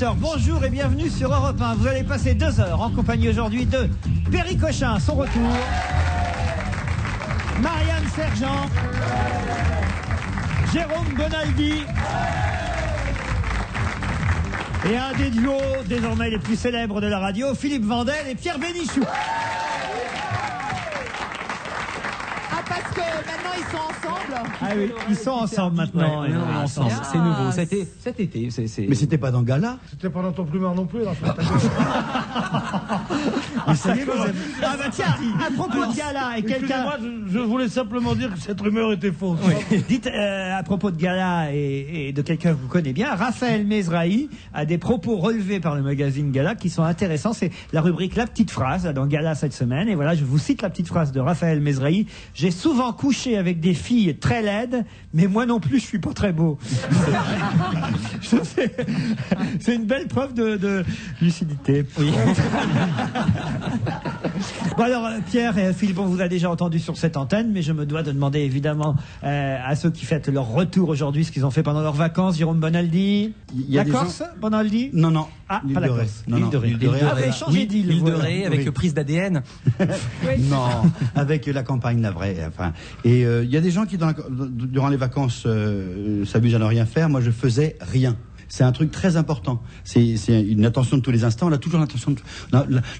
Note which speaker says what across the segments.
Speaker 1: auditeurs, bonjour et bienvenue sur Europe 1. Vous allez passer 2 heures en compagnie aujourd'hui de Perry Cochin, son retour, Marianne Sergent, Jérôme Bonaldi et un des duos désormais les plus célèbres de la radio, Philippe Vandel et Pierre Bénichou.
Speaker 2: Parce que maintenant ils sont ensemble.
Speaker 1: Ah oui, ils sont ensemble maintenant.
Speaker 3: Ouais, ensemble. C'est nouveau. C'était cet été.
Speaker 4: Mais c'était pas dans Gala.
Speaker 5: C'était pas dans ton plumard non plus. Là,
Speaker 1: Ah bah tiens, à propos de Gala et quelqu'un.
Speaker 5: Excusez-moi, je voulais simplement dire que cette rumeur était fausse.
Speaker 1: Oui. Dites à propos de Gala et de quelqu'un que vous connaissez bien, Raphaël Mesrahi a des propos relevés par le magazine Gala qui sont intéressants. C'est la rubrique La Petite Phrase là, dans Gala cette semaine. Et voilà, je vous cite la petite phrase de Raphaël Mesrahi. J'ai souvent couché avec des filles très laides, mais moi non plus, je suis pas très beau. C'est une belle preuve de lucidité. Oui. Bon alors, Pierre et Philippe, on vous a déjà entendu sur cette antenne, mais je me dois de demander évidemment à ceux qui fêtent leur retour aujourd'hui ce qu'ils ont fait pendant leurs vacances. Jérôme Bonaldi. La Corse, Bonaldi?
Speaker 4: Non.
Speaker 1: Ah,
Speaker 4: l'île
Speaker 1: pas la
Speaker 4: de Ré.
Speaker 1: Corse.
Speaker 4: Non,
Speaker 1: L'île de Ré.
Speaker 4: l'île de Ré.
Speaker 1: Ah, vous avez changé d'île.
Speaker 3: L'île de
Speaker 1: voilà.
Speaker 3: Ré avec
Speaker 4: Oui.
Speaker 3: prise d'ADN.
Speaker 4: Non, avec la campagne la vraie. Enfin, et il y a des gens qui durant les vacances s'amusent à ne rien faire. Moi, je faisais rien. C'est un truc très important. C'est une attention de tous les instants. On a toujours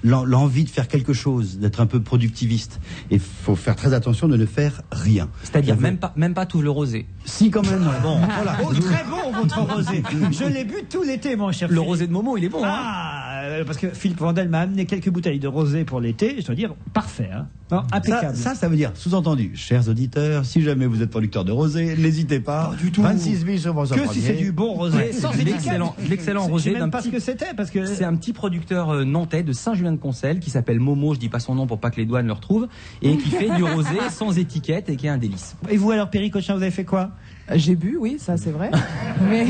Speaker 4: l'envie de faire quelque chose, d'être un peu productiviste. Et il faut faire très attention de ne faire rien.
Speaker 3: C'est-à-dire même pas tout le rosé.
Speaker 4: Si, quand même.
Speaker 3: Bon.
Speaker 4: Voilà.
Speaker 1: Oh, très bon votre rosé. Je l'ai bu tout l'été, mon cher.
Speaker 3: Le
Speaker 1: Philippe.
Speaker 3: rosé de Momo, il est bon. Hein.
Speaker 1: Parce que Philippe Vandel m'a amené quelques bouteilles de rosé pour l'été. Je dois dire, parfait. Hein. Non, impeccable.
Speaker 4: Ça veut dire, sous-entendu, chers auditeurs, si jamais vous êtes producteur de rosé, n'hésitez pas.
Speaker 1: Pas du tout.
Speaker 4: 26 000 sur vos
Speaker 1: Que si c'est du bon rosé, sans étiquette.
Speaker 3: L'excellent
Speaker 1: Je
Speaker 3: rosé
Speaker 1: sais même
Speaker 3: d'un
Speaker 1: pas ce que c'était parce que
Speaker 3: C'est un petit producteur nantais de Saint-Julien-de-Concelles qui s'appelle Momo, je dis pas son nom pour pas que les douanes le retrouvent, et qui fait du rosé sans étiquette et qui est un délice.
Speaker 1: Et vous alors, Perry Cochin, vous avez fait quoi?
Speaker 2: J'ai bu, oui, ça c'est vrai. Mais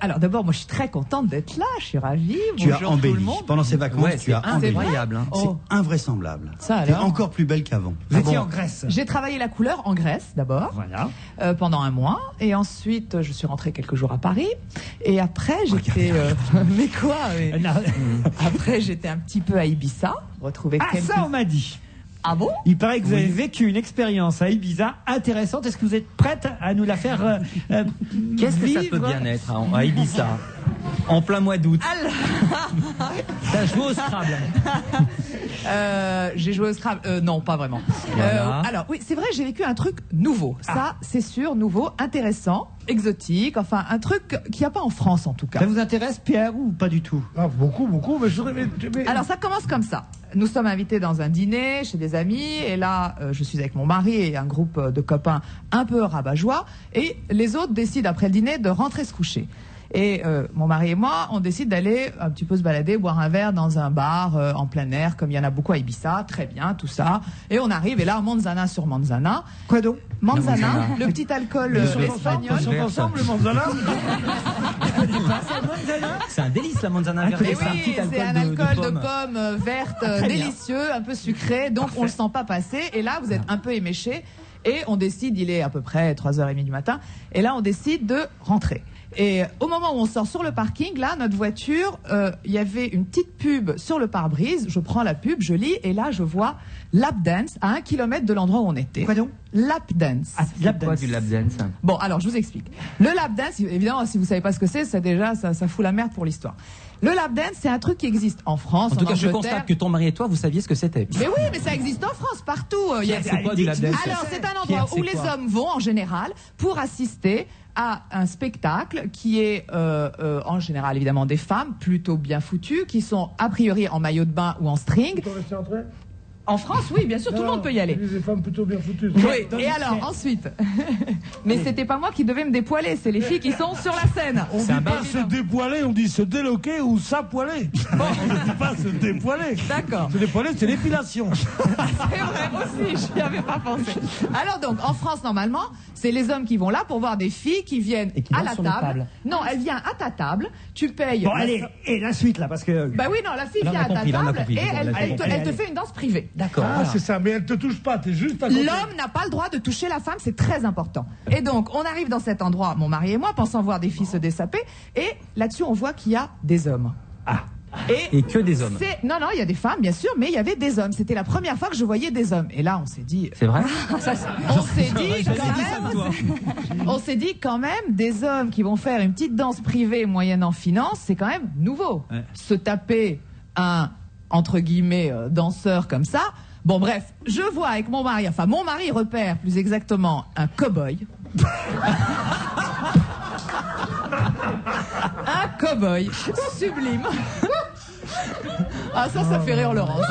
Speaker 2: alors d'abord, moi je suis très contente d'être là, je suis ravie.
Speaker 4: Tu as
Speaker 2: Bonjour tout
Speaker 4: embelli.
Speaker 2: le monde.
Speaker 4: Pendant ces vacances,
Speaker 3: Ouais,
Speaker 4: tu as embelli.
Speaker 3: incroyable. Hein.
Speaker 4: C'est
Speaker 2: Oh.
Speaker 4: invraisemblable.
Speaker 2: Ça
Speaker 4: T'es
Speaker 2: alors
Speaker 4: encore plus belle qu'avant.
Speaker 1: Vous étiez en Grèce.
Speaker 2: J'ai travaillé la couleur en Grèce d'abord,
Speaker 1: Voilà.
Speaker 2: pendant 1 mois, et ensuite je suis rentrée quelques jours à Paris, et après j'étais. Mais quoi mais... Après j'étais un petit peu à Ibiza, retrouver
Speaker 1: Ah,
Speaker 2: quelques.
Speaker 1: ça on m'a dit.
Speaker 2: Ah bon?
Speaker 1: Il paraît que vous avez vécu une expérience à Ibiza intéressante. Est-ce que vous êtes prête à nous la faire
Speaker 3: Qu'est-ce que ça
Speaker 1: vivre
Speaker 3: peut bien être à Ibiza en plein mois d'août? T'as joué au Scrabble?
Speaker 2: J'ai joué au Scrabble. Non, pas vraiment.
Speaker 3: Voilà.
Speaker 2: Alors oui, c'est vrai, j'ai vécu un truc nouveau. Ça, c'est sûr, nouveau, intéressant, exotique. Enfin, un truc qu'il n'y a pas en France en tout cas.
Speaker 1: Ça vous intéresse, Pierre, ou pas du tout?
Speaker 5: Ah, beaucoup, mais je voudrais.
Speaker 2: Alors ça commence comme ça. Nous sommes invités dans un dîner chez des amis, et là je suis avec mon mari et un groupe de copains un peu rabat-joie, et les autres décident après le dîner de rentrer se coucher. Et mon mari et moi, on décide d'aller un petit peu se balader, boire un verre dans un bar en plein air, comme il y en a beaucoup à Ibiza, très bien, tout ça. Et on arrive, et là, manzana sur manzana.
Speaker 1: Quoi donc?
Speaker 2: Manzana, le petit alcool espagnol.
Speaker 5: Ils sont ensemble, les manzanas.
Speaker 3: C'est un délice la manzana verte.
Speaker 2: Et
Speaker 3: C'est un
Speaker 2: oui,
Speaker 3: petit
Speaker 2: c'est un
Speaker 3: alcool
Speaker 2: alcool de
Speaker 3: pomme.
Speaker 2: pommes vertes,
Speaker 1: très bien.
Speaker 2: délicieux, un peu sucré, donc on le sent pas passer. Et là, vous êtes un peu éméché, et on décide, il est à peu près 3h30 du matin, et là, on décide de rentrer. Et au moment où on sort sur le parking, là, notre voiture, il y avait une petite pub sur le pare-brise. Je prends la pub, je lis, et là, je vois lap dance à 1 kilomètre de l'endroit où on était.
Speaker 1: Quoi donc?
Speaker 2: Lap dance.
Speaker 1: Ah, lap
Speaker 3: Quoi
Speaker 1: dance.
Speaker 3: du lap dance?
Speaker 2: Bon, alors je vous explique. Le lap dance, évidemment, si vous savez pas ce que c'est déjà, ça fout la merde pour l'histoire. Le lap dance, c'est un truc qui existe en France,
Speaker 3: En tout cas, je
Speaker 2: Angleterre.
Speaker 3: constate que ton mari et toi, vous saviez ce que c'était.
Speaker 2: Mais oui, mais ça existe en France, partout. Il y a-
Speaker 3: C'est quoi du lap dance?
Speaker 2: Alors, c'est un endroit
Speaker 3: Pierre,
Speaker 2: où
Speaker 3: c'est
Speaker 2: les
Speaker 3: quoi
Speaker 2: hommes vont en général pour assister à un spectacle qui est en général évidemment des femmes plutôt bien foutues qui sont a priori en maillot de bain ou en string.
Speaker 5: Tu peux rester entré?
Speaker 2: En France, oui, bien sûr, tout le monde peut y aller.
Speaker 5: Des femmes plutôt bien foutues.
Speaker 2: Oui, et alors ensuite, mais c'était pas moi qui devais me dépoiler, c'est les filles qui sont sur la scène.
Speaker 5: On dit pas se dépoiler, on dit se déloquer ou s'apoiler. On ne dit pas se dépoiler.
Speaker 2: D'accord.
Speaker 5: Se dépoiler, c'est l'épilation.
Speaker 2: C'est vrai aussi, j'y avais pas pensé. Alors donc, en France, normalement, c'est les hommes qui vont là pour voir des filles qui viennent
Speaker 3: Et qui
Speaker 2: à
Speaker 3: dansent
Speaker 2: la
Speaker 3: sur les
Speaker 2: table.
Speaker 3: tables.
Speaker 2: Non, elle vient à ta table, tu payes.
Speaker 1: Bon, allez, et la suite là, parce que.
Speaker 2: Bah oui, non, la fille
Speaker 3: Là, on
Speaker 2: vient
Speaker 3: a
Speaker 2: à ta
Speaker 3: compris, là, on a
Speaker 2: table
Speaker 3: compris.
Speaker 2: et elle
Speaker 3: Là,
Speaker 2: te fait une danse privée.
Speaker 3: D'accord.
Speaker 5: Ah, c'est ça, mais elle te touche pas, t'es juste à côté.
Speaker 2: L'homme n'a pas le droit de toucher la femme, c'est très important. Et donc, on arrive dans cet endroit, mon mari et moi, pensant voir des filles se dessaper, et là-dessus, on voit qu'il y a des hommes.
Speaker 3: Ah. Et que des hommes.
Speaker 2: Non, il y a des femmes, bien sûr, mais il y avait des hommes. C'était la première fois que je voyais des hommes. Et là, on s'est dit...
Speaker 3: C'est vrai?
Speaker 2: On s'est dit quand même, des hommes qui vont faire une petite danse privée moyennant finance, c'est quand même nouveau.
Speaker 1: Ouais.
Speaker 2: Se taper un, entre guillemets, danseur comme ça... Bon, bref, je vois avec mon mari repère plus exactement un cow-boy. Un cow-boy sublime. Ah, ça fait rire Laurent. Ouais.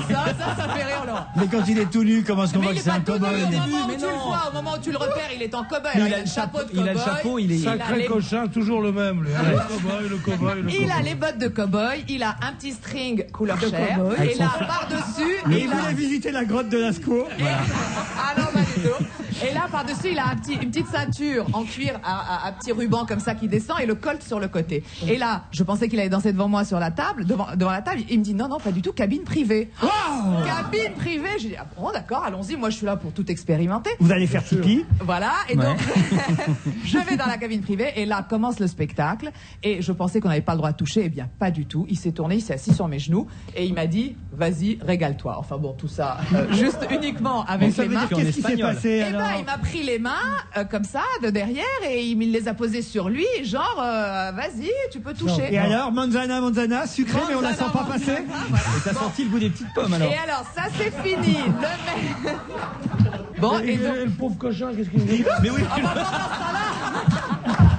Speaker 2: Ça fait rire Laurent.
Speaker 1: Mais quand il est tout nu, comment est-ce qu'on
Speaker 2: Mais
Speaker 1: voit
Speaker 2: il
Speaker 1: que
Speaker 2: est
Speaker 1: c'est
Speaker 2: pas
Speaker 1: un
Speaker 2: tout nu
Speaker 1: cow-boy
Speaker 2: au moment où
Speaker 3: mais
Speaker 2: tu le
Speaker 3: non.
Speaker 2: vois, au moment où tu le repères, il est en cow-boy.
Speaker 3: Mais
Speaker 2: Alors, il a le chapeau de cow-boy.
Speaker 3: Il a le chapeau, il est...
Speaker 5: Sacré cochon, toujours le même. Le cow-boy.
Speaker 2: Il a les bottes de cow-boy, il a un petit string couleur chair,
Speaker 3: Avec
Speaker 2: et
Speaker 3: son
Speaker 2: là,
Speaker 3: fond.
Speaker 2: par-dessus,
Speaker 1: Et
Speaker 2: il
Speaker 1: il
Speaker 2: a...
Speaker 1: voulait visiter la grotte de Lascaux.
Speaker 2: Ah non, pas du tout. Et là, par-dessus, il a une petite ceinture en cuir à petit ruban comme ça qui descend et le colt sur le côté. Et là, je pensais qu'il allait danser devant moi sur la table, devant la table. Il me dit non, pas du tout, cabine privée. Cabine privée. J'ai dit ah bon, d'accord, allons-y. Moi, je suis là pour tout expérimenter.
Speaker 1: Vous allez faire pipi.
Speaker 2: Voilà. Et donc, je vais dans la cabine privée et là commence le spectacle. Et je pensais qu'on n'avait pas le droit de toucher. Eh bien, pas du tout. Il s'est tourné, il s'est assis sur mes genoux et il m'a dit vas-y, régale-toi. Enfin bon, tout ça juste uniquement avec
Speaker 1: Ça
Speaker 2: les
Speaker 1: veut
Speaker 2: mains.
Speaker 1: dire qu'est-ce qui s'est passé
Speaker 2: Eh ben,
Speaker 1: alors?
Speaker 2: il m'a pris les mains comme ça de derrière et il me les a posées sur lui, genre vas-y, tu peux toucher.
Speaker 1: Et alors, manzana, sucré, mais on la sent pas passer.
Speaker 3: Et t'as senti le goût des petites pommes alors?
Speaker 2: Et alors, ça c'est fini. Le mec. Bon, et donc.
Speaker 5: le pauvre cochon, qu'est-ce qu'il dit?
Speaker 3: Mais oui.
Speaker 2: Ah bah, pendant ce temps-là.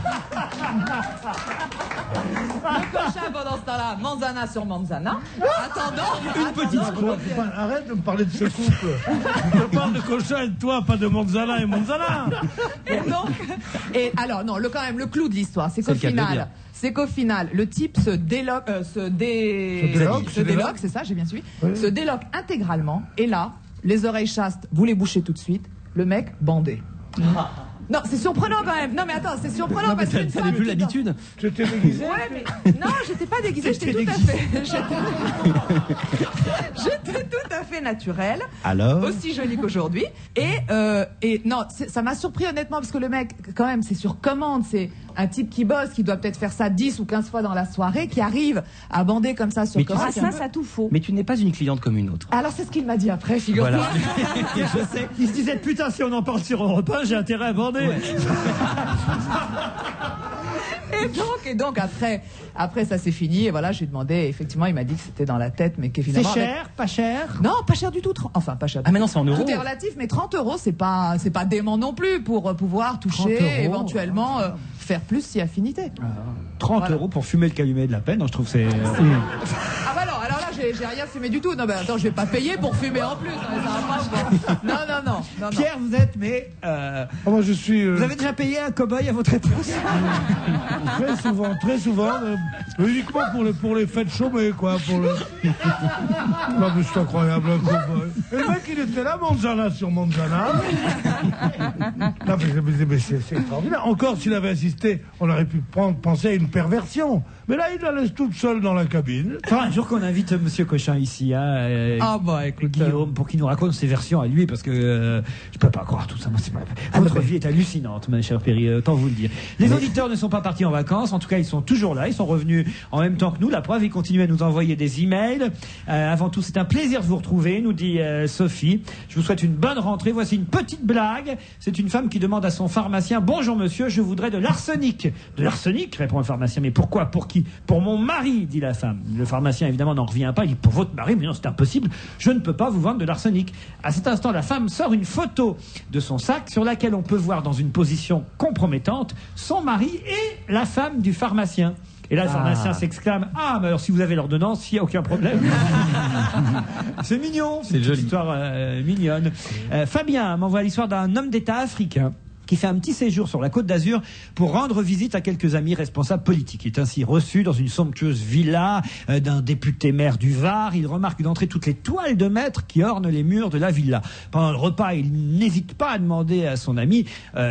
Speaker 2: Le cochon pendant ce temps-là, manzana sur manzana. Attendons.
Speaker 5: Arrête de me parler de ce couple. Je te parle de cochon et de toi, pas de Manzana et Manzana.
Speaker 2: Et donc, alors non, quand même, le clou de l'histoire, c'est qu'au
Speaker 3: le cas de le
Speaker 2: final,
Speaker 3: dire.
Speaker 2: le type se déloque, c'est ça, j'ai bien suivi, se déloque intégralement, et là, les oreilles chastes, vous les bouchez tout de suite, le mec bandé. Non, c'est surprenant quand même. Non, mais attends, c'est surprenant
Speaker 3: Non, mais
Speaker 2: parce qu'une
Speaker 3: t'avais
Speaker 2: femme
Speaker 3: plus
Speaker 2: qui
Speaker 3: l'habitude.
Speaker 5: Tu t'es déguisé?
Speaker 2: Ouais, mais non, j'étais pas déguisée, j'étais tout à fait naturelle.
Speaker 4: Alors
Speaker 2: Aussi jolie qu'aujourd'hui. Et non, ça m'a surpris honnêtement parce que le mec, quand même, c'est sur commande. C'est un type qui bosse, qui doit peut-être faire ça 10 ou 15 fois dans la soirée, qui arrive à bander comme ça sur
Speaker 3: Mais tu
Speaker 2: commande.
Speaker 3: sais,
Speaker 2: Ça tout faux.
Speaker 3: Mais tu n'es pas une cliente comme une autre.
Speaker 2: Alors c'est ce qu'il m'a dit après, figure-toi.
Speaker 3: Voilà.
Speaker 1: Je sais. Il se disait putain, si on en parle sur Europe 1, j'ai intérêt à bander.
Speaker 2: Et donc après ça s'est fini et voilà, je lui ai demandé, effectivement il m'a dit que c'était dans la tête mais qu'évidemment
Speaker 1: C'est cher, pas cher?
Speaker 2: non, pas cher du tout. Enfin, pas cher.
Speaker 3: Ah mais non, c'est en euros.
Speaker 2: Tout est relatif, mais 30 €, c'est pas dément non plus pour pouvoir toucher,
Speaker 1: 30 €,
Speaker 2: éventuellement faire plus si affinité.
Speaker 1: 30
Speaker 2: Voilà.
Speaker 1: € pour fumer le calumet de la peine, je trouve que c'est...
Speaker 2: Ah bah non, alors là j'ai rien fumé du tout. Non mais attends, je vais pas payer pour fumer en plus. Ça va pas, non.
Speaker 1: Pierre, vous êtes,
Speaker 5: Moi, je suis.
Speaker 1: vous avez déjà payé un cow-boy à votre épouse?
Speaker 5: Très souvent, uniquement pour les fêtes chômées, quoi. Non, mais c'est incroyable, un cow-boy. Et le mec, il était là, Manzana sur Manzana. Non, mais c'est extraordinaire. Encore, s'il avait insisté, on aurait pu penser à une perversion. Mais là, il la laisse toute seule dans la cabine.
Speaker 1: Enfin, un jour qu'on invite Monsieur Cochin ici,
Speaker 2: Ah bah écoute,
Speaker 1: Guillaume, pour qu'il nous raconte ses versions à lui, parce que je peux pas croire tout ça. Moi, c'est pas... Votre vie est hallucinante, ma chère Péri, autant vous le dire. Les auditeurs ne sont pas partis en vacances, en tout cas, ils sont toujours là, ils sont revenus en même temps que nous. La preuve, ils continuent à nous envoyer des emails. Avant tout, c'est un plaisir de vous retrouver, nous dit Sophie. Je vous souhaite une bonne rentrée. Voici une petite blague. C'est une femme qui demande à son pharmacien: bonjour monsieur, je voudrais de l'arsenic. De l'arsenic, répond le pharmacien. Mais pourquoi? Pour qui? Pour mon mari, dit la femme. Le pharmacien, évidemment, n'en revient pas. Il dit: pour votre mari? Mais non, c'est impossible. Je ne peux pas vous vendre de l'arsenic. À cet instant, la femme sort une photo de son sac sur laquelle on peut voir dans une position compromettante son mari et la femme du pharmacien. Et là, le pharmacien s'exclame: ah, mais alors si vous avez l'ordonnance, il n'y a aucun problème. C'est mignon, c'est une
Speaker 3: joli.
Speaker 1: histoire mignonne. Fabien m'envoie l'histoire d'un homme d'État africain qui fait un petit séjour sur la Côte d'Azur pour rendre visite à quelques amis responsables politiques. Il est ainsi reçu dans une somptueuse villa d'un député maire du Var. Il remarque d'entrer toutes les toiles de maître qui ornent les murs de la villa. Pendant le repas, il n'hésite pas à demander à son ami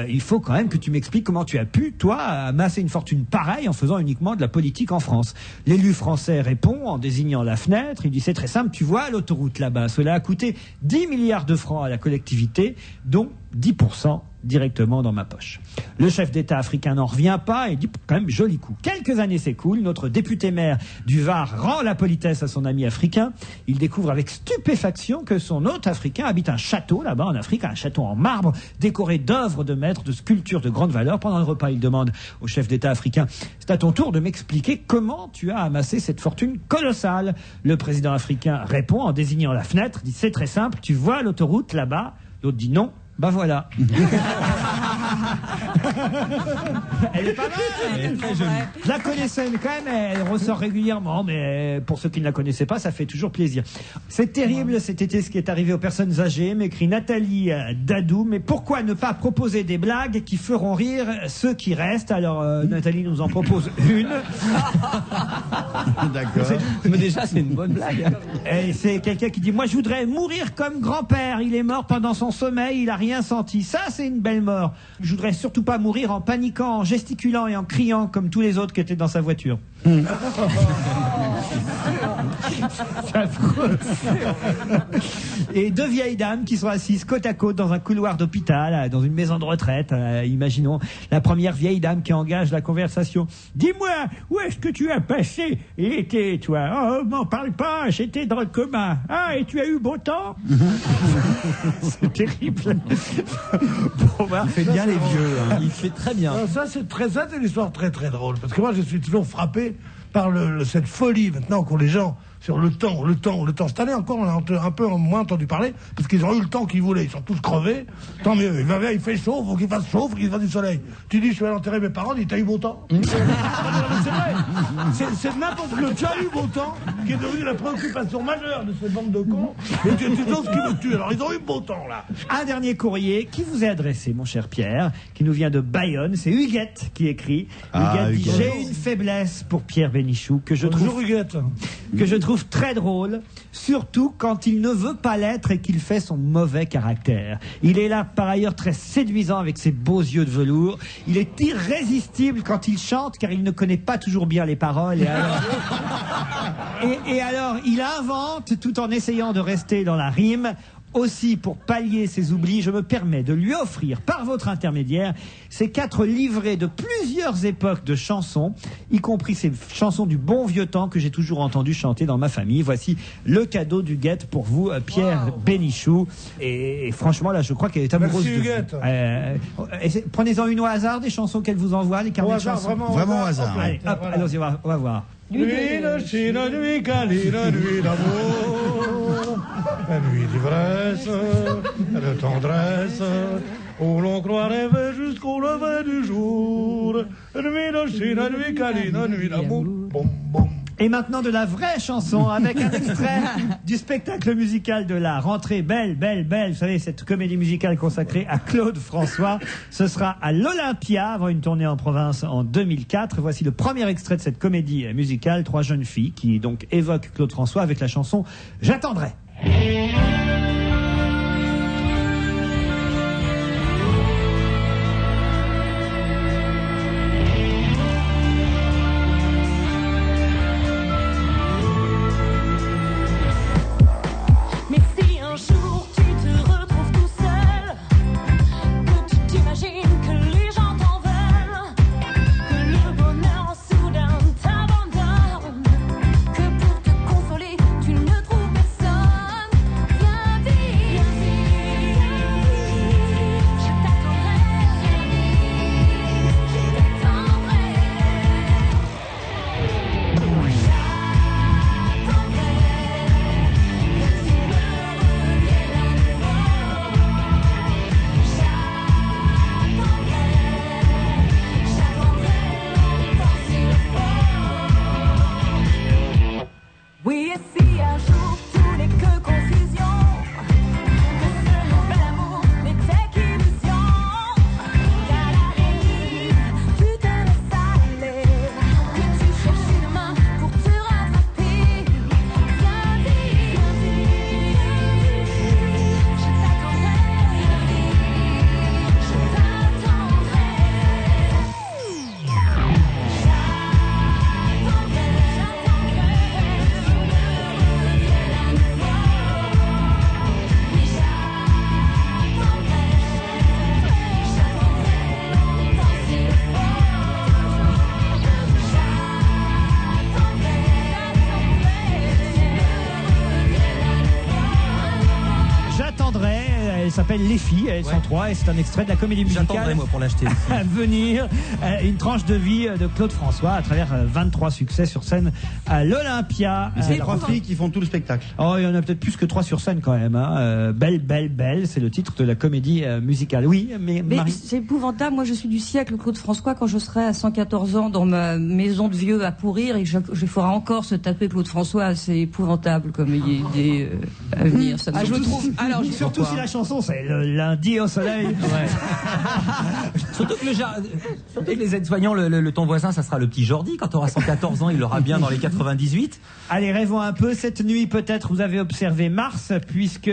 Speaker 1: il faut quand même que tu m'expliques comment tu as pu, toi, amasser une fortune pareille en faisant uniquement de la politique en France. L'élu français répond en désignant la fenêtre. Il dit c'est très simple, tu vois l'autoroute là-bas. Cela a coûté 10 milliards de francs à la collectivité, dont 10% directement dans ma poche. Le chef d'État africain n'en revient pas et dit quand même joli coup. Quelques années s'écoulent, notre député maire du Var rend la politesse à son ami africain. Il découvre avec stupéfaction que son hôte africain habite un château là-bas en Afrique, un château en marbre décoré d'œuvres de maîtres, de sculptures de grande valeur. Pendant le repas, il demande au chef d'État africain « C'est à ton tour de m'expliquer comment tu as amassé cette fortune colossale ?» Le président africain répond en désignant la fenêtre, dit « C'est très simple, tu vois l'autoroute là-bas ?» L'autre dit « Non. » Ben voilà. Elle est pas mal. Elle est très jolie. Je la connaissais quand même, elle ressort régulièrement, mais pour ceux qui ne la connaissaient pas, ça fait toujours plaisir. C'est terrible cet été ce qui est arrivé aux personnes âgées, m'écrit Nathalie Dadou. Mais pourquoi ne pas proposer des blagues qui feront rire ceux qui restent? Alors Nathalie nous en propose une.
Speaker 4: D'accord.
Speaker 3: Mais déjà, c'est une bonne blague.
Speaker 1: Et c'est quelqu'un qui dit, moi je voudrais mourir comme grand-père. Il est mort pendant son sommeil, il a rien senti. Ça, c'est une belle mort. Je voudrais surtout pas mourir en paniquant, en gesticulant et en criant comme tous les autres qui étaient dans sa voiture. C'est affreux. Et deux vieilles dames qui sont assises côte à côte dans un couloir d'hôpital, dans une maison de retraite. Imaginons la première vieille dame qui engage la conversation. Dis-moi, où est-ce que tu as passé l'été, toi? Oh, m'en parle pas, j'étais dans le coma. Ah, et tu as eu beau temps? C'est terrible. Bon, bah,
Speaker 4: Il fait bien les vieux. Hein.
Speaker 3: Il fait très bien.
Speaker 5: Alors ça, c'est une histoire très très drôle. Parce que moi, je suis toujours frappé par cette folie maintenant qu'ont les gens sur le temps. Cette année encore, on a un peu moins entendu parler, parce qu'ils ont eu le temps qu'ils voulaient. Ils sont tous crevés. Tant mieux. Il fait chaud, faut qu'il fasse chaud, faut qu'il fasse du soleil. Tu dis, je suis allé enterrer mes parents, il t'a eu beau temps. C'est vrai. C'est n'importe quoi. Tu as eu beau temps, qui est devenu la préoccupation majeure de cette bande de cons. Et tu oses qui me tuent. Alors, ils ont eu beau temps, là.
Speaker 1: Un dernier courrier qui vous est adressé, mon cher Pierre, qui nous vient de Bayonne. C'est Huguette qui écrit.
Speaker 4: Ah,
Speaker 1: Huguette dit,
Speaker 4: Huguette.
Speaker 1: j'ai une faiblesse pour Pierre Bénichou que je
Speaker 5: Bonjour,
Speaker 1: trouve
Speaker 5: Huguette.
Speaker 1: très drôle, surtout quand il ne veut pas l'être et qu'il fait son mauvais caractère. Il est là par ailleurs très séduisant avec ses beaux yeux de velours. Il est irrésistible quand il chante car il ne connaît pas toujours bien les paroles et alors il invente tout en essayant de rester dans la rime. Aussi, pour pallier ses oublis, je me permets de lui offrir, par votre intermédiaire, ces 4 livrets de plusieurs époques de chansons, y compris ces chansons du bon vieux temps que j'ai toujours entendu chanter dans ma famille. Voici le cadeau d'Huguette pour vous, Pierre Bénichou. Et franchement, là, je crois qu'elle est amoureuse
Speaker 5: Merci,
Speaker 1: de
Speaker 5: Huguette.
Speaker 1: vous. Prenez-en une au hasard, des chansons qu'elle vous envoie, des carnets
Speaker 5: Au
Speaker 1: de
Speaker 5: hasard,
Speaker 1: chansons.
Speaker 4: Vraiment au hasard.
Speaker 1: Allez, hop,
Speaker 5: Voilà.
Speaker 1: allons-y, on va voir.
Speaker 5: Nuit de Chine, nuit câline, nuit d'amour, la nuit d'ivresse, de tendresse, où l'on croit rêver jusqu'au lever du jour. Nuit de Chine, nuit câline, nuit d'amour. Bon, bon.
Speaker 1: Et maintenant de la vraie chanson avec un extrait du spectacle musical de la rentrée Belle, Belle, Belle. Vous savez, cette comédie musicale consacrée à Claude François. Ce sera à l'Olympia avant une tournée en province en 2004. Voici le premier extrait de cette comédie musicale. 3 jeunes filles qui donc évoquent Claude François avec la chanson J'attendrai.
Speaker 6: Mais si un jour tu te retrouves tout seul, que tu t'imagines que les gens t'en veulent, que le bonheur soudain t'abandonne, que pour te consoler tu ne trouves personne, viens
Speaker 1: s'appelle Les Filles. Elles sont 3 et c'est un extrait de la comédie
Speaker 3: J'attendrai
Speaker 1: musicale
Speaker 3: moi pour l'acheter.
Speaker 1: à venir. Une tranche de vie de Claude François à travers 23 succès sur scène à l'Olympia.
Speaker 4: C'est 3 filles qui font tout le spectacle.
Speaker 1: Oh, il y en a peut-être plus que 3 sur scène quand même. Hein. Belle, belle, belle, c'est le titre de la comédie musicale. Oui, mais Marie.
Speaker 7: C'est épouvantable. Moi, je suis du siècle Claude François. Quand je serai à 114 ans dans ma maison de vieux à pourrir et que je ferai encore se taper Claude François, c'est épouvantable comme idée à venir. Ça me
Speaker 2: Je trouve. Alors,
Speaker 1: Surtout si la chanson c'est le lundi au soleil.
Speaker 3: Surtout que les aides-soignants, le ton voisin, ça sera le petit Jordi. Quand tu auras 114 ans, il aura bien dans les 98.
Speaker 1: Allez, rêvons un peu. Cette nuit, peut-être, vous avez observé Mars, puisque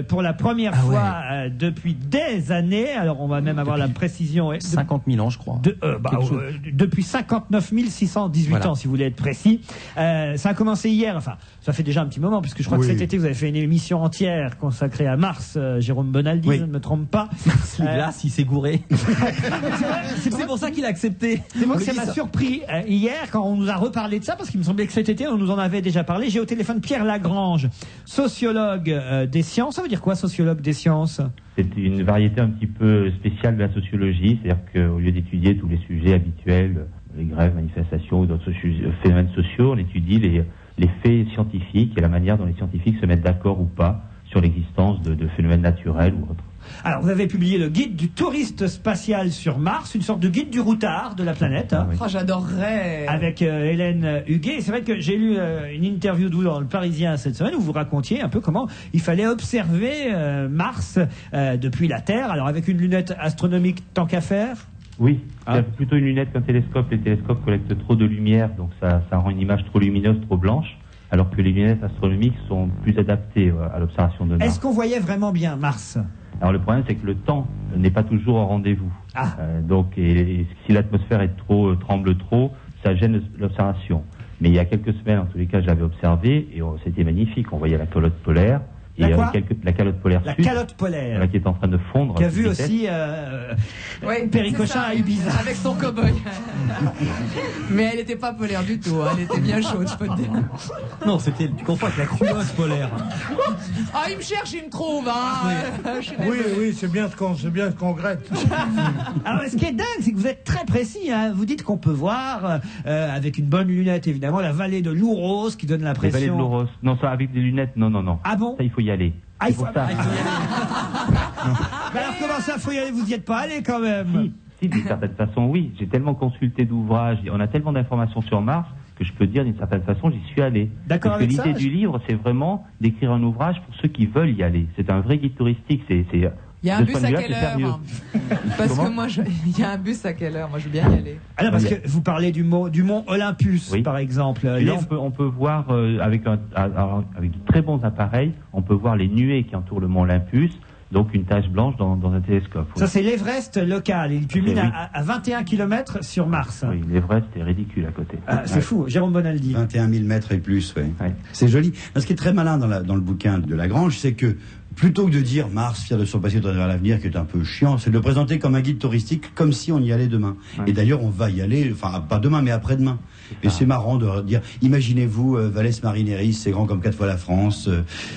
Speaker 1: pour la première fois depuis des années, alors on va même avoir la précision.
Speaker 3: 50 000 ans, je crois.
Speaker 1: Depuis 59 618 ans, si vous voulez être précis. Ça a commencé hier, enfin, ça fait déjà un petit moment, puisque je crois que cet été, vous avez fait une émission entière consacrée à Mars, Jérôme Bonaldi, je ne me trompe pas.
Speaker 3: Glace, il s'est gouré. C'est pour ça qu'il a accepté.
Speaker 1: C'est moi que ça m'a surpris hier quand on nous a reparlé de ça, parce qu'il me semblait que cet été, on nous en avait déjà parlé. J'ai au téléphone Pierre Lagrange, sociologue des sciences. Ça veut dire quoi, sociologue des sciences?
Speaker 8: C'est une variété un petit peu spéciale de la sociologie, c'est-à-dire qu'au lieu d'étudier tous les sujets habituels, les grèves, manifestations ou d'autres phénomènes sociaux, on étudie les faits scientifiques et la manière dont les scientifiques se mettent d'accord ou pas sur l'existence de phénomènes naturels ou autres.
Speaker 1: Alors, vous avez publié le guide du touriste spatial sur Mars, une sorte de guide du routard de la planète.
Speaker 8: Ah, oui.
Speaker 2: Oh, j'adorerais.
Speaker 1: Avec Hélène Huguet. C'est vrai que j'ai lu une interview de vous dans le Parisien cette semaine où vous racontiez un peu comment il fallait observer Mars depuis la Terre. Alors, avec une lunette astronomique tant qu'à faire.
Speaker 8: Oui, c'est plutôt une lunette qu'un télescope. Les télescopes collectent trop de lumière, donc ça rend une image trop lumineuse, trop blanche, alors que les lunettes astronomiques sont plus adaptées à l'observation de Mars.
Speaker 1: Est-ce qu'on voyait vraiment bien Mars?
Speaker 8: Alors le problème, c'est que le temps n'est pas toujours au rendez-vous. Donc, si l'atmosphère tremble trop, ça gêne l'observation. Mais il y a quelques semaines, en tous les cas, je l'avais observé et c'était magnifique. On voyait la calotte polaire.
Speaker 1: La quoi?
Speaker 8: La calotte polaire
Speaker 1: La
Speaker 8: sud,
Speaker 1: calotte polaire.
Speaker 8: qui est en train de fondre.
Speaker 1: Qui a vu
Speaker 8: vitesse.
Speaker 1: aussi Péricochin à Ibiza.
Speaker 2: Avec son cow-boy. Mais elle n'était pas polaire du tout, elle était bien chaude, je peux te dire.
Speaker 3: Non, tu confonds avec la culotte polaire.
Speaker 2: Ah, il me cherche, il me trouve, hein. Je suis désolé.
Speaker 5: Oui, c'est bien ce qu'on regrette.
Speaker 1: Alors, ce qui est dingue, c'est que vous êtes très précis. Hein. Vous dites qu'on peut voir, avec une bonne lunette, évidemment, la vallée de l'Ouros qui donne
Speaker 8: Les
Speaker 1: l'impression.
Speaker 8: vallées de l'Ouros. Non, ça avec des lunettes, non.
Speaker 1: Ah bon?
Speaker 8: Ça, il faut y aller.
Speaker 1: Il faut y aller. Mais alors, comment ça, faut y aller? Vous n'y êtes pas allé quand même?
Speaker 8: Si, d'une certaine façon, oui. J'ai tellement consulté d'ouvrages, on a tellement d'informations sur Mars que je peux dire d'une certaine façon, j'y suis allé.
Speaker 1: D'accord.
Speaker 8: Parce que
Speaker 1: avec ça,
Speaker 8: l'idée du livre, c'est vraiment d'écrire un ouvrage pour ceux qui veulent y aller. C'est un vrai guide touristique.
Speaker 2: Il y a un
Speaker 8: de
Speaker 2: bus
Speaker 8: ce point
Speaker 2: à
Speaker 8: de vue-là,
Speaker 2: quelle
Speaker 8: c'est sérieux.
Speaker 2: heure? Parce que moi, il y a un bus à quelle heure? Moi, je veux bien y aller.
Speaker 1: Alors, parce que vous parlez du mont Olympus,
Speaker 8: Oui.
Speaker 1: par exemple.
Speaker 8: Et là, on peut voir, avec de très bons appareils, on peut voir les nuées qui entourent le mont Olympus, donc une tache blanche dans un télescope. Oui.
Speaker 1: Ça, c'est l'Everest local. Il culmine
Speaker 8: Oui.
Speaker 1: à 21 km sur Mars.
Speaker 8: Oui, l'Everest est ridicule à côté.
Speaker 1: C'est fou. Jérôme Bonaldi.
Speaker 4: 21 000 mètres et plus, oui.
Speaker 8: Ouais.
Speaker 4: C'est joli. Ce qui est très malin dans le bouquin de Lagrange, c'est que plutôt que de dire Mars, fier de son passé, tourné vers l'avenir, qui est un peu chiant, c'est de le présenter comme un guide touristique, comme si on y allait demain.
Speaker 8: Ouais.
Speaker 4: Et d'ailleurs, on va y aller, enfin, pas demain, mais après-demain. Et c'est marrant de dire, imaginez-vous, Valles Marineris, c'est grand comme 4 fois la France,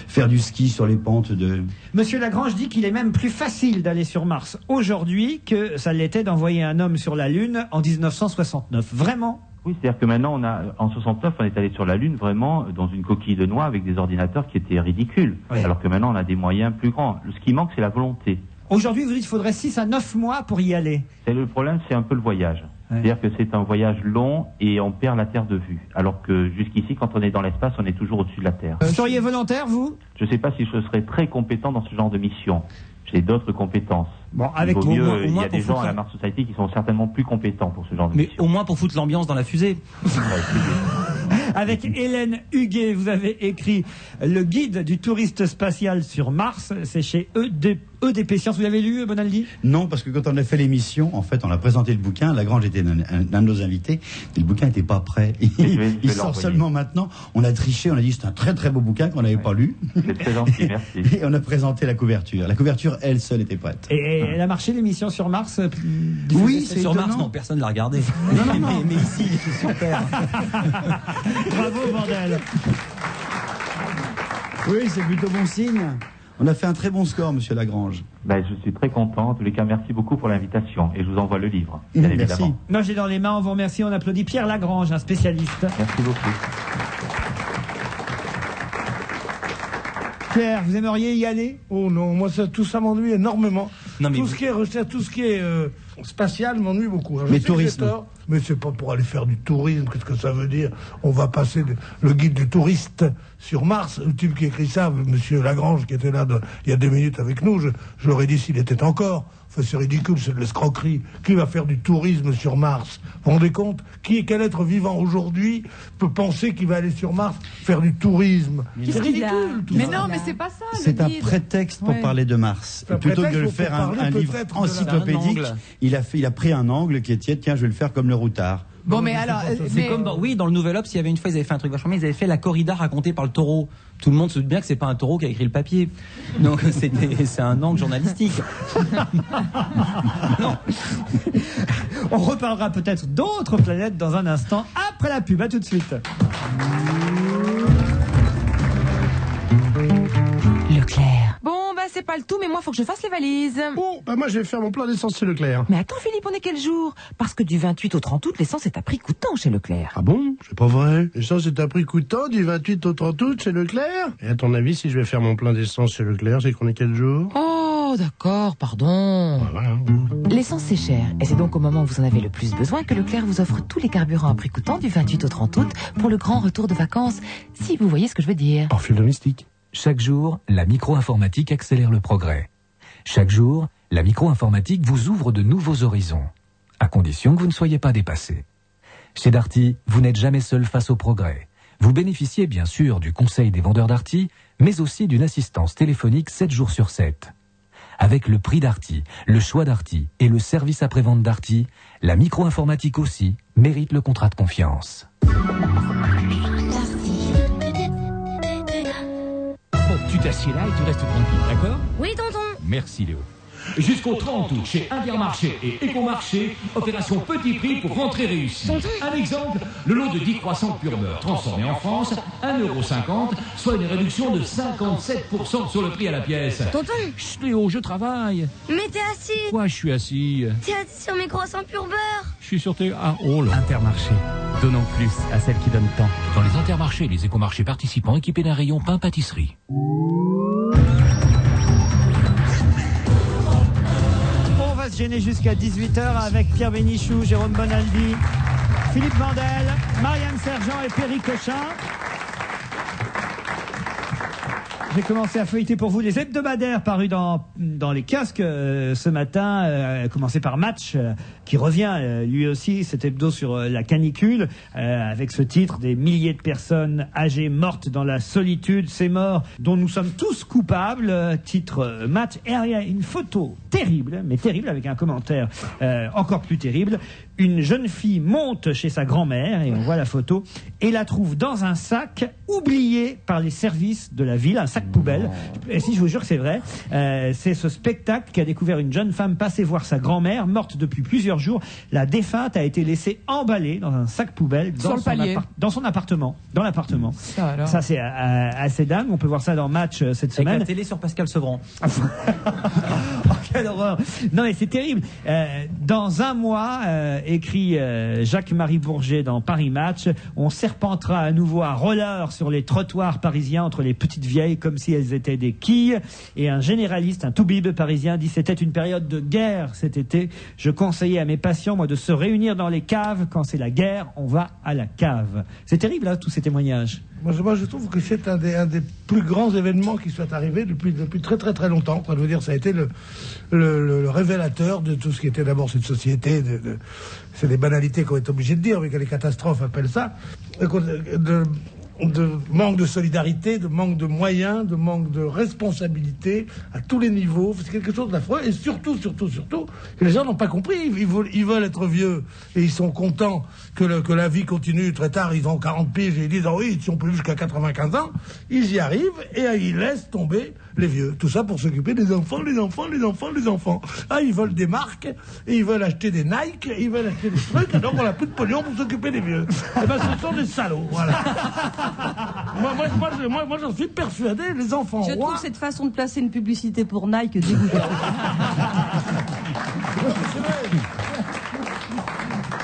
Speaker 4: faire du ski sur les pentes de...
Speaker 1: Monsieur Lagrange dit qu'il est même plus facile d'aller sur Mars aujourd'hui que ça l'était d'envoyer un homme sur la Lune en 1969. Vraiment?
Speaker 8: Oui, c'est-à-dire que maintenant, en 69, on est allé sur la Lune vraiment dans une coquille de noix avec des ordinateurs qui étaient ridicules.
Speaker 1: Oui.
Speaker 8: Alors que maintenant, on a des moyens plus grands. Ce qui manque, c'est la volonté.
Speaker 1: Aujourd'hui, vous dites qu'il faudrait 6 à 9 mois pour y aller.
Speaker 8: Le problème, c'est un peu le voyage. C'est-à-dire que c'est un voyage long et on perd la Terre de vue. Alors que jusqu'ici, quand on est dans l'espace, on est toujours au-dessus de la Terre.
Speaker 1: Vous seriez volontaire, vous?
Speaker 8: Je ne sais pas si je serais très compétent dans ce genre de mission. J'ai d'autres compétences.
Speaker 1: Bon, avec
Speaker 8: Il vaut mieux,
Speaker 3: au
Speaker 8: il y
Speaker 3: moins
Speaker 8: a des
Speaker 3: pour
Speaker 8: gens
Speaker 3: foutre
Speaker 8: à la Mars Society qui sont certainement plus compétents pour ce genre de
Speaker 3: Mais
Speaker 8: mission.
Speaker 3: au moins pour foutre l'ambiance dans la fusée.
Speaker 1: Avec Hélène Huguet, vous avez écrit le guide du touriste spatial sur Mars. C'est chez EDP Sciences. Vous l'avez lu, Bonaldi?
Speaker 4: Non, parce que quand on a fait l'émission, en fait, on a présenté le bouquin, Lagrange était un de nos invités, et le bouquin n'était pas prêt. Il sort
Speaker 8: l'envoyer.
Speaker 4: seulement maintenant. On a triché, on a dit c'est un très très beau bouquin qu'on n'avait pas lu.
Speaker 8: C'est très gentil, merci.
Speaker 4: Et on a présenté la couverture. La couverture, elle seule, était prête.
Speaker 1: Et elle a marché, l'émission sur Mars?
Speaker 4: Oui, c'est
Speaker 3: Sur Mars,
Speaker 4: étonnant.
Speaker 3: non, personne ne l'a regardé.
Speaker 4: Non, non.
Speaker 3: Mais ici, sur Terre.
Speaker 1: Bravo, bordel.
Speaker 4: Oui, c'est plutôt bon signe. On a fait un très bon score, monsieur Lagrange.
Speaker 8: Ben, je suis très content. En tous les cas, merci beaucoup pour l'invitation. Et je vous envoie le livre, bien évidemment.
Speaker 4: Merci.
Speaker 1: Moi, j'ai dans les mains, on vous remercie, on applaudit Pierre Lagrange, un spécialiste.
Speaker 8: Merci beaucoup.
Speaker 1: Pierre, vous aimeriez y aller?
Speaker 5: Oh non, moi tout ça m'ennuie énormément.
Speaker 3: Non, mais
Speaker 5: tout
Speaker 3: vous-
Speaker 5: ce qui est recherche, tout ce qui est spatial m'ennuie beaucoup. Alors, je
Speaker 4: Mais
Speaker 5: sais que j'ai
Speaker 4: tourisme.
Speaker 5: tort, mais c'est pas pour aller faire du tourisme. Qu'est-ce que ça veut dire? On va passer le guide du touriste sur Mars. Le type qui écrit ça, monsieur Lagrange, qui était là il y a 2 minutes avec nous, je l'aurais dit s'il était encore. Enfin, c'est ridicule, c'est de l'escroquerie. Qui va faire du tourisme sur Mars? Vous vous rendez compte? Quel être vivant aujourd'hui peut penser qu'il va aller sur Mars faire du tourisme? C'est
Speaker 7: Qu'est-ce qu'il a
Speaker 5: ridicule, tout
Speaker 2: Mais
Speaker 5: ça.
Speaker 2: non, mais c'est pas ça. le
Speaker 4: C'est un
Speaker 2: guide.
Speaker 4: prétexte pour
Speaker 2: Ouais.
Speaker 4: parler de Mars.
Speaker 5: C'est un
Speaker 4: Plutôt que de le
Speaker 5: prétexte pour
Speaker 4: faire un
Speaker 5: parler
Speaker 4: livre
Speaker 5: peut-être de la-
Speaker 4: encyclopédique,
Speaker 3: Un angle.
Speaker 4: il a pris un angle qui est tiens, je vais le faire comme le routard.
Speaker 2: Bon,
Speaker 5: Non,
Speaker 2: mais
Speaker 5: mais
Speaker 2: alors,
Speaker 5: c'est pas ça.
Speaker 3: C'est
Speaker 2: mais-
Speaker 3: comme dans le Nouvel Obs, il y avait une fois, ils avaient fait un truc vachement bien, ils avaient fait la corrida racontée par le taureau. Tout le monde se doute bien que c'est pas un taureau qui a écrit le papier. Donc c'est un angle journalistique. Non.
Speaker 1: On reparlera peut-être d'autres planètes dans un instant, après la pub. À tout de suite.
Speaker 9: Leclerc. Bon, bah c'est pas le tout, mais moi faut que je fasse les valises.
Speaker 10: Bon, bah moi je vais faire mon plein d'essence chez Leclerc.
Speaker 9: Mais attends Philippe, on est quel jour? Parce que du 28 au 30 août, l'essence est à prix coûtant chez Leclerc.
Speaker 10: Ah bon? C'est pas vrai. L'essence est à prix coûtant du 28 au 30 août chez Leclerc. Et à ton avis, si je vais faire mon plein d'essence chez Leclerc, c'est qu'on est quel jour?
Speaker 9: Oh, d'accord, pardon.
Speaker 10: Voilà.
Speaker 9: L'essence c'est cher, et c'est donc au moment où vous en avez le plus besoin que Leclerc vous offre tous les carburants à prix coûtant du 28 au 30 août pour le grand retour de vacances, si vous voyez ce que je veux dire.
Speaker 10: Par fil domestique.
Speaker 11: Chaque jour, la micro-informatique accélère le progrès. Chaque jour, la micro-informatique vous ouvre de nouveaux horizons, à condition que vous ne soyez pas dépassé. Chez Darty, vous n'êtes jamais seul face au progrès. Vous bénéficiez bien sûr du conseil des vendeurs Darty, mais aussi d'une assistance téléphonique 7 jours sur 7. Avec le prix Darty, le choix Darty et le service après-vente Darty, la micro-informatique aussi mérite le contrat de confiance.
Speaker 12: Bon, tu t'assieds là et tu restes tranquille, d'accord?
Speaker 6: Oui, tonton.
Speaker 12: Merci Léo. Jusqu'au 30 août, chez Intermarché et Écomarché, opération petit prix pour rentrée réussie. Un exemple, le lot de 10 croissants pur beurre transformés en France, 1,50 €, soit une réduction de 57% sur le prix à la pièce.
Speaker 6: Tonton,
Speaker 12: Chut Léo, je travaille.
Speaker 6: mais t'es assis.
Speaker 12: Quoi, je suis assis?
Speaker 6: T'es assis sur mes croissants pur beurre.
Speaker 12: Je suis sur tes... Ah, oh là.
Speaker 11: Intermarché, donnons plus à celles qui donnent tant.
Speaker 12: Dans les Intermarchés et les Écomarchés participants équipés d'un rayon pain-pâtisserie.
Speaker 1: On va se gêner jusqu'à 18h avec Pierre Bénichou, Jérôme Bonaldi, Philippe Vandel, Marianne Sergent et Perry Cochin. J'ai commencé à feuilleter pour vous les hebdomadaires parus dans les kiosques ce matin, commencé par Match, qui revient lui aussi, cet hebdo sur la canicule, avec ce titre, des milliers de personnes âgées mortes dans la solitude, ces morts dont nous sommes tous coupables, titre Match, et il y a une photo terrible, mais terrible, avec un commentaire encore plus terrible. Une jeune fille monte chez sa grand-mère, et on voit la photo, et la trouve dans un sac oublié par les services de la ville, un sac poubelle. Et si je vous jure que c'est vrai, c'est ce spectacle qu'a découvert une jeune femme passée voir sa grand-mère, morte depuis plusieurs jours. La défunte a été laissée emballée dans un sac poubelle
Speaker 2: Sur le palier.
Speaker 1: dans son appartement, dans l'appartement.
Speaker 2: Ça, alors.
Speaker 1: Ça c'est assez dingue. On peut voir ça dans Match cette
Speaker 3: Avec
Speaker 1: semaine.
Speaker 3: la télé sur Pascal Sevran.
Speaker 1: Oh, quelle horreur. Non mais c'est terrible. Dans un mois, écrit Jacques-Marie Bourget dans Paris Match, on serpentera à nouveau à roller sur les trottoirs parisiens entre les petites vieilles comme si elles étaient des quilles. Et un généraliste, un toubib parisien dit: c'était une période de guerre cet été. Je conseillais à mes patients, moi, de se réunir dans les caves. Quand c'est la guerre, on va à la cave. C'est terrible, là, tous ces témoignages.
Speaker 5: Moi, je trouve que c'est un des plus grands événements qui soit arrivé depuis très très très longtemps. Quoi. Je veux dire, ça a été le révélateur de tout ce qui était d'abord cette société. C'est des banalités qu'on est obligé de dire, mais que les catastrophes appellent ça. De manque de solidarité, de manque de moyens, de manque de responsabilité à tous les niveaux. C'est quelque chose d'affreux. Et surtout, que les gens n'ont pas compris. Ils veulent être vieux et ils sont contents que la vie continue très tard. Ils ont 40 piges et ils disent: oh oui, si on peut jusqu'à 95 ans, ils y arrivent et ils laissent tomber les vieux. Tout ça pour s'occuper des enfants, les enfants, les enfants, les enfants. Ah, ils veulent des marques, et ils veulent acheter des Nike, ils veulent acheter des trucs, alors on n'a plus de pognon pour s'occuper des vieux. Eh ben, ce sont des salauds, voilà. moi, j'en suis persuadé, les enfants
Speaker 7: Je
Speaker 5: rois...
Speaker 7: trouve cette façon de placer une publicité pour Nike dégoûtante.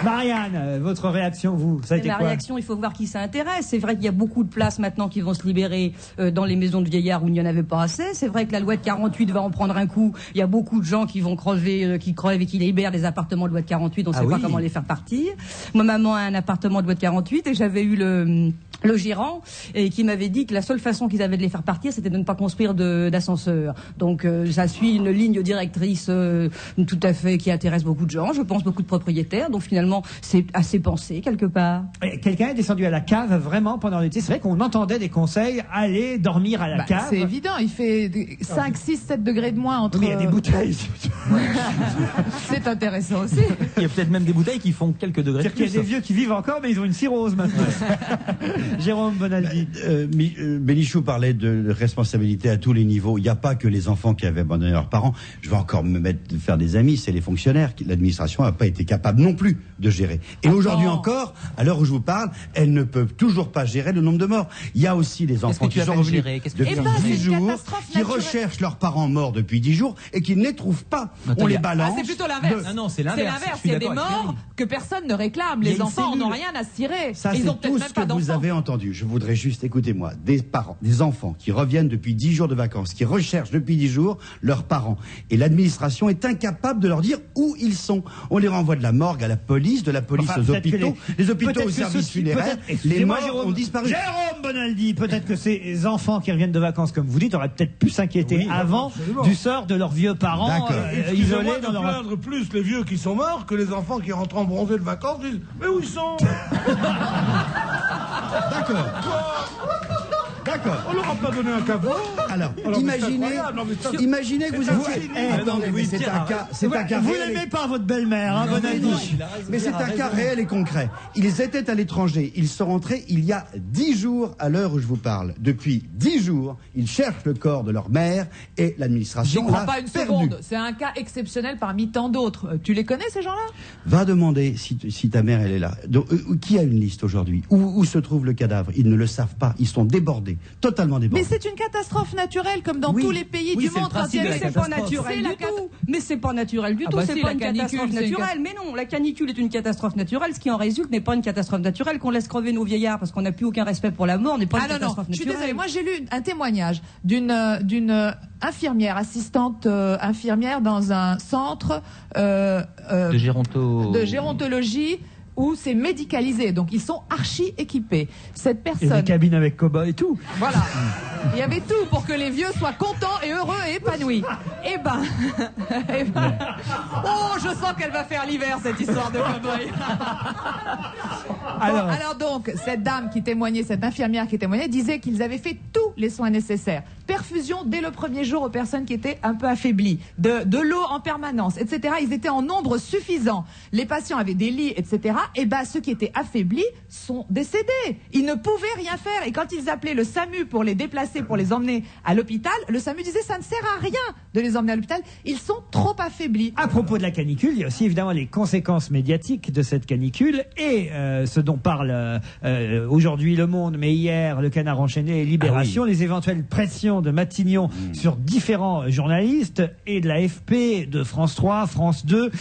Speaker 1: Marianne, votre réaction, vous, ça a été
Speaker 7: La
Speaker 1: quoi?
Speaker 7: réaction, il faut voir qui ça intéresse. C'est vrai qu'il y a beaucoup de places maintenant qui vont se libérer dans les maisons de vieillards où il n'y en avait pas assez. C'est vrai que la loi de 48 va en prendre un coup. Il y a beaucoup de gens qui vont crever, qui crèvent et qui libèrent les appartements de loi de 48. On ne sait pas comment les faire partir. Moi, maman a un appartement de loi de 48 et j'avais eu le gérant et qui m'avait dit que la seule façon qu'ils avaient de les faire partir, c'était de ne pas construire d'ascenseur. Donc ça suit une ligne directrice tout à fait qui intéresse beaucoup de gens, je pense beaucoup de propriétaires. Donc finalement, c'est assez pensé quelque part.
Speaker 1: Quelqu'un est descendu à la cave vraiment pendant l'été. C'est vrai qu'on entendait des conseils, aller dormir à la cave.
Speaker 2: C'est évident, il fait 5, 6, 7 degrés de moins entre...
Speaker 1: Oui, il y a des bouteilles.
Speaker 2: C'est intéressant aussi.
Speaker 3: Il y a peut-être même des bouteilles qui font quelques degrés de
Speaker 1: C'est-à-dire qu'il y a des vieux qui vivent encore, mais ils ont une cirrhose maintenant. Jérôme Bonaldi.
Speaker 4: Bénichou parlait de responsabilité à tous les niveaux. Il n'y a pas que les enfants qui avaient abandonné leurs parents. Je vais encore me mettre de faire des amis. C'est les fonctionnaires. L'administration n'a pas été capable non plus de gérer. Et aujourd'hui encore, à l'heure où je vous parle, elles ne peuvent toujours pas gérer le nombre de morts. Il y a aussi les enfants qui sont revenus depuis 10 jours, qui recherchent leurs parents morts depuis 10 jours et qui ne les trouvent pas. On les balance.
Speaker 2: C'est plutôt l'inverse.
Speaker 3: Ah non, c'est l'inverse.
Speaker 2: Il y a des morts que personne ne réclame. Les enfants n'ont rien à cirer.
Speaker 4: Ça,
Speaker 2: Ils
Speaker 4: c'est
Speaker 2: ont peut-être
Speaker 4: tout
Speaker 2: même
Speaker 4: ce
Speaker 2: pas
Speaker 4: que vous
Speaker 2: d'enfants.
Speaker 4: avez entendu. Je voudrais juste, écoutez-moi, des parents, des enfants qui reviennent depuis 10 jours de vacances, qui recherchent depuis 10 jours leurs parents. Et l'administration est incapable de leur dire où ils sont. On les renvoie de la morgue à la police, de la police aux hôpitaux, les hôpitaux aux services funéraires. Les morts ont disparu.
Speaker 1: Jérôme Bonaldi, peut-être que ces enfants qui reviennent de vacances, comme vous dites, auraient peut-être pu s'inquiéter avant du sort de leurs vieux parents isolés dans leur...
Speaker 5: plaindre plus les vieux qui sont morts que les enfants qui rentrent en bronzé de vacances disent « Mais où ils sont ?»
Speaker 4: D'accord. D'accord.
Speaker 5: On leur a pas donné un cadeau.
Speaker 4: Alors, imaginez que vous étiez... Attendez, mais c'est un cas...
Speaker 1: Vous n'aimez pas votre belle-mère, hein, Bonaldi.
Speaker 4: Mais c'est un cas réel et concret. Ils étaient à l'étranger. Ils sont rentrés il y a 10 jours à l'heure où je vous parle. Depuis 10 jours, ils cherchent le corps de leur mère et l'administration
Speaker 2: J'y crois
Speaker 4: l'a
Speaker 2: pas une
Speaker 4: perdu.
Speaker 2: seconde. C'est un cas exceptionnel parmi tant d'autres. Tu les connais, ces gens-là?
Speaker 4: Va demander si ta mère elle est là. Donc, qui a une liste aujourd'hui? Où se trouve le cadavre? Ils ne le savent pas. Ils sont débordés, totalement débordés.
Speaker 2: Mais c'est une catastrophe naturelle, comme dans tous les pays du monde. Quand il y a
Speaker 7: C'est pas naturel du tout. Mais c'est pas naturel du tout. C'est pas une catastrophe naturelle. Mais non, la canicule est une catastrophe naturelle. Ce qui en résulte n'est pas une catastrophe naturelle. Qu'on laisse crever nos vieillards parce qu'on n'a plus aucun respect pour la mort n'est pas une catastrophe
Speaker 2: Je suis
Speaker 7: naturelle.
Speaker 2: désolée. Moi, j'ai lu un témoignage d'une infirmière, assistante infirmière dans un centre
Speaker 3: de
Speaker 2: gérontologie où c'est médicalisé. Donc, ils sont archi équipés. Cette
Speaker 1: Et
Speaker 2: personne...
Speaker 1: des cabines avec cow-boy et tout.
Speaker 2: Voilà. Il y avait tout pour que les vieux soient contents et heureux et épanouis. Eh ben... Oh, je sens qu'elle va faire l'hiver, cette histoire de cow-boy. Alors donc, cette dame qui témoignait, cette infirmière qui témoignait, disait qu'ils avaient fait tous les soins nécessaires. Perfusion dès le premier jour aux personnes qui étaient un peu affaiblies. De l'eau en permanence, etc. Ils étaient en nombre suffisant. Les patients avaient des lits, etc. Et ben, ceux qui étaient affaiblis sont décédés. Ils ne pouvaient rien faire. Et quand ils appelaient le SAMU pour les déplacer, pour les emmener à l'hôpital, le SAMU disait ça ne sert à rien de les emmener à l'hôpital. Ils sont trop affaiblis.
Speaker 1: À propos de la canicule, il y a aussi évidemment les conséquences médiatiques de cette canicule et ce dont parle aujourd'hui Le Monde, mais hier Le Canard enchaîné et Libération, les éventuelles pressions de Matignon sur différents journalistes et de l'AFP, de France 3, France 2.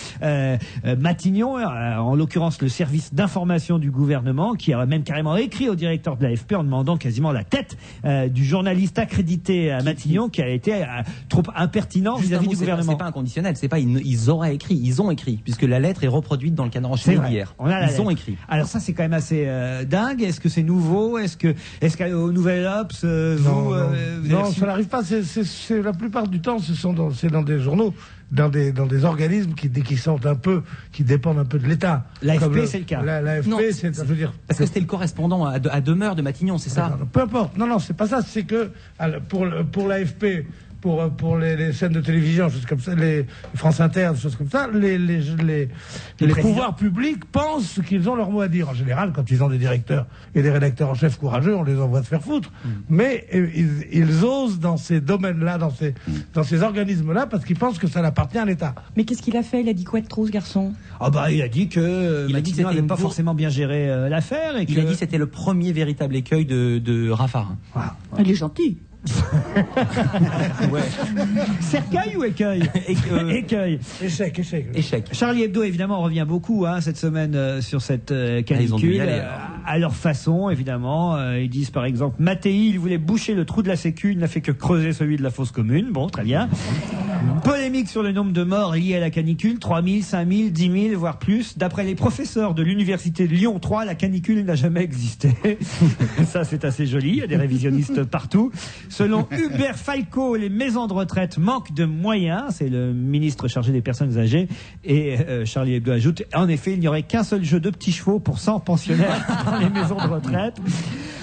Speaker 1: Matignon, en l'occurrence le service d'information du gouvernement, qui a même carrément écrit au directeur de l'AFP en demandant quasiment la tête du journaliste accrédité à Matignon qui a été trop impertinent vis-à-vis du gouvernement.
Speaker 3: C'est pas inconditionnel, c'est pas ils auraient écrit, ils ont écrit, puisque la lettre est reproduite dans le Canard enchaîné hier. Ils ont écrit.
Speaker 1: Alors ça c'est quand même assez dingue. Est-ce que c'est nouveau? Est-ce qu'au Nouvel Obs,
Speaker 5: non, ça n'arrive pas. C'est la plupart du temps, c'est dans des journaux, dans des organismes qui dépendent un peu de l'État.
Speaker 1: L'AFP, c'est le cas.
Speaker 5: L'AFP, ça veut dire.
Speaker 3: Parce que c'était le correspondant à demeure de Matignon, c'est ça?
Speaker 5: Peu importe. Non, c'est pas ça. C'est que pour l'AFP, pour les chaînes de télévision, choses comme ça, les France Inter, des choses comme ça, les pouvoirs publics pensent qu'ils ont leur mot à dire. En général, quand ils ont des directeurs et des rédacteurs en chef courageux, on les envoie se faire foutre. Mais ils osent dans ces domaines-là, dans ces organismes-là, parce qu'ils pensent que ça appartient à l'État.
Speaker 7: Mais qu'est-ce qu'il a fait? Il a dit quoi de trop, ce garçon?
Speaker 1: Ah bah, il a dit que
Speaker 3: c'était
Speaker 1: n'avait pas forcément bien géré l'affaire. Et
Speaker 3: Il a dit que c'était le premier véritable écueil de Raffarin.
Speaker 1: Voilà.
Speaker 7: Il est gentil.
Speaker 3: Ouais.
Speaker 1: Cercueil ou écueil? Écueil.
Speaker 5: Échec.
Speaker 1: Charlie Hebdo, évidemment, revient beaucoup cette semaine sur cette
Speaker 3: ils ont dû
Speaker 1: canicule.
Speaker 3: y aller,
Speaker 1: À leur façon, évidemment. Ils disent, par exemple, Mattei, il voulait boucher le trou de la Sécu, il n'a fait que creuser celui de la fosse commune. Bon, très bien. Polémique sur le nombre de morts liés à la canicule, 3 000, 5 000, 10 000, voire plus. D'après les professeurs de l'université de Lyon 3, la canicule n'a jamais existé. Ça, c'est assez joli. Il y a des révisionnistes partout. Selon Hubert Falco, les maisons de retraite manquent de moyens. C'est le ministre chargé des personnes âgées. Et Charlie Hebdo ajoute, en effet, il n'y aurait qu'un seul jeu de petits chevaux pour 100 pensionnaires dans les maisons de retraite.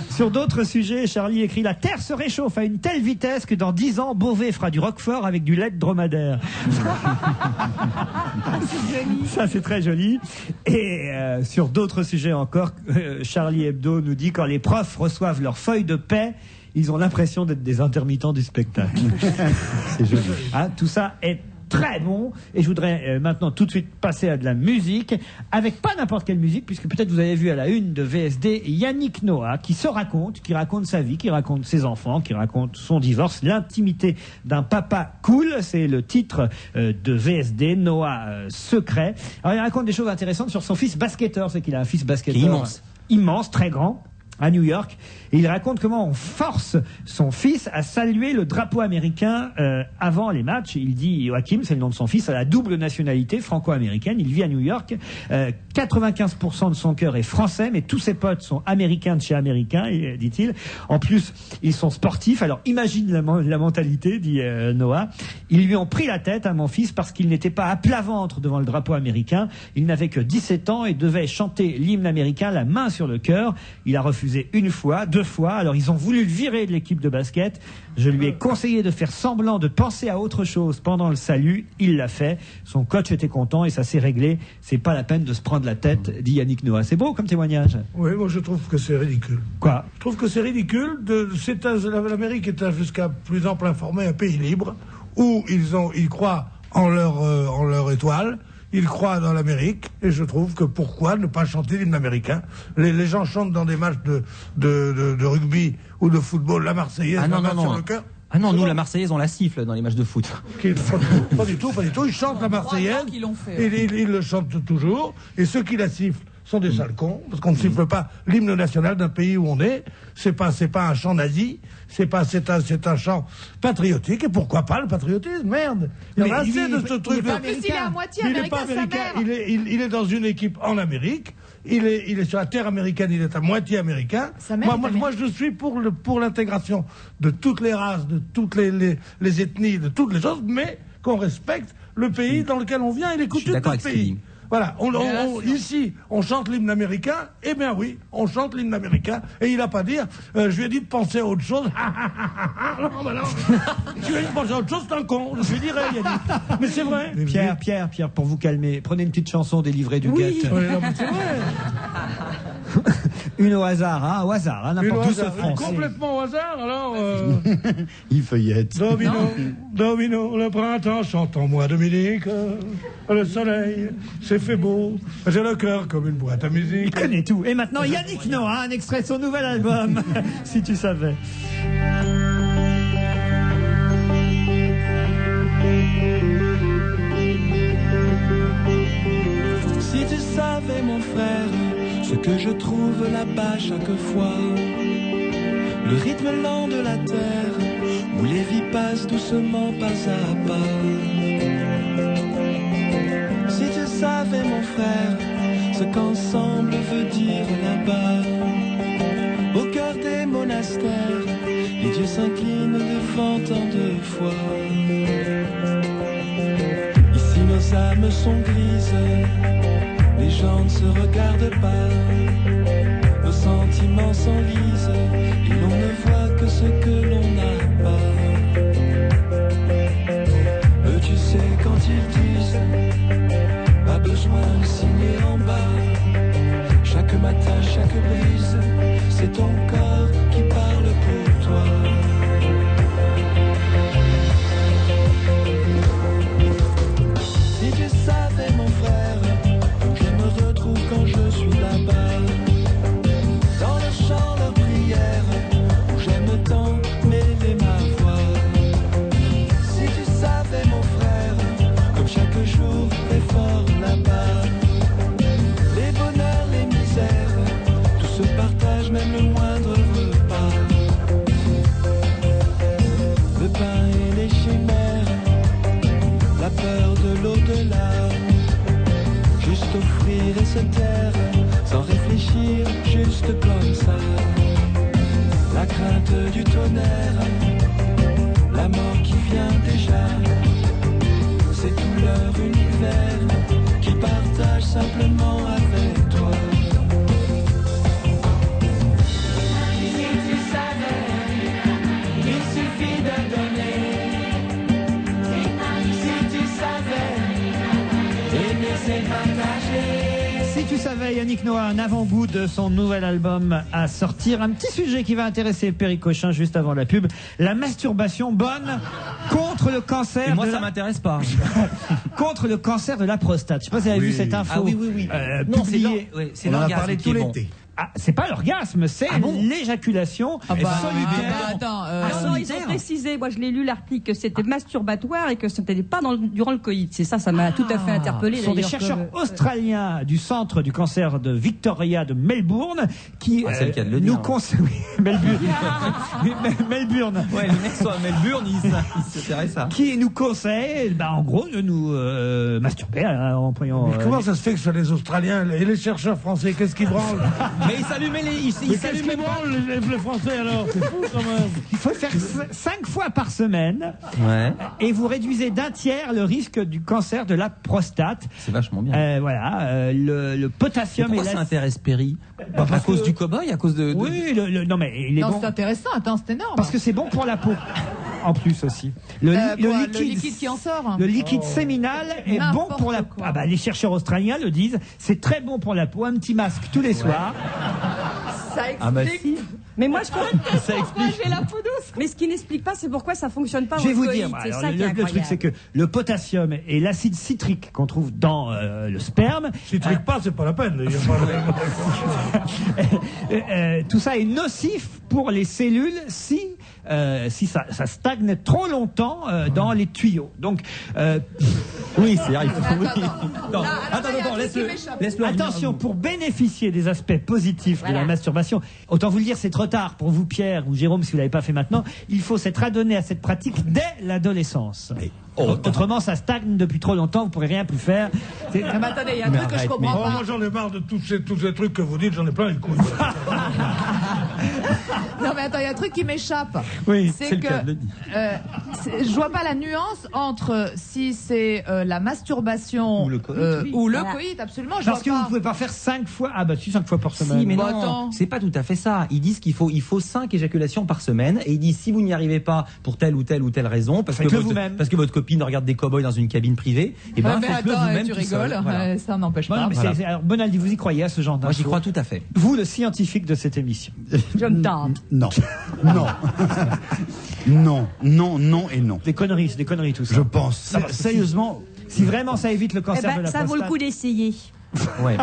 Speaker 1: Sur d'autres sujets, Charlie écrit « La Terre se réchauffe à une telle vitesse que dans 10 ans, Beauvais fera du roquefort avec du lait de dromadaire. » Ça, c'est très joli. Et sur d'autres sujets encore, Charlie Hebdo nous dit « Quand les profs reçoivent leur feuille de paie, ils ont l'impression d'être des intermittents du spectacle. » C'est joli. Tout ça est très bon, et je voudrais maintenant tout de suite passer à de la musique, avec pas n'importe quelle musique, puisque peut-être vous avez vu à la une de VSD Yannick Noah qui raconte sa vie, qui raconte ses enfants, qui raconte son divorce, l'intimité d'un papa cool. C'est le titre de VSD, Noah secret. Alors il raconte des choses intéressantes sur son fils basketteur. C'est qu'il a un fils basketteur immense, très grand, à New York, et il raconte comment on force son fils à saluer le drapeau américain avant les matchs. Il dit, Joachim, c'est le nom de son fils, a la double nationalité franco-américaine, il vit à New York, 95% de son cœur est français, mais tous ses potes sont américains de chez américains, dit-il. En plus, ils sont sportifs, alors imagine la mentalité, dit Noah. Ils lui ont pris la tête à mon fils parce qu'il n'était pas à plat ventre devant le drapeau américain, il n'avait que 17 ans et devait chanter l'hymne américain la main sur le cœur. Il a refusé une fois, 2 fois, alors ils ont voulu le virer de l'équipe de basket. Je lui ai conseillé de faire semblant de penser à autre chose pendant le salut, il l'a fait. Son coach était content et ça s'est réglé. C'est pas la peine de se prendre la tête, dit Yannick Noah. C'est beau comme témoignage.
Speaker 5: Oui, moi je trouve que c'est ridicule.
Speaker 1: Quoi?
Speaker 5: Je trouve que c'est ridicule. L'Amérique est jusqu'à plus ample informé un pays libre où ils croient en leur étoile. Ils croient dans l'Amérique, et je trouve que pourquoi ne pas chanter l'hymne américain? Les gens chantent dans des matchs de rugby ou de football la Marseillaise, sur le cœur.
Speaker 3: Ah non, nous, la Marseillaise, on la siffle dans les matchs de foot.
Speaker 5: Pas du tout. Ils chantent la Marseillaise, ils le chantent toujours, et ceux qui la sifflent sont des sales cons, parce qu'on ne siffle pas l'hymne national d'un pays où on est. C'est pas un chant nazi, c'est un chant patriotique, et pourquoi pas le patriotisme, merde. Il y en a assez de ce truc.
Speaker 2: Il est à moitié
Speaker 5: Il n'est pas américain, il est dans une équipe en Amérique, il est sur la terre américaine, il est à moitié américain. Moi je suis pour l'intégration de toutes les races, de toutes les ethnies, de toutes les choses, mais qu'on respecte le pays dans lequel on vient et les coutumes de ce pays. Voilà, ici, on chante l'hymne américain, eh bien oui, on chante l'hymne américain, et il n'a pas à dire, je lui ai dit de penser à autre chose, non, je lui ai dit de penser à autre chose, c'est un con, je lui dirais, il a dit. Mais c'est vrai.
Speaker 1: Pierre, pour vous calmer, prenez une petite chanson des livrets du Guette.
Speaker 5: Oui, non, mais c'est vrai.
Speaker 1: Une au hasard, n'importe où se France.
Speaker 5: Complètement au hasard, alors.
Speaker 4: Il feuillette.
Speaker 5: Domino, le printemps chante en moi, Dominique. Le soleil s'est fait beau. J'ai le cœur comme une boîte à musique.
Speaker 1: Il connaît tout. Et maintenant, Yannick Noah, un extrait de son nouvel album, si tu savais.
Speaker 13: Si tu savais, mon frère, ce que je trouve là-bas chaque fois, le rythme lent de la terre, où les vies passent doucement pas à pas. Si tu savais, mon frère, ce qu'ensemble veut dire là-bas, au cœur des monastères, les dieux s'inclinent devant tant de foi. Ici nos âmes sont grises, les gens ne se regardent pas, nos sentiments s'enlisent et l'on ne voit que ce que l'on n'a pas. matin, chaque brise, c'est ton corps qui parle pour toi. Si tu savais, mon frère, où je me retrouve quand je suis là-bas, dans le chant, leur prière, où j'aime tant mêler ma voix. Si tu savais, mon frère, comme chaque jour est fort là-bas, les bonheurs, les misères, tout se partage, même le moindre repas. Le pain et les chimères, la peur de l'au-delà, juste offrir et se taire, sans réfléchir, juste comme ça. La crainte du tonnerre, la mort qui vient déjà, c'est tout leur univers qu'ils partagent simplement avec toi. Si tu savais, il suffit de donner. Si tu savais, aimer c'est partager.
Speaker 1: Si tu savais, Yannick Noah, un avant-goût de son nouvel album à sortir. Un petit sujet qui va intéresser Perry Cochin juste avant la pub. La masturbation bonne contre le cancer.
Speaker 3: Et moi,
Speaker 1: de
Speaker 3: ça
Speaker 1: la-
Speaker 3: m'intéresse pas.
Speaker 1: contre le cancer de la prostate. Je sais pas si vous avez vu cette info.
Speaker 3: Ah oui, oui, oui. Non, c'est
Speaker 1: publiée.
Speaker 3: c'est l'orgasme qui est bon.
Speaker 1: Ah, c'est pas l'orgasme, c'est l'éjaculation solitaire.
Speaker 7: Non, ils ont précisé, moi je l'ai lu l'article, que c'était masturbatoire et que ce n'était pas durant le coït. C'est ça, ça m'a tout à fait interpellé.
Speaker 1: Ce sont des
Speaker 7: d'ailleurs,
Speaker 1: chercheurs
Speaker 7: que-
Speaker 1: australiens du centre du cancer de Victoria de Melbourne qui
Speaker 3: c'est le cas de le
Speaker 1: nous
Speaker 3: dire.
Speaker 1: conseillent. Melbourne. Melbourne.
Speaker 3: Ouais, le mec soit à Melbourne, il s'intéresse à.
Speaker 1: Qui nous conseille, en gros, de nous masturber en employant.
Speaker 5: Mais comment ça se fait que ce soit les Australiens et les chercheurs français? Qu'est-ce qu'ils branlent?
Speaker 3: Mais il s'allume les.
Speaker 5: Mais qu'est-ce qu'ils branlent les Français alors? C'est fou quand même.
Speaker 1: Il faut le faire 5 fois par semaine.
Speaker 3: Ouais.
Speaker 1: Et vous réduisez d'un tiers le risque du cancer de la prostate.
Speaker 3: C'est vachement bien.
Speaker 1: Voilà, le potassium.
Speaker 3: Pourquoi ça intéresse Perry? À cause du cow-boy, à cause de.
Speaker 1: Oui, non mais il est
Speaker 2: Non,
Speaker 1: bon.
Speaker 2: c'est intéressant, attends, c'est énorme.
Speaker 1: Parce que c'est bon pour la peau. En plus aussi. Le
Speaker 2: liquide qui en sort.
Speaker 1: Le liquide séminal est bon
Speaker 2: N'importe
Speaker 1: pour la
Speaker 2: quoi.
Speaker 1: Ah bah les chercheurs australiens le disent, c'est très bon pour la peau, un petit masque tous les soirs.
Speaker 7: Ça explique.
Speaker 3: Ah bah si.
Speaker 7: Mais moi je connais
Speaker 3: Ça explique.
Speaker 7: j'ai la peau douce. Mais ce qui n'explique pas, c'est pourquoi ça fonctionne pas.
Speaker 1: Je vais
Speaker 7: au
Speaker 1: vous
Speaker 7: coït.
Speaker 1: dire,
Speaker 7: C'est
Speaker 1: alors,
Speaker 7: ça qui est
Speaker 1: le truc
Speaker 7: incroyable.
Speaker 1: c'est que le potassium et l'acide citrique qu'on trouve dans le sperme,
Speaker 5: Citrique pas, c'est pas la peine. Il y a pas
Speaker 1: tout ça est nocif pour les cellules si ça stagne trop longtemps dans les tuyaux. Donc
Speaker 3: Oui, c'est vrai. Oui.
Speaker 2: Là,
Speaker 3: Attends,
Speaker 2: il y a un truc
Speaker 3: laisse-le.
Speaker 2: qui m'échappe.
Speaker 3: Laisse-le.
Speaker 1: attention, pour bénéficier des aspects positifs de la
Speaker 7: Voilà.
Speaker 1: masturbation, autant vous le dire, c'est trop tard pour vous Pierre ou Jérôme si vous l'avez pas fait maintenant, il faut s'être adonné à cette pratique dès l'adolescence. Autrement, ça stagne depuis trop longtemps, vous pourrez rien plus faire.
Speaker 2: Non, mais attendez, il y a un truc que je comprends
Speaker 5: Oh,
Speaker 2: pas.
Speaker 5: moi j'en ai marre de tous ces trucs que vous dites, j'en ai plein les couilles.
Speaker 2: Non, mais attends, il y a un truc qui m'échappe.
Speaker 1: Oui,
Speaker 2: c'est
Speaker 3: c'est le
Speaker 2: que
Speaker 3: cas de le dire.
Speaker 2: je vois pas la nuance entre si c'est la masturbation
Speaker 3: Ou le coït, oui.
Speaker 2: ou le
Speaker 7: Voilà.
Speaker 2: coït, absolument. Je
Speaker 1: Parce
Speaker 2: vois
Speaker 1: que vous
Speaker 2: pas.
Speaker 1: pouvez pas faire 5 fois. Ah bah si, 5 fois par semaine.
Speaker 3: Si, mais
Speaker 2: Bah,
Speaker 3: non,
Speaker 2: attends.
Speaker 3: c'est pas tout à fait ça. Ils disent qu'il faut 5 éjaculations par semaine, et ils disent si vous n'y arrivez pas pour telle ou telle ou telle raison, parce
Speaker 1: Faites-le vous-même.
Speaker 3: que votre copine regarde des cow-boys dans une cabine privée, et ben
Speaker 2: Ouais, mais
Speaker 3: faites-le
Speaker 2: attends,
Speaker 3: vous-même
Speaker 2: tu
Speaker 3: tout seul.
Speaker 2: rigoles,
Speaker 3: Voilà.
Speaker 2: ça n'empêche
Speaker 1: Bon, non,
Speaker 2: pas.
Speaker 1: mais
Speaker 3: Voilà.
Speaker 1: alors Bonaldi, vous y croyez à ce genre d'infos?
Speaker 3: Moi j'y crois tout à fait.
Speaker 1: Vous, le scientifique de cette émission.
Speaker 7: Je me tente.
Speaker 4: Non. Non. non et non.
Speaker 1: Des conneries, c'est des conneries tout ça.
Speaker 4: Je pense. Sérieusement,
Speaker 1: Si vraiment ça évite le
Speaker 7: Eh
Speaker 1: cancer de
Speaker 7: ben,
Speaker 1: la
Speaker 7: ça
Speaker 1: prostate.
Speaker 7: vaut le coup d'essayer.
Speaker 3: Ouais.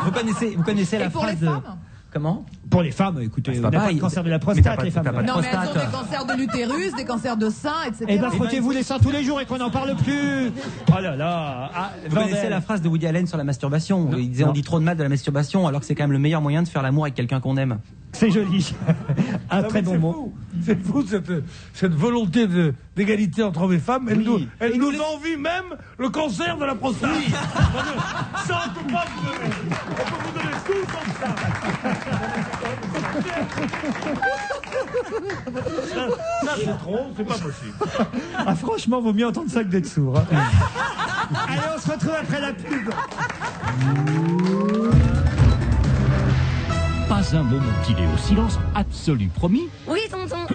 Speaker 3: vous connaissez la
Speaker 2: Et pour les
Speaker 3: phrase de...
Speaker 2: femmes
Speaker 3: Comment?
Speaker 1: Pour les femmes, écoutez,
Speaker 3: C'est
Speaker 1: vous
Speaker 3: pas
Speaker 1: n'avez pas
Speaker 3: pareil.
Speaker 1: de cancer de la
Speaker 3: Mais t'as
Speaker 1: prostate,
Speaker 3: pas-
Speaker 1: les femmes.
Speaker 3: t'as pas de
Speaker 2: Non, mais elles ont
Speaker 3: prostate.
Speaker 2: des cancers de l'utérus, des cancers de sein, etc.
Speaker 1: Eh ben, frottez-vous les seins tous les jours et qu'on n'en parle plus. Oh là là. Ah,
Speaker 3: Vous connaissez
Speaker 1: Vandel.
Speaker 3: la phrase de Woody Allen sur la masturbation? Il disait
Speaker 1: Non.
Speaker 3: on dit trop de mal de la masturbation alors que c'est quand même le meilleur moyen de faire l'amour avec quelqu'un qu'on aime.
Speaker 1: C'est joli. Un
Speaker 5: Non,
Speaker 1: très
Speaker 5: mais
Speaker 1: bon
Speaker 5: c'est
Speaker 1: mot.
Speaker 5: fou. C'est fou cette volonté d'égalité entre hommes et femmes. Elle nous envie même le cancer de la prostate. Ça, on peut pas vous donner. On peut vous donner tout comme ça. Ça c'est trop, c'est pas possible.
Speaker 1: Ah, franchement, vaut mieux entendre ça que d'être sourd. hein. Allez, on se retrouve après la pub.
Speaker 12: Pas un moment qu'il est au silence absolu, promis.
Speaker 7: Oui, tonton.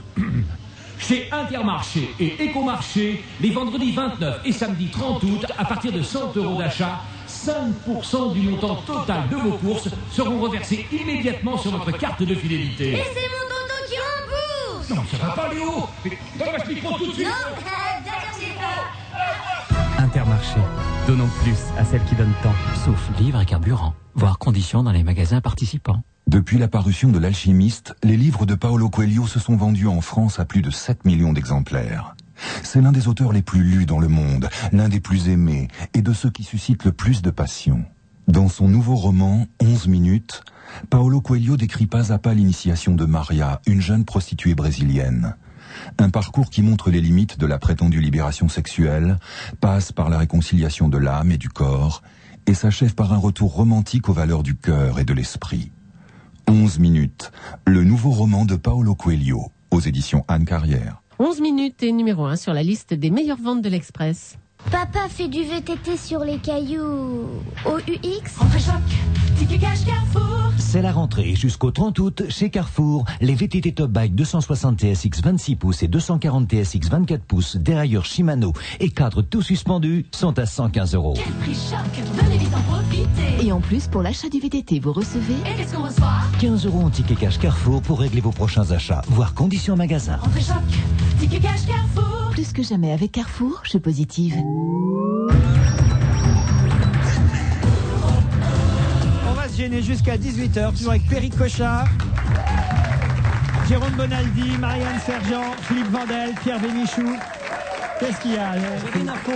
Speaker 12: Chez Intermarché et Écomarché, les vendredis 29 et samedi 30 août, à partir de 100 € d'achat, 5% du montant total de vos courses seront reversés immédiatement sur votre carte de fidélité.
Speaker 6: Et c'est mon tonton qui rembourse.
Speaker 12: Non, ça va pas, Léo. Mais donne-moi ce micro tout de suite.
Speaker 6: Non, bien sûr, c'est pas.
Speaker 14: Intermarché. Donnons plus à celles qui donnent tant. Sauf livres et carburant. Voir conditions dans les magasins participants.
Speaker 15: Depuis la parution de L'Alchimiste, les livres de Paolo Coelho se sont vendus en France à plus de 7 millions d'exemplaires. C'est l'un des auteurs les plus lus dans le monde, l'un des plus aimés et de ceux qui suscitent le plus de passion. Dans son nouveau roman, 11 minutes, Paolo Coelho décrit pas à pas l'initiation de Maria, une jeune prostituée brésilienne. Un parcours qui montre les limites de la prétendue libération sexuelle, passe par la réconciliation de l'âme et du corps, et s'achève par un retour romantique aux valeurs du cœur et de l'esprit. 11 minutes, le nouveau roman de Paolo Coelho, aux éditions Anne Carrière.
Speaker 16: 11 minutes et numéro 1 sur la liste des meilleures ventes de l'Express.
Speaker 17: Papa fait du VTT sur les cailloux au UX.
Speaker 6: Rentrée-choc, ticket cash Carrefour.
Speaker 18: C'est la rentrée jusqu'au 30 août chez Carrefour. Les VTT Top Bike 260 TSX 26 pouces et 240 TSX 24 pouces, dérailleurs Shimano et cadres tout suspendus sont à 115 €.
Speaker 6: Quel prix choc, venez vite en profiter.
Speaker 9: Et en plus, pour l'achat du VTT, vous recevez...
Speaker 6: Et qu'est-ce qu'on reçoit?
Speaker 18: 15 € en ticket cash Carrefour pour régler vos prochains achats, voire conditions magasin.
Speaker 6: Rentrée-choc, ticket cash Carrefour.
Speaker 9: Plus que jamais avec Carrefour, je suis positive.
Speaker 1: On va se gêner jusqu'à 18h, toujours avec Perry Cochard, Jérôme Bonaldi, Marianne Sergent, Philippe Vandel, Pierre Bénichou. Qu'est-ce qu'il y a?
Speaker 3: J'ai une info.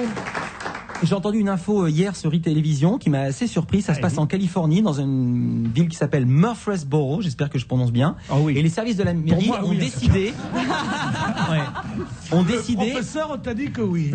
Speaker 3: J'ai entendu une info hier sur e-télévision qui m'a assez surpris. Ça se passe en Californie, dans une ville qui s'appelle Murfreesboro. J'espère que je prononce bien.
Speaker 1: Oh oui.
Speaker 3: Et les services de la mairie ont décidé. Ont décidé.
Speaker 5: Professeur, on t'a dit que oui.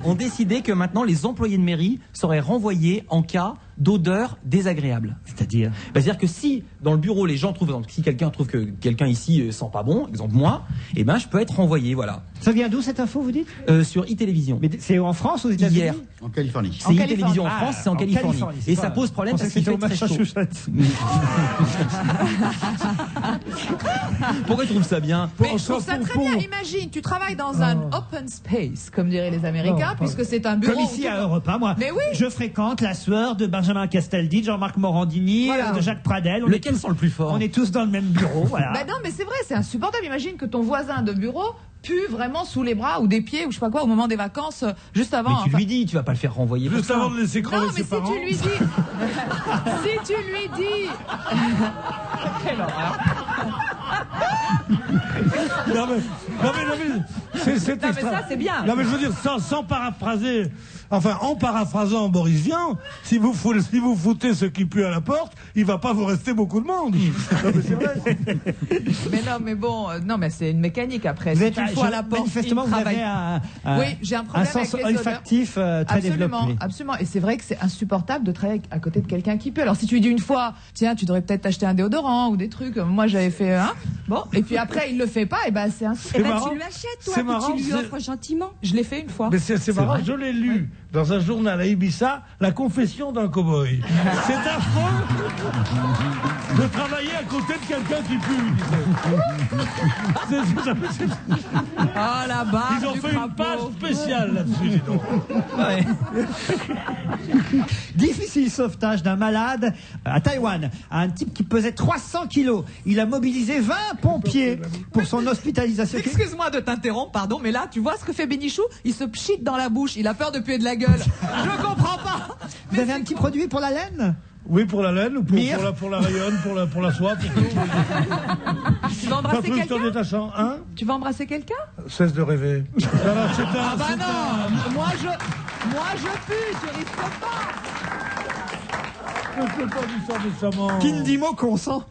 Speaker 3: Ont décidé que maintenant les employés de mairie seraient renvoyés en cas d'odeur désagréable.
Speaker 1: C'est-à-dire
Speaker 3: C'est-à-dire que si dans le bureau les gens trouvent, donc, si quelqu'un trouve que quelqu'un ici sent pas bon, exemple moi, eh ben je peux être renvoyé, voilà.
Speaker 1: Ça vient d'où cette info, vous dites?
Speaker 3: Sur e-télévision.
Speaker 1: Mais c'est en France ou aux États-Unis?
Speaker 3: Hier.
Speaker 4: En Californie.
Speaker 3: C'est e-télévision en France, c'est en Californie. Et ça pose problème parce qu'il fait très chaud. Pourquoi tu trouves ça bien?
Speaker 2: Mais je trouve ça très bien. Imagine, tu travailles dans un open space, comme diraient les Américains, puisque c'est un bureau.
Speaker 1: Comme ici à Europe 1, moi.
Speaker 2: Mais oui.
Speaker 1: Je fréquente la sueur de Benjamin Castaldi, de Jean-Marc Morandini,
Speaker 2: Voilà.
Speaker 1: de Jacques Pradel.
Speaker 3: Lequel sent le plus fort?
Speaker 1: On est tous dans le même bureau, voilà.
Speaker 2: Bah non, mais c'est vrai, c'est insupportable. Imagine que ton voisin de bureau pue vraiment sous les bras ou des pieds ou je sais pas quoi au moment des vacances, juste avant.
Speaker 3: Mais tu lui dis, tu vas pas le faire renvoyer.
Speaker 5: Juste avant de laisser crever
Speaker 2: Non, mais
Speaker 5: ses
Speaker 2: si
Speaker 5: parents.
Speaker 2: tu lui dis. Si tu lui dis. Quelle horreur.
Speaker 5: Non mais, c'est
Speaker 2: Non, mais ça, c'est bien.
Speaker 5: Non mais je veux dire, sans paraphraser, enfin en paraphrasant Boris Vian, si vous foutez ce qui pue à la porte, il va pas vous rester beaucoup de monde. Non mais c'est vrai.
Speaker 2: Mais non, mais bon, non, mais c'est une mécanique après.
Speaker 1: Vous
Speaker 2: Si
Speaker 1: êtes
Speaker 2: tu le
Speaker 1: je-
Speaker 2: fous à la porte,
Speaker 1: manifestement,
Speaker 2: il
Speaker 1: vous
Speaker 2: travaille.
Speaker 1: avez
Speaker 2: Oui, j'ai un problème
Speaker 1: sens
Speaker 2: avec les
Speaker 1: olfactif très
Speaker 2: Absolument,
Speaker 1: développé.
Speaker 2: absolument. Et c'est vrai que c'est insupportable de travailler à côté de quelqu'un qui pue. Alors si tu lui dis une fois, tiens, tu devrais peut-être acheter un déodorant ou des trucs. Moi, j'avais fait un. Bon, et puis après, il le fait pas. Et ben, c'est insupportable.
Speaker 5: marrant.
Speaker 7: Tu lui achètes, toi,
Speaker 5: C'est
Speaker 7: puis
Speaker 5: marrant,
Speaker 7: tu lui
Speaker 5: c'est-
Speaker 7: offres gentiment.
Speaker 2: Je l'ai fait une fois.
Speaker 5: Mais c'est marrant, je l'ai lu dans un journal à Ibiza, La confession d'un cow-boy. C'est affreux de travailler à côté de quelqu'un qui pue.
Speaker 2: Ah, la barre
Speaker 5: Ils ont
Speaker 2: du
Speaker 5: fait une
Speaker 2: crapaud.
Speaker 5: page spéciale là-dessus, dis donc.
Speaker 1: Difficile sauvetage d'un malade à Taïwan. Un type qui pesait 300 kilos. Il a mobilisé 20 pompiers pour son hospitalisation.
Speaker 2: Excuse-moi de t'interrompre, pardon, mais là, tu vois ce que fait Bénichou? Il se pchite dans la bouche. Il a peur de puer de la gueule. Je comprends pas.
Speaker 1: Vous avez un petit produit pour la laine?
Speaker 5: Oui, pour la laine, ou
Speaker 1: Mire.
Speaker 5: pour la rayonne, pour la soie, pour tout.
Speaker 2: Tu vas
Speaker 5: Pas
Speaker 2: embrasser
Speaker 5: plus
Speaker 2: quelqu'un?
Speaker 5: détachant, hein?
Speaker 2: Tu vas embrasser quelqu'un?
Speaker 5: Cesse de rêver. Voilà, c'est un-
Speaker 2: Ah bah
Speaker 5: c'est
Speaker 2: non, moi je pue, tu risques pas.
Speaker 5: Je ne peux pas dire ça décemment.
Speaker 1: Qui ne dit mot consent.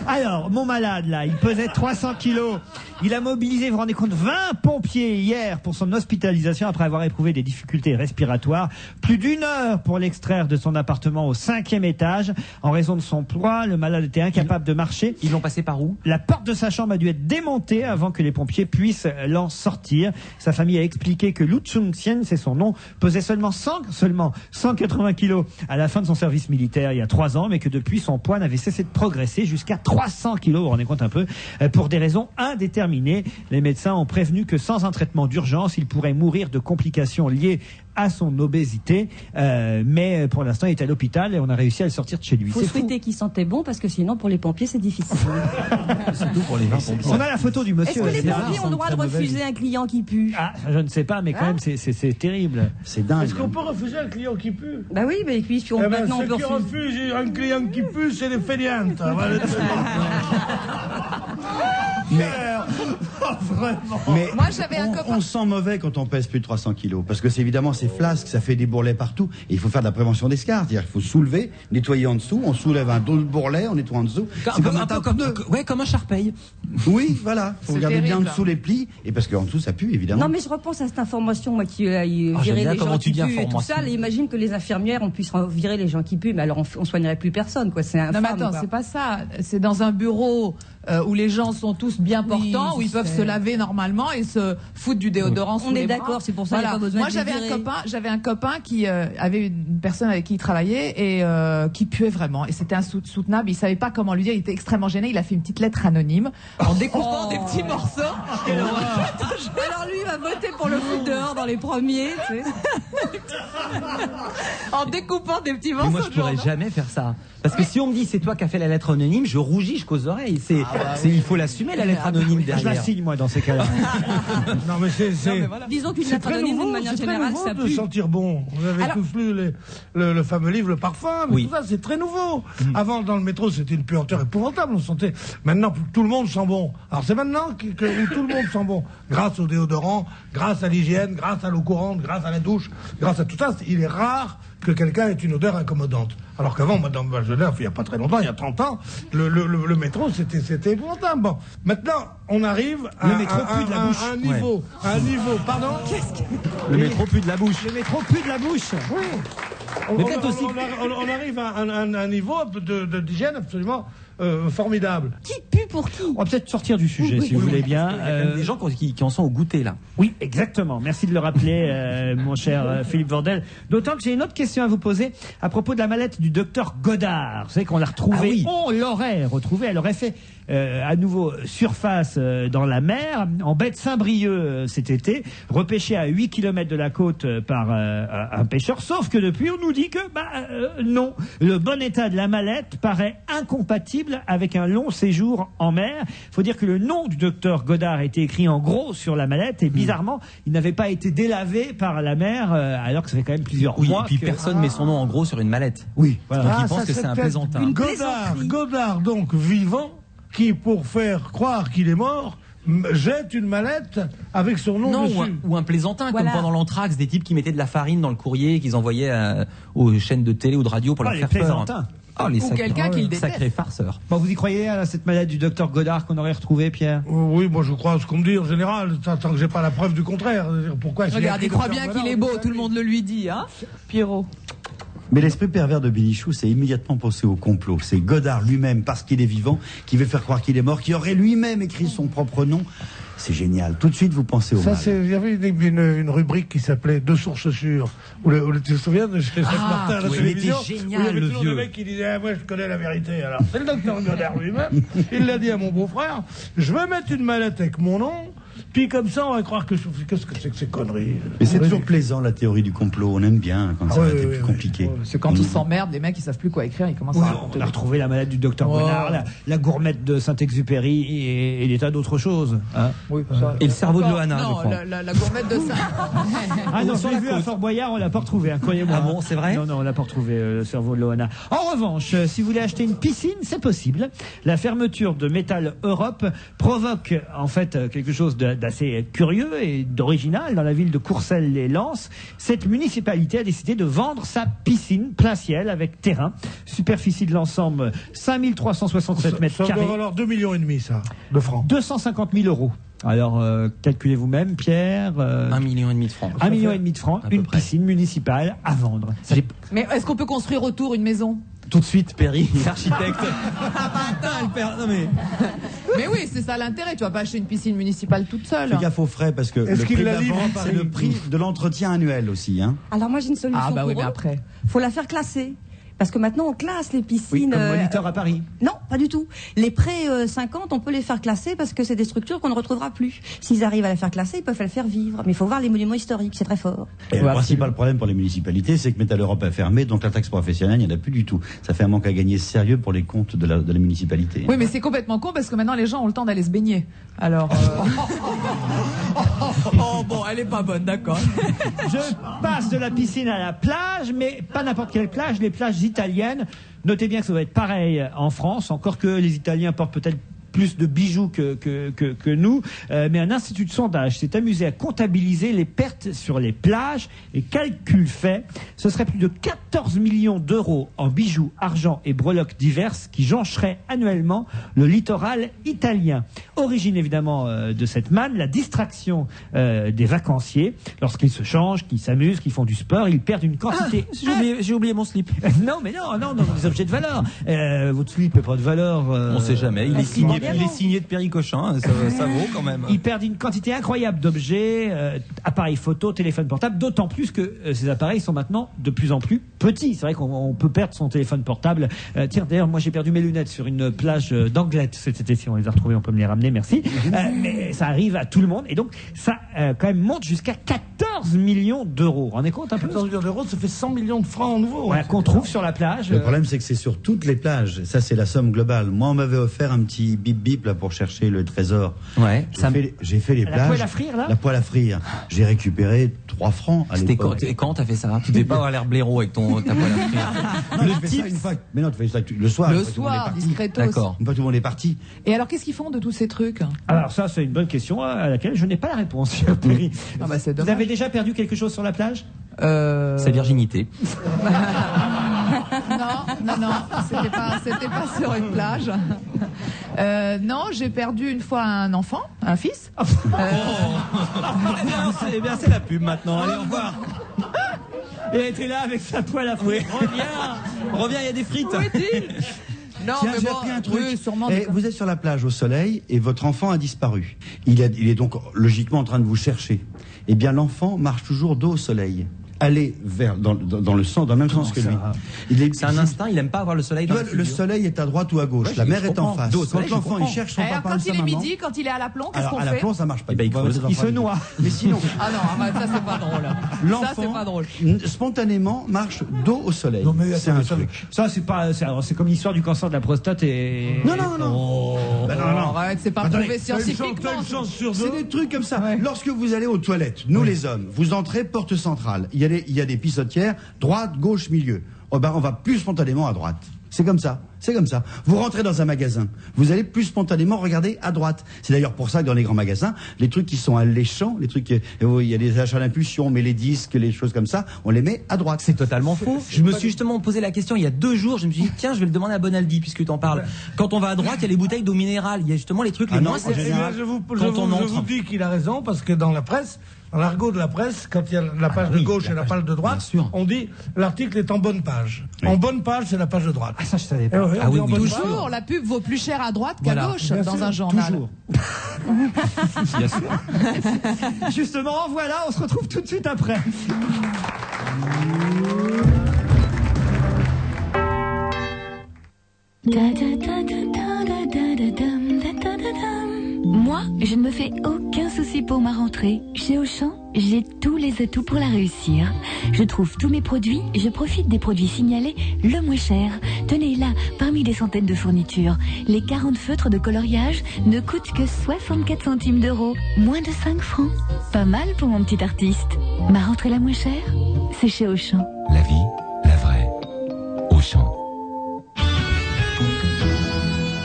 Speaker 1: Alors, mon malade, là, il pesait 300 kilos. Il a mobilisé, vous vous rendez compte, 20 pompiers hier pour son hospitalisation après avoir éprouvé des difficultés respiratoires. Plus d'1 heure pour l'extraire de son appartement au 5e étage. En raison de son poids, le malade était incapable de marcher.
Speaker 3: Ils l'ont passé par où?
Speaker 1: La porte de sa chambre a dû être démontée avant que les pompiers puissent l'en sortir. Sa famille a expliqué que Lu Chung Sien, c'est son nom, pesait seulement 180 kilos à la fin de son service militaire il y a 3 ans, mais que depuis son poids n'avait cessé de progresser jusqu'à 300 kilos, vous vous rendez compte un peu, pour des raisons indéterminées. Les médecins ont prévenu que sans un traitement d'urgence, il pourrait mourir de complications liées à son obésité, mais pour l'instant il est à l'hôpital et on a réussi à le sortir de chez lui.
Speaker 7: Faut
Speaker 1: C'est fou.
Speaker 7: souhaiter qu'il sentait bon parce que sinon pour les pompiers c'est difficile.
Speaker 3: Surtout pour les 20 pompiers.
Speaker 1: On a la photo du
Speaker 7: Est-ce
Speaker 1: monsieur.
Speaker 7: que les
Speaker 1: C'est
Speaker 7: pompiers
Speaker 1: rare.
Speaker 7: ont le droit de refuser un client qui pue?
Speaker 1: Ah, je ne sais pas, mais quand même c'est terrible.
Speaker 4: C'est dingue.
Speaker 5: Est-ce qu'on peut refuser un client qui pue?
Speaker 7: Bah oui, mais puis
Speaker 5: Eh ben,
Speaker 7: maintenant on
Speaker 5: ceux
Speaker 7: peut
Speaker 5: qui
Speaker 7: refuser.
Speaker 5: refusent un client qui pue, c'est les fainéantes.
Speaker 4: Mais
Speaker 2: Moi, j'avais un copain.
Speaker 4: on sent mauvais quand on pèse plus de 300 kilos. Parce que c'est évidemment, c'est flasque, ça fait des bourrelets partout. Et il faut faire de la prévention d'escarres. C'est-à-dire qu'il faut soulever, nettoyer en dessous. On soulève un dos de bourrelet, on nettoie en dessous. C'est comme un pneu.
Speaker 3: Comme un Charpeil.
Speaker 4: Oui, voilà. Faut
Speaker 2: C'est
Speaker 4: regarder bien en
Speaker 2: terrible.
Speaker 4: dessous les plis. Et parce qu'en dessous, ça pue, évidemment.
Speaker 7: Non mais je repense à cette information moi qui virait
Speaker 3: j'aime bien
Speaker 7: les
Speaker 3: comment
Speaker 7: gens
Speaker 3: tu
Speaker 7: qui
Speaker 3: dis
Speaker 7: puent et tout
Speaker 3: information.
Speaker 7: ça. Et imagine que les infirmières on puisse virer les gens qui puent, mais alors on soignerait plus personne quoi. C'est
Speaker 2: Non
Speaker 7: infâme.
Speaker 2: mais attends,
Speaker 7: quoi.
Speaker 2: c'est pas ça. C'est dans un bureau où les gens sont tous bien portants, où ils peuvent se laver normalement et se foutre du déodorant sous
Speaker 7: On
Speaker 2: les
Speaker 7: est
Speaker 2: bras.
Speaker 7: d'accord, c'est pour ça qu'il y a
Speaker 2: Voilà.
Speaker 7: pas besoin
Speaker 2: Moi
Speaker 7: de les
Speaker 2: j'avais
Speaker 7: virer.
Speaker 2: un copain qui avait une personne avec qui il travaillait et qui puait vraiment et c'était insoutenable. Il savait pas comment lui dire. Il était extrêmement gêné. Il a fait une petite lettre anonyme en découpant des petits morceaux.
Speaker 7: Alors lui il va voter pour le foot dehors dans les premiers. Tu sais.
Speaker 2: En découpant des petits morceaux.
Speaker 3: Mais moi, je pourrais jamais faire ça. Parce que si on me dit c'est toi qui as fait la lettre anonyme, je rougis jusqu'aux oreilles. Il faut l'assumer la lettre anonyme
Speaker 1: Je la
Speaker 3: derrière.
Speaker 1: signe moi dans ces cas-là.
Speaker 5: Non, mais c'est.
Speaker 7: Disons qu'une
Speaker 5: C'est
Speaker 7: lettre
Speaker 5: très
Speaker 7: anonyme
Speaker 5: nouveau,
Speaker 7: de manière
Speaker 5: c'est très
Speaker 7: générale
Speaker 5: nouveau
Speaker 7: ça
Speaker 5: de
Speaker 7: pue.
Speaker 5: sentir bon. Vous avez
Speaker 7: Alors-
Speaker 5: tous lu le fameux livre Le Parfum, mais
Speaker 3: Oui.
Speaker 5: tout ça, c'est très nouveau. Avant, dans le métro, c'était une puanteur épouvantable. On sentait. Maintenant, tout le monde sent bon. Alors, c'est maintenant où tout le monde sent bon. Grâce au déodorant, grâce à l'hygiène, grâce à l'eau courante, grâce à la douche, grâce à tout ça. Il est rare que quelqu'un ait une odeur incommodante. Alors qu'avant, moi, dans ma jeunesse, il n'y a pas très longtemps, il y a 30 ans, le métro, c'était épouvantable. Bon, maintenant, on arrive à,
Speaker 1: Le métro pue de la bouche.
Speaker 5: à un niveau. À un niveau, pardon.
Speaker 3: Le métro pue de la bouche.
Speaker 1: Le métro pue de la bouche.
Speaker 5: Oui.
Speaker 3: Mais peut-être aussi-
Speaker 5: On arrive à un niveau d'hygiène absolument formidable.
Speaker 7: Qui pue pour qui?
Speaker 1: On va peut-être sortir du sujet si vous voulez bien.
Speaker 3: Il y a quand même des gens qui en sont au goûter là.
Speaker 1: Oui, exactement. Merci de le rappeler, mon cher Philippe Vandel. D'autant que j'ai une autre question à vous poser à propos de la mallette du docteur Godard. Vous savez qu'on l'a retrouvée.
Speaker 3: Ah oui.
Speaker 1: On l'aurait retrouvée. Elle aurait fait à nouveau surface dans la mer, en baie de Saint-Brieuc cet été, repêchée à 8 km de la côte par un pêcheur. Sauf que depuis, on nous dit que non. Le bon état de la mallette paraît incompatible avec un long séjour en mer. Il faut dire que le nom du docteur Godard a été écrit en gros sur la mallette et bizarrement, il n'avait pas été délavé par la mer alors que ça fait quand même plusieurs
Speaker 3: Oui,
Speaker 1: mois.
Speaker 3: et puis
Speaker 1: que-
Speaker 3: personne met son nom en gros sur une mallette.
Speaker 1: Oui,
Speaker 3: Donc
Speaker 1: voilà.
Speaker 3: il pense que c'est un plaisantin.
Speaker 5: Godard, donc vivant, qui pour faire croire qu'il est mort, jette une mallette avec son nom
Speaker 3: Non,
Speaker 5: dessus.
Speaker 3: ou un plaisantin,
Speaker 7: Voilà.
Speaker 3: comme pendant l'anthrax, des types qui mettaient de la farine dans le courrier qu'ils envoyaient aux chaînes de télé ou de radio pour
Speaker 1: Ah,
Speaker 3: leur
Speaker 1: les
Speaker 3: faire peur.
Speaker 1: plaisantins.
Speaker 3: Ah, les
Speaker 2: Ou quelqu'un qui le déteste.
Speaker 3: sacrés farceurs.
Speaker 1: Bon, vous y croyez à cette mallette du docteur Godard qu'on aurait retrouvée, Pierre?
Speaker 5: Oui, moi je crois à ce qu'on me dit en général, tant que j'ai pas la preuve du contraire. Pourquoi
Speaker 2: Regarde, il croit bien qu'il est beau. Tout le monde le lui dit, hein, Pierrot.
Speaker 4: Mais l'esprit pervers de Bénichou, c'est immédiatement pensé au complot. C'est Godard lui-même, parce qu'il est vivant, qui veut faire croire qu'il est mort, qui aurait lui-même écrit son propre nom. C'est génial. Tout de suite, vous pensez au
Speaker 5: Ça,
Speaker 4: mal.
Speaker 5: il y avait une rubrique qui s'appelait Deux sources sûres. Tu te souviens de chez Jacques Martin à la
Speaker 3: oui,
Speaker 5: télévision?
Speaker 3: il était génial,
Speaker 5: où il y avait
Speaker 3: le
Speaker 5: toujours
Speaker 3: vieux.
Speaker 5: le mec qui disait ah, moi je connais la vérité. Alors c'est le docteur Godard lui-même. Il l'a dit à mon beau-frère. Je vais mettre une mallette avec mon nom. Puis comme ça, on va croire que qu'est-ce que c'est que ces conneries.
Speaker 4: Mais c'est toujours plaisant, la théorie du complot. On aime bien quand ça
Speaker 5: oui,
Speaker 4: va être
Speaker 5: oui,
Speaker 4: plus
Speaker 5: oui.
Speaker 4: compliqué.
Speaker 2: C'est quand ils s'emmerdent, les mecs, ils savent plus quoi écrire, ils commencent
Speaker 1: Oui,
Speaker 2: à raconter.
Speaker 1: on a retrouvé la mallette du docteur
Speaker 2: Oh.
Speaker 1: Godard, la gourmette de Saint-Exupéry et des tas d'autres choses. Hein.
Speaker 2: Oui, ça.
Speaker 3: Et le cerveau de Loana, je
Speaker 2: Non,
Speaker 3: crois.
Speaker 2: la gourmette de ça.
Speaker 1: Ah non,
Speaker 3: Sur
Speaker 1: je l'ai
Speaker 3: la
Speaker 1: vu à
Speaker 3: côte.
Speaker 1: Fort Boyard, on l'a pas retrouvé, hein, croyez-moi.
Speaker 3: Ah bon, c'est vrai?
Speaker 1: Non, on l'a pas retrouvé, le cerveau de Loana. En revanche, si vous voulez acheter une piscine, c'est possible. La fermeture de Métal Europe provoque en fait quelque chose d'assez curieux et d'original dans la ville de Courcelles-les-Lances. Cette municipalité a décidé de vendre sa piscine plein ciel avec terrain. Superficie de l'ensemble 5367 mètres
Speaker 5: Ça doit
Speaker 1: carrés.
Speaker 5: valoir 2,5 millions, ça, de francs.
Speaker 1: 250 000 euros. Alors, calculez vous-même, Pierre.
Speaker 3: 1,5 million de francs.
Speaker 1: 1,5 million de francs,
Speaker 3: À peu
Speaker 1: une
Speaker 3: près.
Speaker 1: piscine municipale à vendre.
Speaker 2: Mais est-ce qu'on peut construire autour une maison?
Speaker 3: Tout de suite, Perry, l'architecte.
Speaker 2: Mais oui, c'est ça l'intérêt. Tu vas pas acheter une piscine municipale toute seule.
Speaker 4: Fais gaffe aux frais, parce que le
Speaker 5: Est-ce qu'il
Speaker 4: prix de
Speaker 5: la
Speaker 4: la
Speaker 5: livre
Speaker 4: vente,
Speaker 5: par
Speaker 4: c'est le
Speaker 5: une-
Speaker 4: prix de l'entretien annuel aussi. Hein.
Speaker 7: Alors moi j'ai une solution
Speaker 2: Ah bah
Speaker 7: pour
Speaker 2: oui, mais
Speaker 7: eux.
Speaker 2: après.
Speaker 7: Faut la faire classer. Parce que maintenant, on classe les piscines.
Speaker 1: Oui, comme Molitor à Paris.
Speaker 7: Non, pas du tout. Les près 50, on peut les faire classer parce que c'est des structures qu'on ne retrouvera plus. S'ils arrivent à les faire classer, ils peuvent les faire vivre. Mais il faut voir les monuments historiques, c'est très fort.
Speaker 4: Et le principal problème pour les municipalités, c'est que Métal Europe a fermé, donc la taxe professionnelle, il n'y en a plus du tout. Ça fait un manque à gagner sérieux pour les comptes de la municipalité.
Speaker 2: Oui, mais c'est complètement con parce que maintenant les gens ont le temps d'aller se baigner. Alors.
Speaker 3: Oh bon, elle est pas bonne, d'accord.
Speaker 1: Je passe de la piscine à la plage, mais pas n'importe quelle plage, les plages italiennes. Notez bien que ça va être pareil en France, encore que les Italiens portent peut-être plus de bijoux que nous, mais un institut de sondage s'est amusé à comptabiliser les pertes sur les plages et calcul fait, ce serait plus de 14 millions d'euros en bijoux, argent et breloques diverses qui joncheraient annuellement le littoral italien. Origine évidemment de cette manne, la distraction des vacanciers. Lorsqu'ils se changent, qu'ils s'amusent, qu'ils font du sport, ils perdent une quantité...
Speaker 3: J'ai oublié mon slip.
Speaker 1: Non, mais non, des objets de valeur. Votre slip n'est pas de valeur...
Speaker 3: On sait jamais, il est signé de Péricochin, ça vaut quand même.
Speaker 1: Ils perdent une quantité incroyable d'objets, appareils photo, téléphone portable, d'autant plus que ces appareils sont maintenant de plus en plus petits. C'est vrai qu'on peut perdre son téléphone portable. Tiens, d'ailleurs, moi j'ai perdu mes lunettes sur une plage d'Anglette cet été. Si on les a retrouvées, on peut me les ramener, merci. Mais ça arrive à tout le monde. Et donc, ça quand même monte jusqu'à 14 millions d'euros. On est compte un peu
Speaker 5: 14 millions d'euros, ça fait 100 millions de francs en nouveau.
Speaker 1: Ouais, qu'on trouve sur la plage.
Speaker 4: Le problème, c'est que c'est sur toutes les plages. Ça, c'est la somme globale. Moi, on m'avait offert un petit bip-bip là pour chercher le trésor.
Speaker 3: Ouais.
Speaker 4: J'ai fait les plages.
Speaker 1: La poêle à frire, là?
Speaker 4: La poêle à frire. J'ai récupéré 3 francs à l'époque.
Speaker 3: C'était quand t'as fait ça? Tu devais pas avoir l'air blaireau avec ta poêle à frire.
Speaker 4: Le type. Mais non, tu fais ça le soir.
Speaker 2: Le soir, discretos.
Speaker 3: D'accord.
Speaker 4: Une fois tout le monde est parti.
Speaker 2: Et alors, qu'est-ce qu'ils font de tous ces trucs?
Speaker 1: Alors ça, c'est une bonne question à laquelle je n'ai pas la réponse, cher Perry.
Speaker 2: Ah bah, c'est
Speaker 1: Vous
Speaker 2: dommage.
Speaker 1: avez déjà perdu quelque chose sur la plage?
Speaker 3: Sa virginité.
Speaker 2: Non, c'était pas sur une plage. Non, j'ai perdu une fois un enfant, un fils.
Speaker 3: C'est la pub maintenant, allez, au revoir.
Speaker 1: Il était là avec sa poêle à frire.
Speaker 3: Reviens, il y a des frites.
Speaker 2: Où est-il? Non,
Speaker 4: Tiens,
Speaker 2: mais
Speaker 4: j'ai
Speaker 2: bon,
Speaker 4: appris un truc.
Speaker 2: oui, sûrement.
Speaker 4: Vous êtes sur la plage au soleil et votre enfant a disparu. Il est donc logiquement en train de vous chercher. Eh bien, l'enfant marche toujours dos au soleil. Aller dans le même sens que lui.
Speaker 3: C'est un instinct, il aime pas avoir le soleil dans le
Speaker 4: Le soleil est à droite ou à gauche,
Speaker 3: Ouais,
Speaker 4: la mer
Speaker 3: je
Speaker 4: est en
Speaker 3: comprends.
Speaker 4: face.
Speaker 3: Dos au
Speaker 4: Quand
Speaker 3: soleil,
Speaker 4: l'enfant
Speaker 3: je
Speaker 4: il cherche son
Speaker 2: Alors,
Speaker 4: papa ou
Speaker 2: quand
Speaker 4: sa
Speaker 2: il est
Speaker 4: maman.
Speaker 2: midi, quand il est à l'aplomb, qu'est-ce
Speaker 4: Alors
Speaker 2: qu'on
Speaker 4: à
Speaker 2: fait?
Speaker 4: l'aplomb ça marche pas.
Speaker 3: Eh ben, il creuse.
Speaker 1: Il se noie.
Speaker 4: Mais sinon,
Speaker 2: Ah non, arrête, ça c'est pas drôle. Ça c'est pas drôle.
Speaker 4: spontanément marche dos au soleil.
Speaker 5: Non, mais
Speaker 4: C'est un
Speaker 5: attendez,
Speaker 4: truc.
Speaker 1: Ça, c'est comme l'histoire du cancer de la prostate et...
Speaker 4: Non.
Speaker 5: Oh.
Speaker 4: Ben non.
Speaker 2: Arrête, c'est pas
Speaker 4: Attendez,
Speaker 2: prouvé scientifiquement.
Speaker 5: T'as une chance sur
Speaker 4: C'est
Speaker 5: deux.
Speaker 4: des trucs comme ça. Lorsque vous allez aux toilettes, nous les hommes, vous entrez porte centrale. Il y a des pissotières, droite, gauche, milieu. Oh ben, on va plus spontanément à droite. C'est comme ça. Vous rentrez dans un magasin, vous allez plus spontanément regarder à droite. C'est d'ailleurs pour ça que dans les grands magasins, les trucs qui sont alléchants, il y a des achats d'impulsion, mais les disques, les choses comme ça, on les met à droite.
Speaker 3: C'est totalement faux. Je me suis justement posé la question il y a 2 jours. Je me suis dit, tiens, je vais le demander à Bonaldi puisque tu en parles. Quand on va à droite, il y a les bouteilles d'eau minérale. Il y a justement les trucs les moins
Speaker 5: Eh bien,
Speaker 3: sérieux.
Speaker 5: je vous
Speaker 3: entre.
Speaker 5: dis qu'il a raison, parce que dans la presse, dans l'argot de la presse, quand il y a la page de gauche et la page de droite, on dit l'article est en bonne page.
Speaker 4: Oui.
Speaker 5: En bonne page, c'est la page de droite.
Speaker 1: Ah, ça, je savais pas.
Speaker 5: Eh oui, on dit en bonne page.
Speaker 2: Toujours, la pub vaut plus cher à droite qu'à
Speaker 3: Voilà.
Speaker 2: gauche
Speaker 5: Bien
Speaker 2: dans
Speaker 5: sûr,
Speaker 2: un journal.
Speaker 1: Toujours.
Speaker 3: Bien sûr.
Speaker 1: Justement, voilà, on se retrouve tout de suite après.
Speaker 19: Moi, je ne me fais aucun souci pour ma rentrée. Chez Auchan, j'ai tous les atouts pour la réussir. Je trouve tous mes produits, je profite des produits signalés le moins cher. Tenez là, parmi des centaines de fournitures, les 40 feutres de coloriage ne coûtent que 64 centimes d'euros, moins de 5 francs. Pas mal pour mon petit artiste. Ma rentrée la moins chère, c'est chez Auchan.
Speaker 15: La vie, la vraie. Auchan.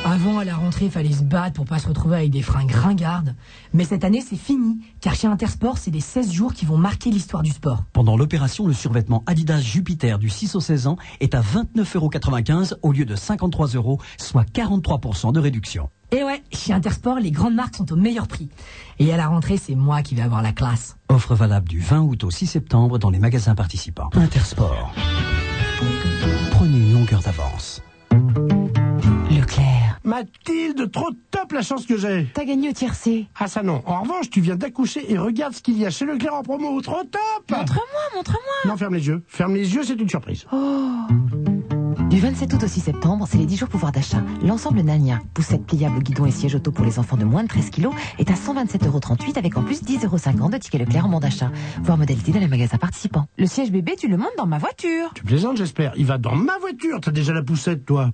Speaker 20: Avant, à la rentrée, il fallait se battre pour pas se retrouver avec des fringues ringardes. Mais cette année, c'est fini, car chez Intersport, c'est les 16 jours qui vont marquer l'histoire du sport.
Speaker 21: Pendant l'opération, le survêtement Adidas Jupiter du 6 au 16 ans est à 29,95 € au lieu de 53 €, soit 43% de réduction.
Speaker 20: Et ouais, chez Intersport, les grandes marques sont au meilleur prix. Et à la rentrée, c'est moi qui vais avoir la classe.
Speaker 21: Offre valable du 20 août au 6 septembre dans les magasins participants. Intersport. Prenez une longueur d'avance.
Speaker 20: Leclerc.
Speaker 10: Mathilde, trop top la chance que j'ai.
Speaker 19: T'as gagné au tiercé.
Speaker 10: Ah ça non. En revanche, tu viens d'accoucher et regarde ce qu'il y a chez Leclerc en promo. Trop top.
Speaker 19: Montre-moi.
Speaker 10: Non, ferme les yeux. Ferme les yeux, c'est une surprise.
Speaker 19: Oh.
Speaker 9: Du 27 août au 6 septembre, c'est les 10 jours pouvoir d'achat. L'ensemble Nania, poussette pliable, guidon et siège auto pour les enfants de moins de 13 kilos, est à 127,38 € avec en plus 10,50 € de ticket Leclerc en bon d'achat. Voir modalité dans les magasins participants. Le siège bébé, tu le montes dans ma voiture.
Speaker 10: Tu plaisantes, j'espère. Il va dans ma voiture. T'as déjà la poussette, toi.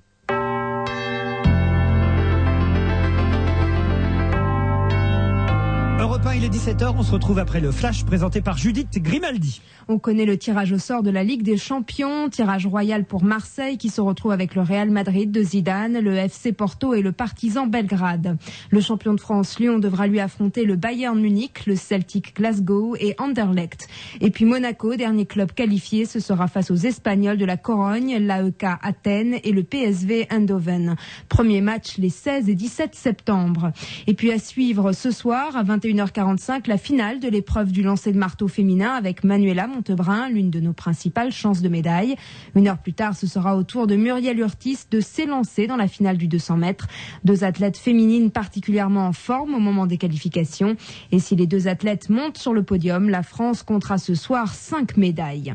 Speaker 1: Europe 1, il est 17h, on se retrouve après le flash présenté par Judith Grimaldi.
Speaker 8: On connaît le tirage au sort de la Ligue des Champions, tirage royal pour Marseille qui se retrouve avec le Real Madrid de Zidane, le FC Porto et le Partizan Belgrade. Le champion de France Lyon devra lui affronter le Bayern Munich, le Celtic Glasgow et Anderlecht. Et puis Monaco, dernier club qualifié, ce sera face aux Espagnols de la Corogne, l'AEK Athènes et le PSV Eindhoven. Premier match les 16 et 17 septembre. Et puis à suivre ce soir à 21h45, la finale de l'épreuve du lancer de marteau féminin avec Manuela Montebrun, l'une de nos principales chances de médaille. Une heure plus tard, ce sera au tour de Muriel Urtis de s'élancer dans la finale du 200 mètres. Deux athlètes féminines particulièrement en forme au moment des qualifications. Et si les deux athlètes montent sur le podium, la France comptera ce soir 5 médailles.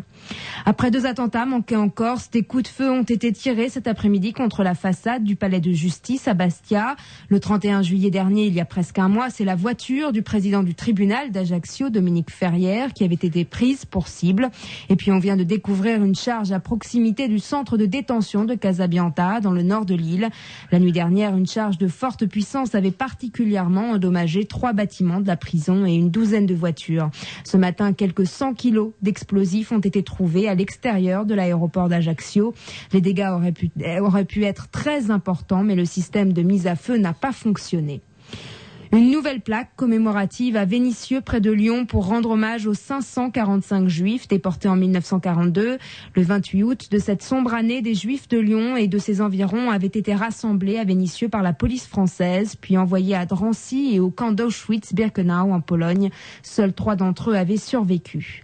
Speaker 8: Après 2 attentats manqués en Corse, des coups de feu ont été tirés cet après-midi contre la façade du palais de justice à Bastia. Le 31 juillet dernier, il y a presque un mois, c'est la voiture du président du tribunal d'Ajaccio, Dominique Ferrière, qui avait été prise pour cible. Et puis on vient de découvrir une charge à proximité du centre de détention de Casabianta, dans le nord de l'île. La nuit dernière, une charge de forte puissance avait particulièrement endommagé 3 bâtiments de la prison et une douzaine de voitures. Ce matin, quelques 100 kilos d'explosifs ont été trouvés à l'extérieur de l'aéroport d'Ajaccio. Les dégâts auraient pu être très importants, mais le système de mise à feu n'a pas fonctionné. Une nouvelle plaque commémorative à Vénissieux, près de Lyon, pour rendre hommage aux 545 juifs déportés en 1942. Le 28 août de cette sombre année, des juifs de Lyon et de ses environs avaient été rassemblés à Vénissieux par la police française, puis envoyés à Drancy et au camp d'Auschwitz-Birkenau en Pologne. Seuls 3 d'entre eux avaient survécu.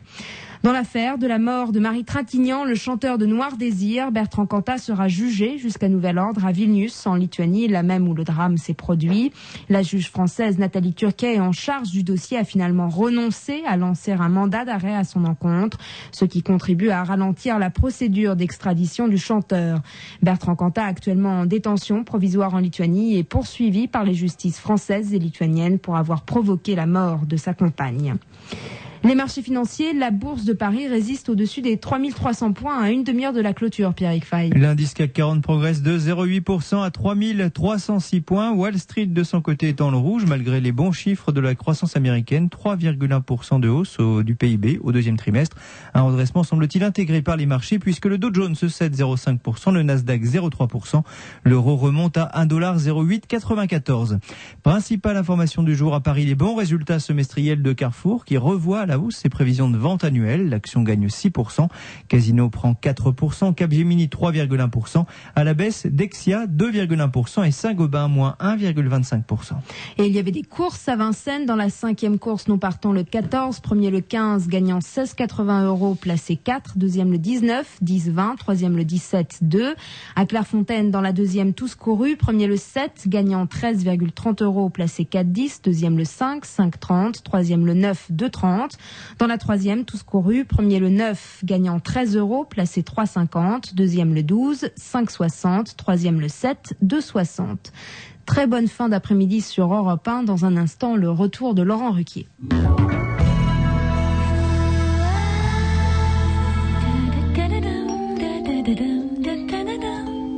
Speaker 8: Dans l'affaire de la mort de Marie Trintignant, le chanteur de Noir Désir, Bertrand Cantat, sera jugé jusqu'à nouvel ordre à Vilnius, en Lituanie, là même où le drame s'est produit. La juge française Nathalie Turquet, en charge du dossier, a finalement renoncé à lancer un mandat d'arrêt à son encontre, ce qui contribue à ralentir la procédure d'extradition du chanteur. Bertrand Cantat, actuellement en détention provisoire en Lituanie, est poursuivi par les justices françaises et lituaniennes pour avoir provoqué la mort de sa compagne. Les marchés financiers, la bourse de Paris résiste au-dessus des 3300 points à une demi-heure de la clôture, Pierrick Fay.
Speaker 22: L'indice CAC 40 progresse de 0,8% à 3306 points. Wall Street, de son côté, est dans le rouge, malgré les bons chiffres de la croissance américaine. 3,1% de hausse du PIB au deuxième trimestre. Un redressement semble-t-il intégré par les marchés, puisque le Dow Jones cède 0,5%, le Nasdaq 0,3%. L'euro remonte à 1,0894. Principale information du jour à Paris, les bons résultats semestriels de Carrefour, qui revoit à la hausse ses prévisions de vente annuelle. L'action gagne 6%. Casino prend 4%. Capgemini 3,1%. À la baisse, Dexia 2,1% et Saint-Gobain moins 1,25%.
Speaker 8: Et il y avait des courses à Vincennes. Dans la 5e course, nous partons le 14. Premier le 15, gagnant 16,80 €, placé 4. Deuxième le 19, 10,20. Troisième le 17, 2. À Clairefontaine, dans la 2e, tous courus. Premier le 7, gagnant 13,30 €, placé 4,10. Deuxième le 5, 5,30. Troisième le 9, 2,30. Dans la 3e, tous courus, premier le 9, gagnant 13 €, placé 3,50. Deuxième le 12, 5,60. Troisième le 7, 2,60. Très bonne fin d'après-midi sur Europe 1. Dans un instant, le retour de Laurent Ruquier.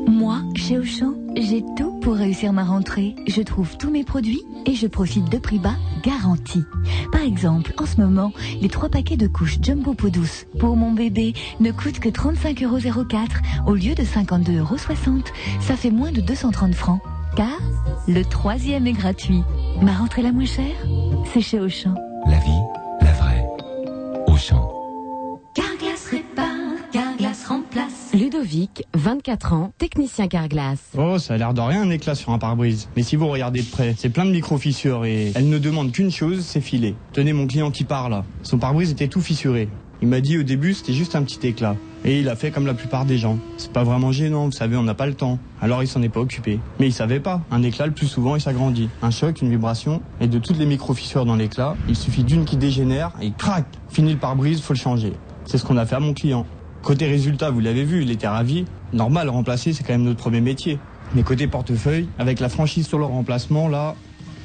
Speaker 19: Moi, chez Auchan, j'ai tout pour réussir ma rentrée. Je trouve tous mes produits et je profite de prix bas garantis. Par exemple, en ce moment, les 3 paquets de couches Jumbo Peau Douce pour mon bébé ne coûtent que 35,04 € au lieu de 52,60 €. Ça fait moins de 230 francs. Car le 3e est gratuit. Ma rentrée la moins chère, c'est chez Auchan.
Speaker 11: La vie, la vraie. Auchan.
Speaker 19: Carglass répare, Carglass remplace.
Speaker 16: Ludovic, 24 ans, technicien Carglass.
Speaker 23: Oh, ça a l'air de rien un éclat sur un pare-brise. Mais si vous regardez de près, c'est plein de micro-fissures et elles ne demandent qu'une chose, c'est filer. Tenez mon client qui parle. Son pare-brise était tout fissuré. Il m'a dit au début c'était juste un petit éclat. Et il a fait comme la plupart des gens. C'est pas vraiment gênant, vous savez, on n'a pas le temps. Alors il s'en est pas occupé. Mais il savait pas. Un éclat, le plus souvent, il s'agrandit. Un choc, une vibration, et de toutes les micro-fissures dans l'éclat, il suffit d'une qui dégénère et crac, fini le pare-brise, faut le changer. C'est ce qu'on a fait à mon client. Côté résultat, vous l'avez vu, il était ravi. Normal, remplacer, c'est quand même notre premier métier. Mais côté portefeuille, avec la franchise sur le remplacement, là,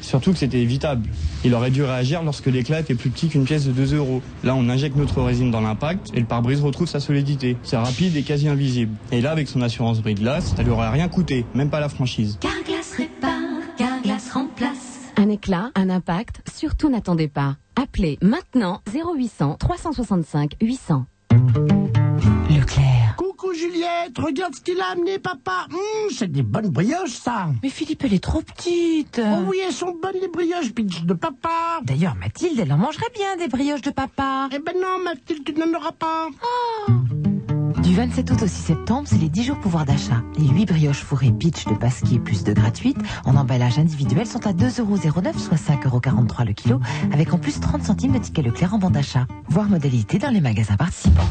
Speaker 23: surtout que c'était évitable. Il aurait dû réagir lorsque l'éclat était plus petit qu'une pièce de 2 €. Là, on injecte notre résine dans l'impact et le pare-brise retrouve sa solidité. C'est rapide et quasi invisible. Et là, avec son assurance brise-glace, ça lui aurait rien coûté, même pas la franchise.
Speaker 19: Carglass répare, Carglass remplace.
Speaker 9: Un éclat, un impact, surtout n'attendez pas. Appelez maintenant 0800 365 800. Leclerc.
Speaker 10: Coucou Juliette, regarde ce qu'il a amené papa. C'est des bonnes brioches ça.
Speaker 9: Mais Philippe, elle est trop petite.
Speaker 10: Oh oui, elles sont bonnes les brioches pitch de papa.
Speaker 9: D'ailleurs, Mathilde, elle en mangerait bien des brioches de papa.
Speaker 10: Eh ben non Mathilde, tu n'en auras pas.
Speaker 9: Du 27 août au 6 septembre, c'est les 10 jours pouvoir d'achat. Les 8 brioches fourrées Pitch de Pasquier plus de gratuites en emballage individuel sont à 2,09 €, soit 5,43 € le kilo, avec en plus 30 centimes de ticket Leclerc en bon d'achat. Voir modalité dans les magasins participants.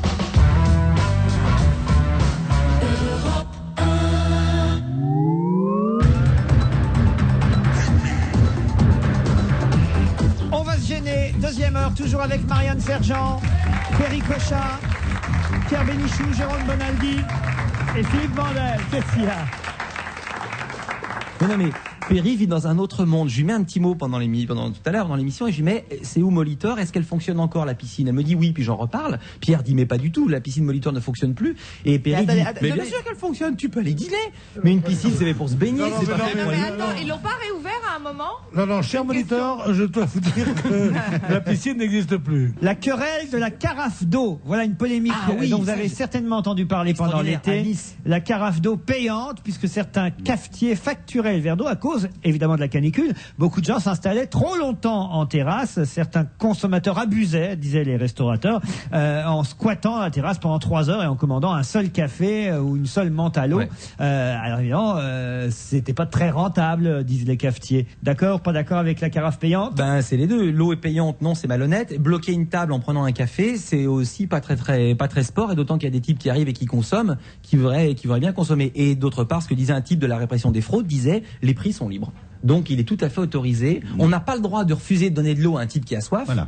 Speaker 1: On va se gêner, deuxième heure, toujours avec Marianne Sergent, Perry Cochat, Pierre Bénichou, Jérôme Bonaldi et Philippe Vandel. Qu'est-ce qu'il y a?
Speaker 3: Non, mais Perry vit dans un autre monde. Je lui mets un petit mot pendant tout à l'heure dans l'émission et je lui mets c'est où Molitor? Est-ce qu'elle fonctionne encore la piscine? Elle me dit oui, puis j'en reparle. Pierre dit mais pas du tout, la piscine Molitor ne fonctionne plus. Et Perry dit mais bien sûr qu'elle fonctionne, tu peux aller dîner. Mais une piscine c'est fait pour se baigner, c'est pas fait pour aller.
Speaker 2: Attends, ils l'ont pas réouvert à un moment?
Speaker 5: Non, cher moniteur, je dois vous dire que la piscine n'existe plus.
Speaker 1: La querelle de la carafe d'eau. Voilà une polémique dont vous avez certainement entendu parler pendant l'été. La carafe d'eau payante, puisque certains cafetiers facturaient le verre d'eau à cause, évidemment, de la canicule. Beaucoup de gens s'installaient trop longtemps en terrasse. Certains consommateurs abusaient, disaient les restaurateurs, en squattant la terrasse pendant 3 heures et en commandant un seul café ou une seule menthe à l'eau. Ouais. Alors évidemment, c'était pas très rentable, disent les cafetiers. D'accord? Pas d'accord avec la carafe payante?
Speaker 3: Ben, c'est les deux. L'eau est payante, non, c'est malhonnête. Bloquer une table en prenant un café, c'est aussi pas très sport, et d'autant qu'il y a des types qui arrivent et qui consomment, qui voudraient bien consommer. Et d'autre part, ce que disait un type de la répression des fraudes, disait, les prix sont libres. Donc il est tout à fait autorisé. On n'a pas le droit de refuser de donner de l'eau à un type qui a soif. Voilà.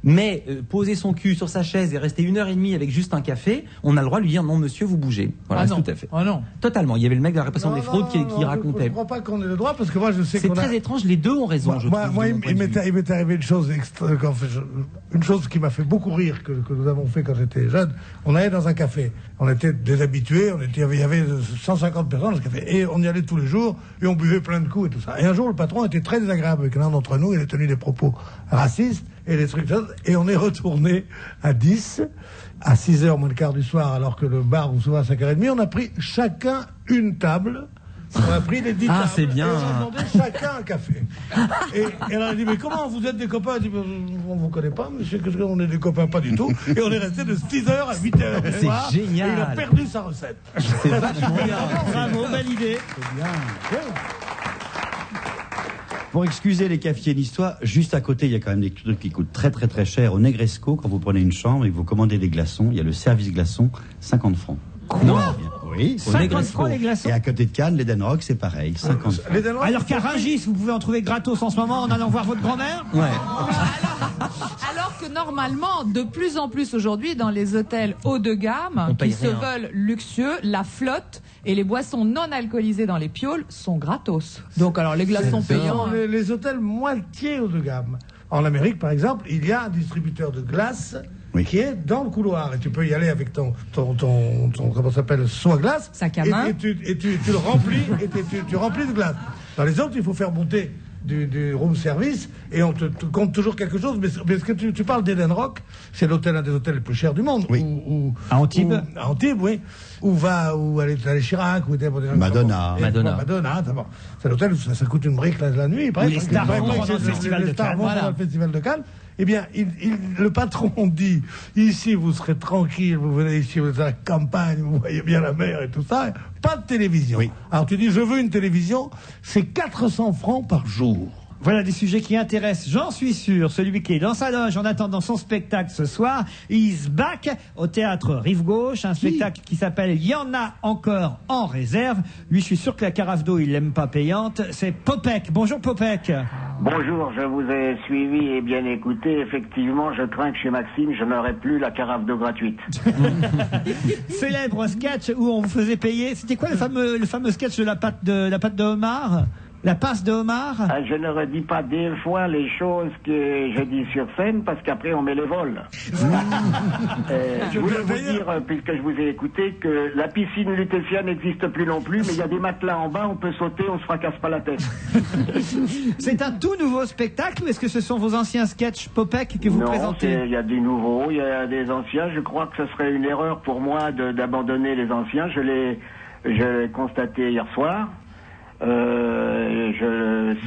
Speaker 3: Mais poser son cul sur sa chaise et rester 1h30 avec juste un café, on a le droit de lui dire non monsieur, vous bougez. Voilà,
Speaker 5: non.
Speaker 3: Tout à fait.
Speaker 5: Ah non.
Speaker 3: Totalement. Il y avait le mec de la répression des fraudes qui racontait.
Speaker 5: Je ne crois pas qu'on ait le droit parce que moi je sais
Speaker 3: c'est très étrange, les deux ont raison.
Speaker 5: Moi, il m'est arrivé une chose qui m'a fait beaucoup rire que nous avons fait quand j'étais jeune. On allait dans un café. On était des habitués, il y avait 150 personnes dans ce café et on y allait tous les jours et on buvait plein de coups et tout ça. Et un jour le patron était très désagréable avec l'un d'entre nous, il a tenu des propos racistes et des trucs, et on est retourné à 10, à 6h moins le quart du soir, alors que le bar ouvre à 5h30, on a pris chacun une table. On a pris les 10 tables.
Speaker 3: C'est bien.
Speaker 5: Et on a demandé chacun un café. Et elle a dit, mais comment vous êtes des copains? Elle dit, on vous connaît pas, monsieur, on est des copains pas du tout. Et on est resté de 6h à 8h du soir.
Speaker 3: C'est génial.
Speaker 5: Et il a perdu sa recette.
Speaker 3: C'est vachement bien.
Speaker 1: Bravo, belle idée.
Speaker 4: C'est bien. Pour excuser les cafetiers d'histoire, juste à côté, il y a quand même des trucs qui coûtent très très très cher. Au Negresco, quand vous prenez une chambre et que vous commandez des glaçons, il y a le service glaçon, 50 francs.
Speaker 1: Non.
Speaker 4: Oui,
Speaker 1: 50 francs les glaçons.
Speaker 4: Et à côté de Cannes, l'Eden Rock, c'est pareil, 50 francs.
Speaker 1: Alors qu'à Rungis, vous pouvez en trouver gratos en ce moment en allant voir votre grand-mère?
Speaker 3: Ouais.
Speaker 2: Alors que normalement, de plus en plus aujourd'hui, dans les hôtels haut de gamme, qui se veulent luxueux, la flotte et les boissons non alcoolisées dans les pioles sont gratos. Donc alors les glaçons payants...
Speaker 5: Les hôtels moitié haut de gamme. En Amérique, par exemple, il y a un distributeur de glace qui est dans le couloir. Et tu peux y aller avec ton comment ça s'appelle, seau à glace.
Speaker 2: Sac à main.
Speaker 5: Et tu le remplis, et tu remplis de glace. Dans les autres, il faut faire monter du room service et on te compte toujours quelque chose. Mais ce que tu parles d'Eden Rock, c'est un des hôtels les plus chers du monde.
Speaker 4: Oui.
Speaker 1: À Antibes.
Speaker 5: À Antibes, oui. Où allait Chirac, où était
Speaker 4: Madonna.
Speaker 5: Madonna, d'abord. C'est l'hôtel où ça coûte une brique la nuit.
Speaker 1: Où les stars vont pendant le festival de Cannes.
Speaker 5: Voilà. Le festival de Cannes. Eh bien, le patron dit, ici vous serez tranquille, vous venez ici, vous êtes à la campagne, vous voyez bien la mer et tout ça. Pas de télévision. Oui. Alors tu dis, je veux une télévision, c'est 400 francs par jour.
Speaker 1: Voilà des sujets qui intéressent, j'en suis sûr, celui qui est dans sa loge en attendant son spectacle ce soir. Is back au théâtre Rive Gauche, un spectacle qui s'appelle Il y en a encore en réserve. Lui, je suis sûr que la carafe d'eau, il l'aime pas payante. C'est Popek. Bonjour Popek.
Speaker 12: Bonjour, je vous ai suivi et bien écouté. Effectivement, je crains que chez Maxime, je n'aurai plus la carafe d'eau gratuite.
Speaker 1: Célèbre sketch où on vous faisait payer. C'était quoi le fameux sketch de la pâte de homard? La passe de homard?
Speaker 12: Je ne redis pas 1000 fois les choses que je dis sur scène parce qu'après on met les vols. Je voulais vous dire, puisque je vous ai écouté, que la piscine Lutetia n'existe plus non plus, mais il y a des matelas en bas, on peut sauter, on se fracasse pas la tête.
Speaker 1: C'est un tout nouveau spectacle ou est-ce que ce sont vos anciens sketchs Popek que vous présentez?
Speaker 12: Non, il y a des nouveaux, il y a des anciens. Je crois que ce serait une erreur pour moi d'abandonner les anciens. Je l'ai constaté hier soir.
Speaker 4: Il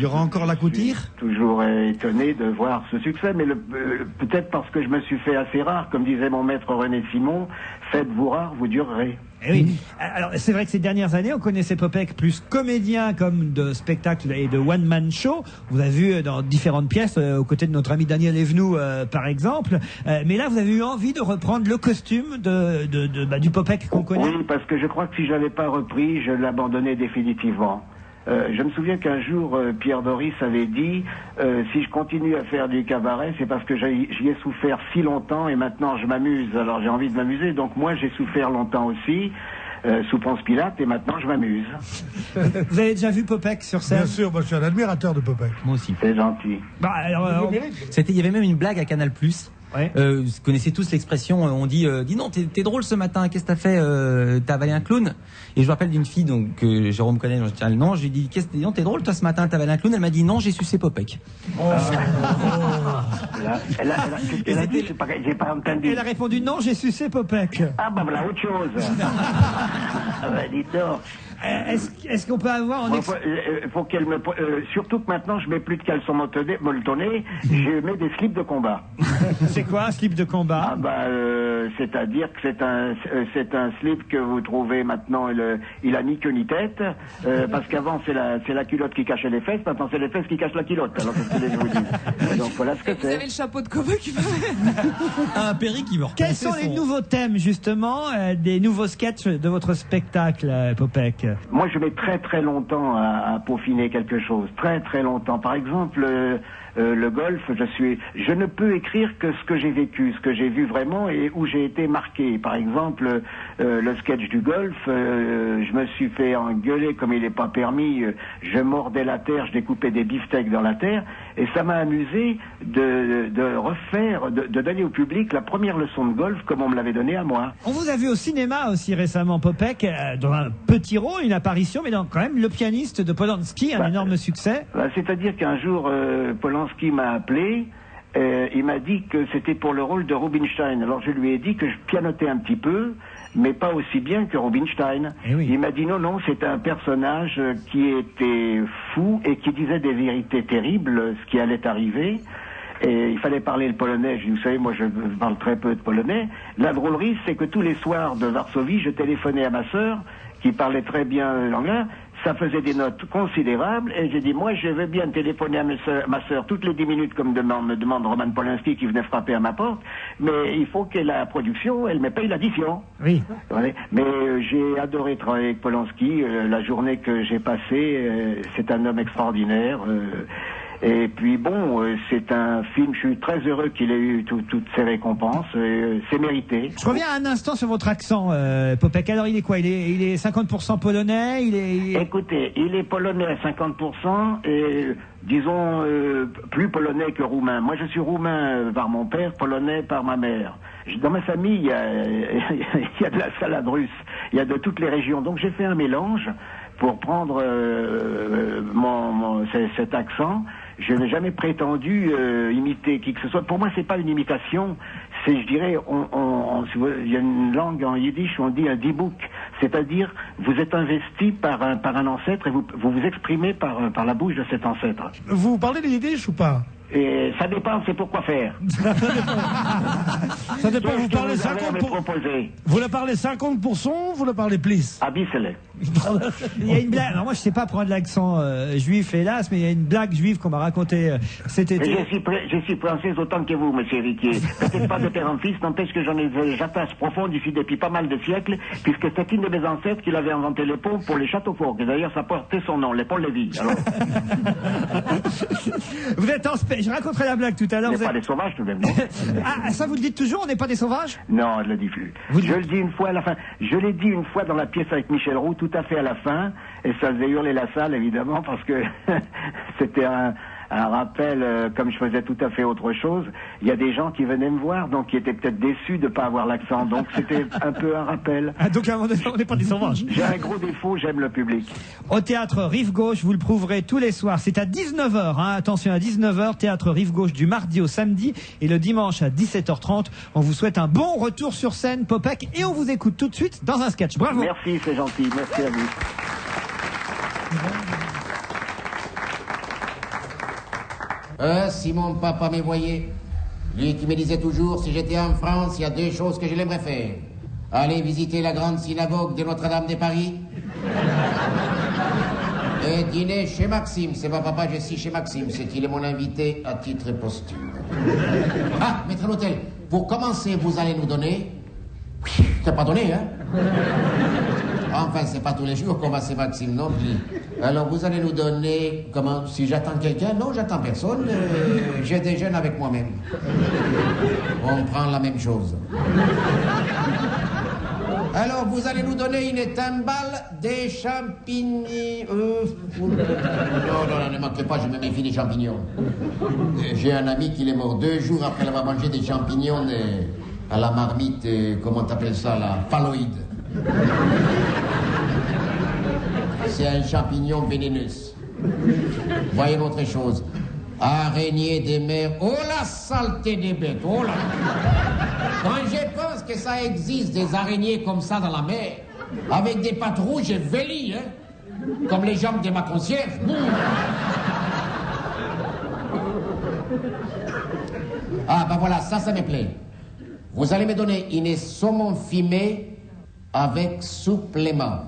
Speaker 4: y aura encore la coutire?
Speaker 12: Toujours étonné de voir ce succès, mais peut-être parce que je me suis fait assez rare, comme disait mon maître René Simon, faites-vous rare, vous durerez.
Speaker 1: Eh oui. Alors c'est vrai que ces dernières années, on connaissait Popek plus comédien comme de spectacle et de one-man show. Vous avez vu dans différentes pièces, aux côtés de notre ami Daniel Evenou, par exemple. Mais là, vous avez eu envie de reprendre le costume du Popek qu'on connaît.
Speaker 12: Oui, parce que je crois que si je l'avais pas repris, je l'abandonnais définitivement. Je me souviens qu'un jour, Pierre Doris avait dit si je continue à faire du cabaret, c'est parce que j'y ai souffert si longtemps et maintenant je m'amuse. Alors j'ai envie de m'amuser, donc moi j'ai souffert longtemps aussi, sous Ponce Pilate, et maintenant je m'amuse.
Speaker 1: Vous avez déjà vu Popek sur scène?
Speaker 5: Bien sûr, moi je suis un admirateur de Popek.
Speaker 3: Moi aussi.
Speaker 12: C'est gentil.
Speaker 3: Il y avait même une blague à Canal+. Ouais. Vous connaissez tous l'expression, on dit dis non, t'es drôle ce matin, qu'est-ce que t'as fait, t'as avalé un clown? Et je me rappelle d'une fille donc que Jérôme connaît, je tiens le nom, je lui ai dit dis non, t'es drôle toi ce matin, t'as avalé un clown? Elle m'a dit non, j'ai sucé Popek.
Speaker 12: Elle a dit, j'ai pas entendu.
Speaker 1: Elle a répondu non, j'ai sucé Popek.
Speaker 12: Ah bah voilà autre chose. Ah bah dis donc.
Speaker 1: Est-ce qu'on peut avoir
Speaker 12: faut qu'elle me surtout que maintenant je mets plus de caleçons molletonnés, je mets des slips de combat.
Speaker 1: C'est quoi un slip de combat?
Speaker 12: Ah bah c'est-à-dire que c'est un slip que vous trouvez maintenant, il a ni queue ni tête, parce qu'avant c'est la culotte qui cachait les fesses, maintenant c'est les fesses qui cachent la culotte. Alors qu'est-ce que je vous dis? Donc voilà ce que c'est.
Speaker 2: Vous avez le chapeau de cowboy qui va.
Speaker 3: Un Perry qui va.
Speaker 1: Quels sont les nouveaux thèmes justement des nouveaux sketchs de votre spectacle, Popek?
Speaker 12: Moi, je mets très très longtemps à peaufiner quelque chose, très très longtemps. Par exemple, le golf, je ne peux écrire que ce que j'ai vécu, ce que j'ai vu vraiment et où j'ai été marqué. Par exemple, le sketch du golf, je me suis fait engueuler comme il n'est pas permis. Je mordais la terre, je découpais des beefsteaks dans la terre, et ça m'a amusé de refaire, de donner au public la première leçon de golf comme on me l'avait donnée à moi.
Speaker 1: On vous a vu au cinéma aussi récemment, Popek, dans un petit rôle, une apparition, mais dans quand même Le Pianiste de Polanski, un énorme succès.
Speaker 12: C'est-à-dire qu'un jour, Polanski m'a appelé, il m'a dit que c'était pour le rôle de Rubinstein. Alors je lui ai dit que je pianotais un petit peu, mais pas aussi bien que Rubinstein.
Speaker 1: Oui.
Speaker 12: Il m'a dit non, c'est un personnage qui était fou et qui disait des vérités terribles, ce qui allait arriver. Et il fallait parler le polonais. Vous savez, moi je parle très peu de polonais. La drôlerie, c'est que tous les soirs de Varsovie, je téléphonais à ma sœur, qui parlait très bien l'anglais. Ça faisait des notes considérables, et j'ai dit, moi, je veux bien téléphoner à ma sœur toutes les 10 minutes, comme me demande Roman Polanski, qui venait frapper à ma porte, mais il faut que la production, elle me paye l'addition.
Speaker 1: Oui.
Speaker 12: Mais j'ai adoré travailler avec Polanski. La journée que j'ai passée, c'est un homme extraordinaire. Et puis bon, c'est un film, je suis très heureux qu'il ait eu toutes ces récompenses, c'est mérité.
Speaker 1: Je reviens un instant sur votre accent, Popek. Alors il est quoi? Il est 50% polonais,
Speaker 12: Écoutez, il est polonais à 50% et disons plus polonais que roumain. Moi je suis roumain par mon père, polonais par ma mère. Dans ma famille, il y a de la salade russe, il y a de toutes les régions, donc j'ai fait un mélange pour prendre cet accent. Je n'ai jamais prétendu imiter qui que ce soit. Pour moi, c'est pas une imitation. C'est, je dirais, il y a une langue en yiddish où on dit un dibouk, c'est-à-dire vous êtes investi par un ancêtre et vous vous exprimez par la bouche de cet ancêtre.
Speaker 5: Vous parlez de yiddish ou pas?
Speaker 12: Et ça dépend, c'est pourquoi faire.
Speaker 5: Ça dépend, vous parlez 50%. Vous la parlez 50%, vous la parlez plus?
Speaker 12: À Bissele.
Speaker 1: Il y a une blague. Alors moi, je sais pas prendre l'accent juif, hélas, mais il y a une blague juive qu'on m'a racontée cet été.
Speaker 12: Je suis française autant que vous, monsieur Riquier. Peut-être pas de père en fils, n'empêche que j'en ai des attaches profondes ici depuis pas mal de siècles, puisque c'est une de mes ancêtres qui avait inventé les ponts pour les châteaux forts. Et d'ailleurs, ça portait son nom, les ponts Lévy. Alors...
Speaker 1: Vous êtes je raconterai la blague tout à l'heure.
Speaker 12: On n'est pas des sauvages, tout de même, non?
Speaker 1: Ah, ça vous le dites toujours, on n'est pas des sauvages?
Speaker 12: Non, je le dis plus. Je le dis une fois à la fin. Je l'ai dit une fois dans la pièce avec Michel Roux, tout à fait à la fin, et ça faisait hurler la salle, évidemment, parce que c'était un rappel, comme je faisais tout à fait autre chose. Il y a des gens qui venaient me voir, donc qui étaient peut-être déçus de ne pas avoir l'accent, donc c'était un peu un rappel.
Speaker 1: Ah, donc on n'est pas des sauvages.
Speaker 12: J'ai un gros défaut, j'aime le public.
Speaker 1: Au théâtre Rive Gauche, vous le prouverez tous les soirs. C'est à 19h, hein. Attention, à 19h, théâtre Rive Gauche du mardi au samedi et le dimanche à 17h30. On vous souhaite un bon retour sur scène, Popek, et on vous écoute tout de suite dans un sketch. Bravo.
Speaker 12: Merci, c'est gentil. Merci à vous.
Speaker 13: Si mon papa me voyait, lui qui me disait toujours, si j'étais en France, il y a deux choses que je l'aimerais faire. Aller visiter la grande synagogue de Notre-Dame de Paris et dîner chez Maxime. C'est pas papa, je suis chez Maxime, c'est qu'il est mon invité à titre posthume. Ah, maître à l'hôtel, pour commencer, vous allez nous donner... C'est pas donné, hein? Enfin, c'est pas tous les jours qu'on va chez Maxime non plus. Alors, vous allez nous donner... Comment? Si j'attends quelqu'un? Non, j'attends personne. Je déjeune avec moi-même. On prend la même chose. Alors, vous allez nous donner une timbale, des champignons... Non, ne manquez pas, je me méfie des champignons. J'ai un ami qui est mort 2 jours après avoir mangé des champignons à la marmite, comment t'appelles ça, la phalloïde. C'est un champignon vénéneux. Voyez autre chose. Araignée des mers. Oh la saleté des bêtes, oh là. Quand je pense que ça existe des araignées comme ça dans la mer, avec des pattes rouges et vélies, hein, comme les jambes de ma concierge. Ah ben voilà, ça me plaît. Vous allez me donner une saumon fumé avec supplément.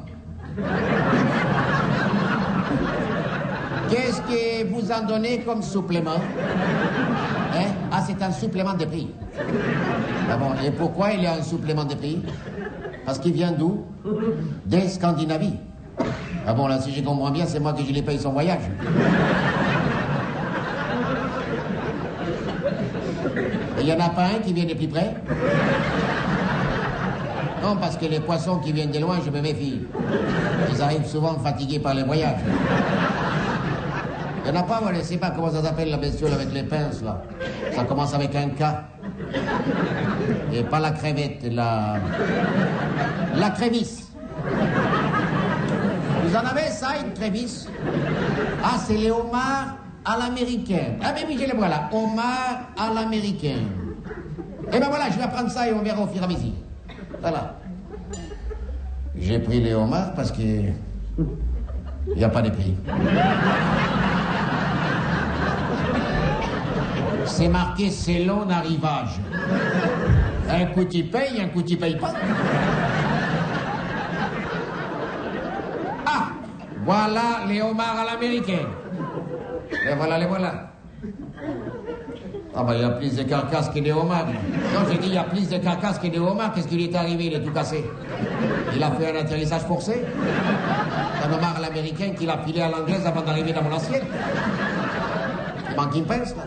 Speaker 13: Qu'est-ce que vous en donnez comme supplément? Hein? Ah, c'est un supplément de prix. Ah bon, et pourquoi il y a un supplément de prix? Parce qu'il vient d'où? Des Scandinavies. Ah bon, là, si je comprends bien, c'est moi qui je lui paye son voyage. Il n'y en a pas un qui vient de plus près? Non, parce que les poissons qui viennent de loin, je me méfie. Ils arrivent souvent fatigués par les voyages. Il n'y en a pas, moi, je ne sais pas comment ça s'appelle la bestiole avec les pinces, là. Ça commence avec un K. Et pas la crevette, la crévisse. Vous en avez, ça, une crévisse? Ah, c'est les homards à l'américaine. Ah, mais oui, je les vois là. Homard à l'américaine. Eh ben voilà, je vais prendre ça et on verra au fur et à mesure. Voilà. J'ai pris les homards parce que... il n'y a pas de prix. C'est marqué selon arrivage. Un coup tu payes, un coup tu payes pas. Ah, voilà les homards à l'américaine. Et voilà les voilà. Ah ben il y a plus de carcasses que des homards. Non, j'ai dit il y a plus de carcasses que des homards. Qu'est-ce qui lui est arrivé? Il est tout cassé. Il a fait un atterrissage forcé. Un homard à l'américaine qu'il a filé à l'anglaise avant d'arriver dans mon assiette. Il manque une pince, là.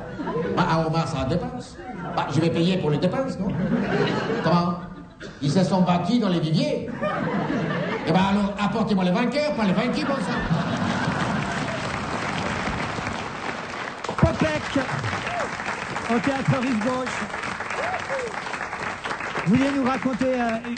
Speaker 13: Bah, un homard, ça a 2 pinces. Bah, je vais payer pour les 2 pinces, non? Comment? Ils se sont battus dans les viviers. Eh ben alors, apportez-moi les vainqueurs, pas les vaincus, bon sang.
Speaker 1: Popek, au théâtre Rive Gauche. Vous vouliez nous raconter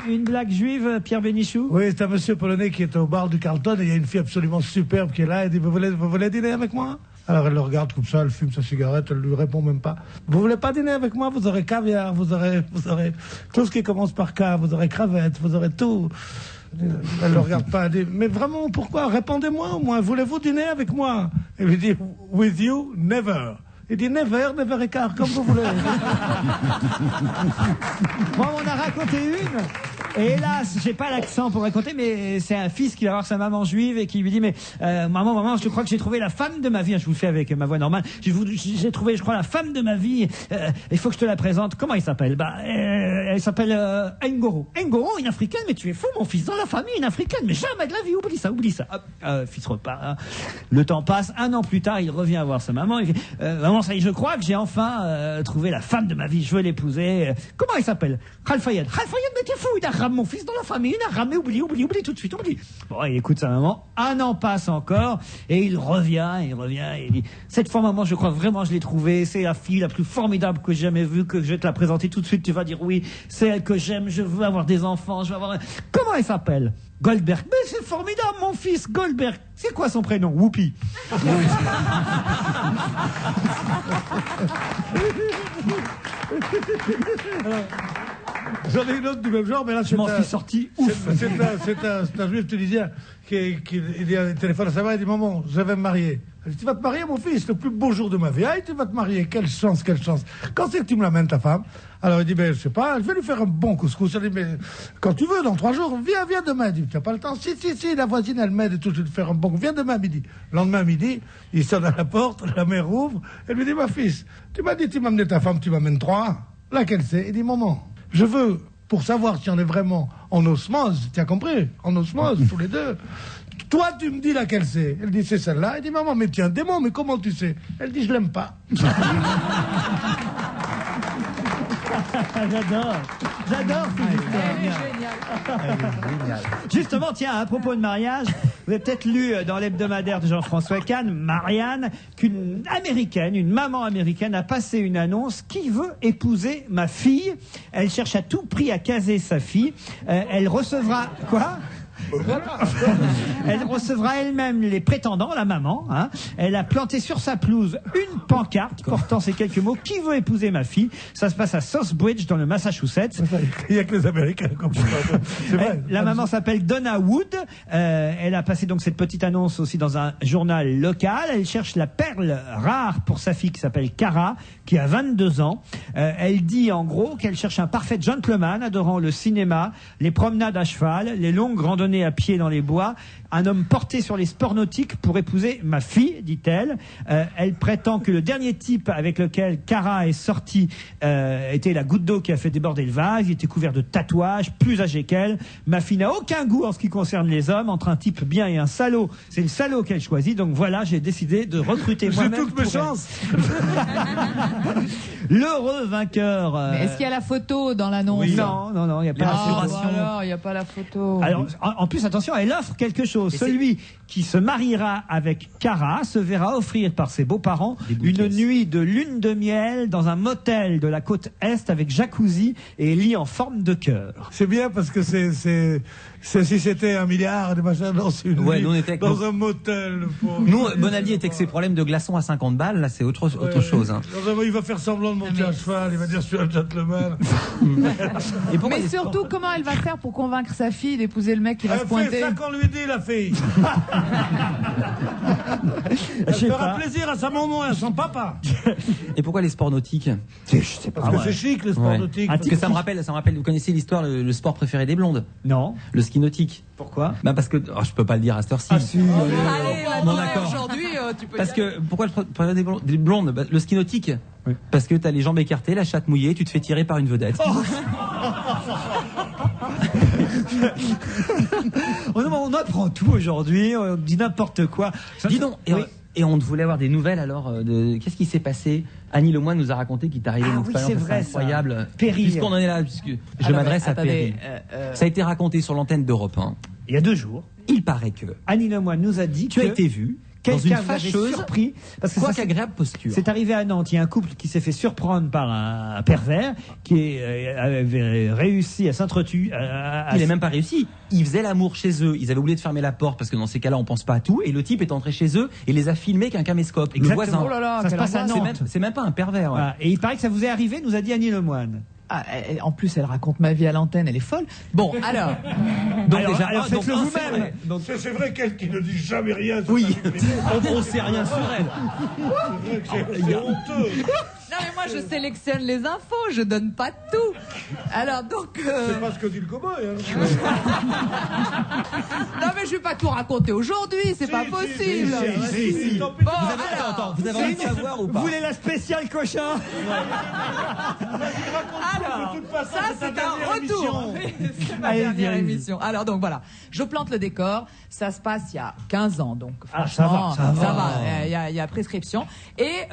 Speaker 1: une blague juive, Pierre Bénichou?
Speaker 5: Oui, c'est un monsieur polonais qui est au bar du Carlton et il y a une fille absolument superbe qui est là. Elle dit, vous voulez dîner avec moi? Alors elle le regarde comme ça, elle fume sa cigarette, elle lui répond même pas. Vous voulez pas dîner avec moi? Vous aurez caviar, vous aurez tout ce qui commence par K, vous aurez crevette, vous aurez tout. Elle le regarde pas, elle dit, mais vraiment, pourquoi? Répondez-moi au moins, voulez-vous dîner avec moi? Elle lui dit, with you, never. Il dit never et quart, comme vous voulez.
Speaker 1: Moi, on a raconté une. Et hélas, j'ai pas l'accent pour raconter, mais c'est un fils qui va voir sa maman juive et qui lui dit mais maman, je crois que j'ai trouvé la femme de ma vie. Je vous le fais avec ma voix normale. J'ai trouvé, je crois, la femme de ma vie. Il faut que je te la présente. Comment il s'appelle? Elle s'appelle Ngoro. Ngoro, une africaine. Mais tu es fou, mon fils, dans la famille, une africaine. Mais jamais de la vie, oublie ça. Hop, fils repart. Le temps passe. 1 an plus tard, il revient voir sa maman. Il dit maman, ça y est, je crois que j'ai enfin trouvé la femme de ma vie. Je veux l'épouser. Comment il s'appelle? Khalfayed. Mais t'es fou, il a ramené mon fils dans la famille. Il a ramené, oublie tout de suite, oublie. Bon, il écoute sa maman. 1 an passe encore et il revient. Et il dit cette fois, maman, je crois vraiment, je l'ai trouvée. C'est la fille la plus formidable que j'ai jamais vue, que je vais te la présenter tout de suite. Tu vas dire oui, c'est elle que j'aime. Je veux avoir des enfants. Comment elle s'appelle? Goldberg. Mais c'est formidable, mon fils, Goldberg. C'est quoi son prénom? Whoopi.
Speaker 5: J'en ai une autre du même genre, mais là,
Speaker 1: je m'en suis sorti ouf.
Speaker 5: C'est un juif tunisien qui dit à téléphone à sa mère, il dit maman, je vais me marier. Elle dit, tu vas te marier, mon fils, le plus beau jour de ma vie. Ah, tu vas te marier, quelle chance. Quand c'est que tu me l'amènes, ta femme? Alors il dit, je sais pas, je vais lui faire un bon couscous. Elle dit, mais quand tu veux, dans 3 jours, viens demain. Il dit, tu n'as pas le temps? Si, la voisine, elle m'aide et tout, je vais te faire un bon. Viens demain midi. Le lendemain midi, il sonne à la porte, la mère ouvre, elle lui dit, ma fils, tu m'as dit, tu m'amènes ta femme, tu m'amènes 3. Laquelle c'est? Il dit, maman, je veux, pour savoir si on est vraiment en osmose, tu as compris? En osmose, tous les deux. Toi, tu me dis laquelle c'est. Elle dit, c'est celle-là. Elle dit, maman, mais tu es un démon, mais comment tu sais? Elle dit, je l'aime pas.
Speaker 1: J'adore ces histoires. Justement, tiens, à propos de mariage, vous avez peut-être lu dans l'hebdomadaire de Jean-François Kahn, Marianne, qu'une américaine, une maman américaine a passé une annonce: qui veut épouser ma fille? Elle cherche à tout prix à caser sa fille. Elle recevra quoi? Elle recevra elle-même les prétendants, la maman. Elle a planté sur sa pelouse une pancarte portant ces quelques mots: qui veut épouser ma fille? Ça se passe à Southbridge, dans le Massachusetts.
Speaker 5: Il n'y a que les Américains comme ça. C'est vrai.
Speaker 1: La maman s'appelle Donna Wood. Elle a passé donc cette petite annonce aussi dans un journal local. Elle cherche la perle rare pour sa fille qui s'appelle Cara, qui a 22 ans. Elle dit en gros qu'elle cherche un parfait gentleman adorant le cinéma, les promenades à cheval, les longues randonnées à pied dans les bois, un homme porté sur les sports nautiques pour épouser ma fille, dit-elle. Elle prétend que le dernier type avec lequel Cara est sortie était la goutte d'eau qui a fait déborder le vase. Il était couvert de tatouages, plus âgé qu'elle. Ma fille n'a aucun goût en ce qui concerne les hommes. Entre un type bien et un salaud, c'est le salaud qu'elle choisit. Donc voilà, j'ai décidé de recruter moi-même.
Speaker 5: J'ai toutes mes chances.
Speaker 1: L'heureux vainqueur.
Speaker 2: Mais est-ce qu'il y a la photo dans l'annonce?
Speaker 1: Oui. Non, il n'y a pas
Speaker 2: alors, il n'y a pas la photo.
Speaker 1: Alors, en plus, attention, elle offre quelque chose. Celui qui se mariera avec Cara se verra offrir par ses beaux-parents une nuit de lune de miel dans un motel de la côte Est avec jacuzzi et lit en forme de cœur.
Speaker 5: C'est bien parce que c'est si c'était 1 milliard de machins dans une nuit, dans un motel.
Speaker 3: Nous, Bonaldi était avec ses problèmes de glaçons à 50 balles. Là, c'est autre chose.
Speaker 5: Il va faire semblant de monter à cheval. Il va dire, je suis un gentleman.
Speaker 2: Mais surtout, comment elle va faire pour convaincre sa fille d'épouser le mec qui va se pointer?
Speaker 5: C'est ça qu'on lui dit, la fille. Elle fera plaisir à sa maman et à son papa.
Speaker 3: Et pourquoi les sports nautiques?
Speaker 1: Je sais pas.
Speaker 5: Parce que c'est chic, les sports nautiques.
Speaker 3: Parce que ça me rappelle, vous connaissez l'histoire, le sport préféré des blondes?
Speaker 1: Non.
Speaker 3: Le ski nautique.
Speaker 1: Pourquoi?
Speaker 3: Parce que, je peux pas le dire à cette heure-ci.
Speaker 2: Allez,
Speaker 3: bon, d'accord.
Speaker 2: Aujourd'hui, tu peux
Speaker 3: Parce que, pourquoi le sport préféré des blondes? Le ski nautique. Oui. Parce que t'as les jambes écartées, la chatte mouillée, tu te fais tirer par une vedette.
Speaker 1: On apprend tout aujourd'hui, on dit n'importe quoi.
Speaker 3: Dis donc, et on voulait avoir des nouvelles alors qu'est-ce qui s'est passé? Annie Lemoine nous a raconté qu'il t'est arrivé une expérience incroyable.
Speaker 1: Puisqu'on
Speaker 3: en est là, je m'adresse à Perry. Ça a été raconté sur l'antenne d'Europe 1.
Speaker 1: Il y a 2 jours.
Speaker 3: Il paraît que
Speaker 1: Annie Lemoine nous a dit
Speaker 3: tu as été vu dans une fâcheuse,
Speaker 1: surpris, parce que
Speaker 3: quoi qu'agréable posture.
Speaker 1: C'est arrivé à Nantes. Il y a un couple qui s'est fait surprendre par un pervers qui avait réussi à s'entretuer.
Speaker 3: Il n'a même pas réussi. Ils faisaient l'amour chez eux. Ils avaient oublié de fermer la porte parce que dans ces cas-là, on pense pas à tout. Et le type est entré chez eux et les a filmés avec un caméscope.
Speaker 1: Exactement.
Speaker 3: Le voisin.
Speaker 2: Oh là là,
Speaker 1: ça se passe à Nantes.
Speaker 3: C'est même pas un pervers. Ouais.
Speaker 1: Voilà. Et il paraît que ça vous est arrivé, nous a dit Annie Lemoine.
Speaker 2: En plus, elle raconte ma vie à l'antenne, elle est folle. Bon, alors.
Speaker 1: Alors faites-le vous-même.
Speaker 5: C'est vrai qu'elle qui ne dit jamais rien.
Speaker 3: Oui, on sait rien sur elle.
Speaker 5: C'est honteux.
Speaker 2: Non mais moi je sélectionne les infos, je donne pas tout. Alors donc.
Speaker 5: C'est pas ce que dit le cowboy. Hein.
Speaker 2: Non mais je vais pas tout raconter aujourd'hui, c'est pas possible.
Speaker 3: Si.
Speaker 2: Bon,
Speaker 3: Attends, vous avez envie de savoir ou pas?
Speaker 1: Vous voulez la spéciale Cochin?
Speaker 2: Alors,
Speaker 5: de toute façon,
Speaker 2: ça c'est un retour. C'est ma
Speaker 1: Allez-y,
Speaker 2: dernière
Speaker 1: allez-y.
Speaker 2: émission. Alors donc voilà, je plante le décor. Ça se passe il y a 15 ans, donc
Speaker 1: Ah, ça
Speaker 2: franchement,
Speaker 1: va, ça va.
Speaker 2: Il y a prescription. Et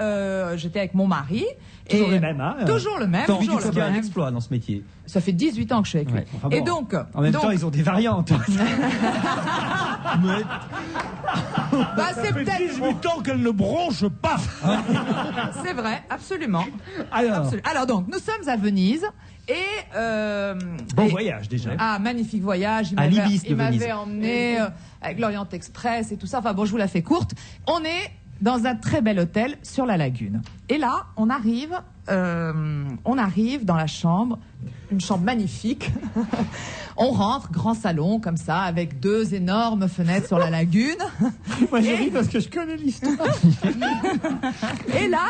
Speaker 2: j'étais avec mon mari.
Speaker 1: Toujours
Speaker 2: et
Speaker 1: le même, hein.
Speaker 2: Toujours le même.
Speaker 3: T'as envie
Speaker 2: toujours
Speaker 3: de
Speaker 2: le
Speaker 3: faire un
Speaker 2: même.
Speaker 3: exploit dans ce métier.
Speaker 2: Ça fait 18 ans que je suis avec lui.
Speaker 3: Ouais, enfin
Speaker 2: Et
Speaker 3: bon.
Speaker 2: donc,
Speaker 1: En même temps, ils ont des variantes.
Speaker 2: bah, c'est
Speaker 5: Ça fait
Speaker 2: peut-être.
Speaker 5: 18 ans qu'elle ne bronche pas.
Speaker 2: C'est vrai, absolument.
Speaker 1: Alors,
Speaker 2: Alors donc, nous sommes à Venise et
Speaker 1: bon
Speaker 2: et-
Speaker 1: voyage déjà.
Speaker 2: Ah, magnifique voyage.
Speaker 3: À l'Ibis de
Speaker 2: Il m'avait
Speaker 3: Venise.
Speaker 2: emmené avec l'Orient Express et tout ça. Enfin bon, je vous la fais courte. On est dans un très bel hôtel sur la lagune. Et là, on arrive dans la chambre, une chambre magnifique. On rentre, grand salon comme ça, avec 2 énormes fenêtres sur la lagune.
Speaker 1: Moi, je ris parce que je connais l'histoire.
Speaker 2: Et là,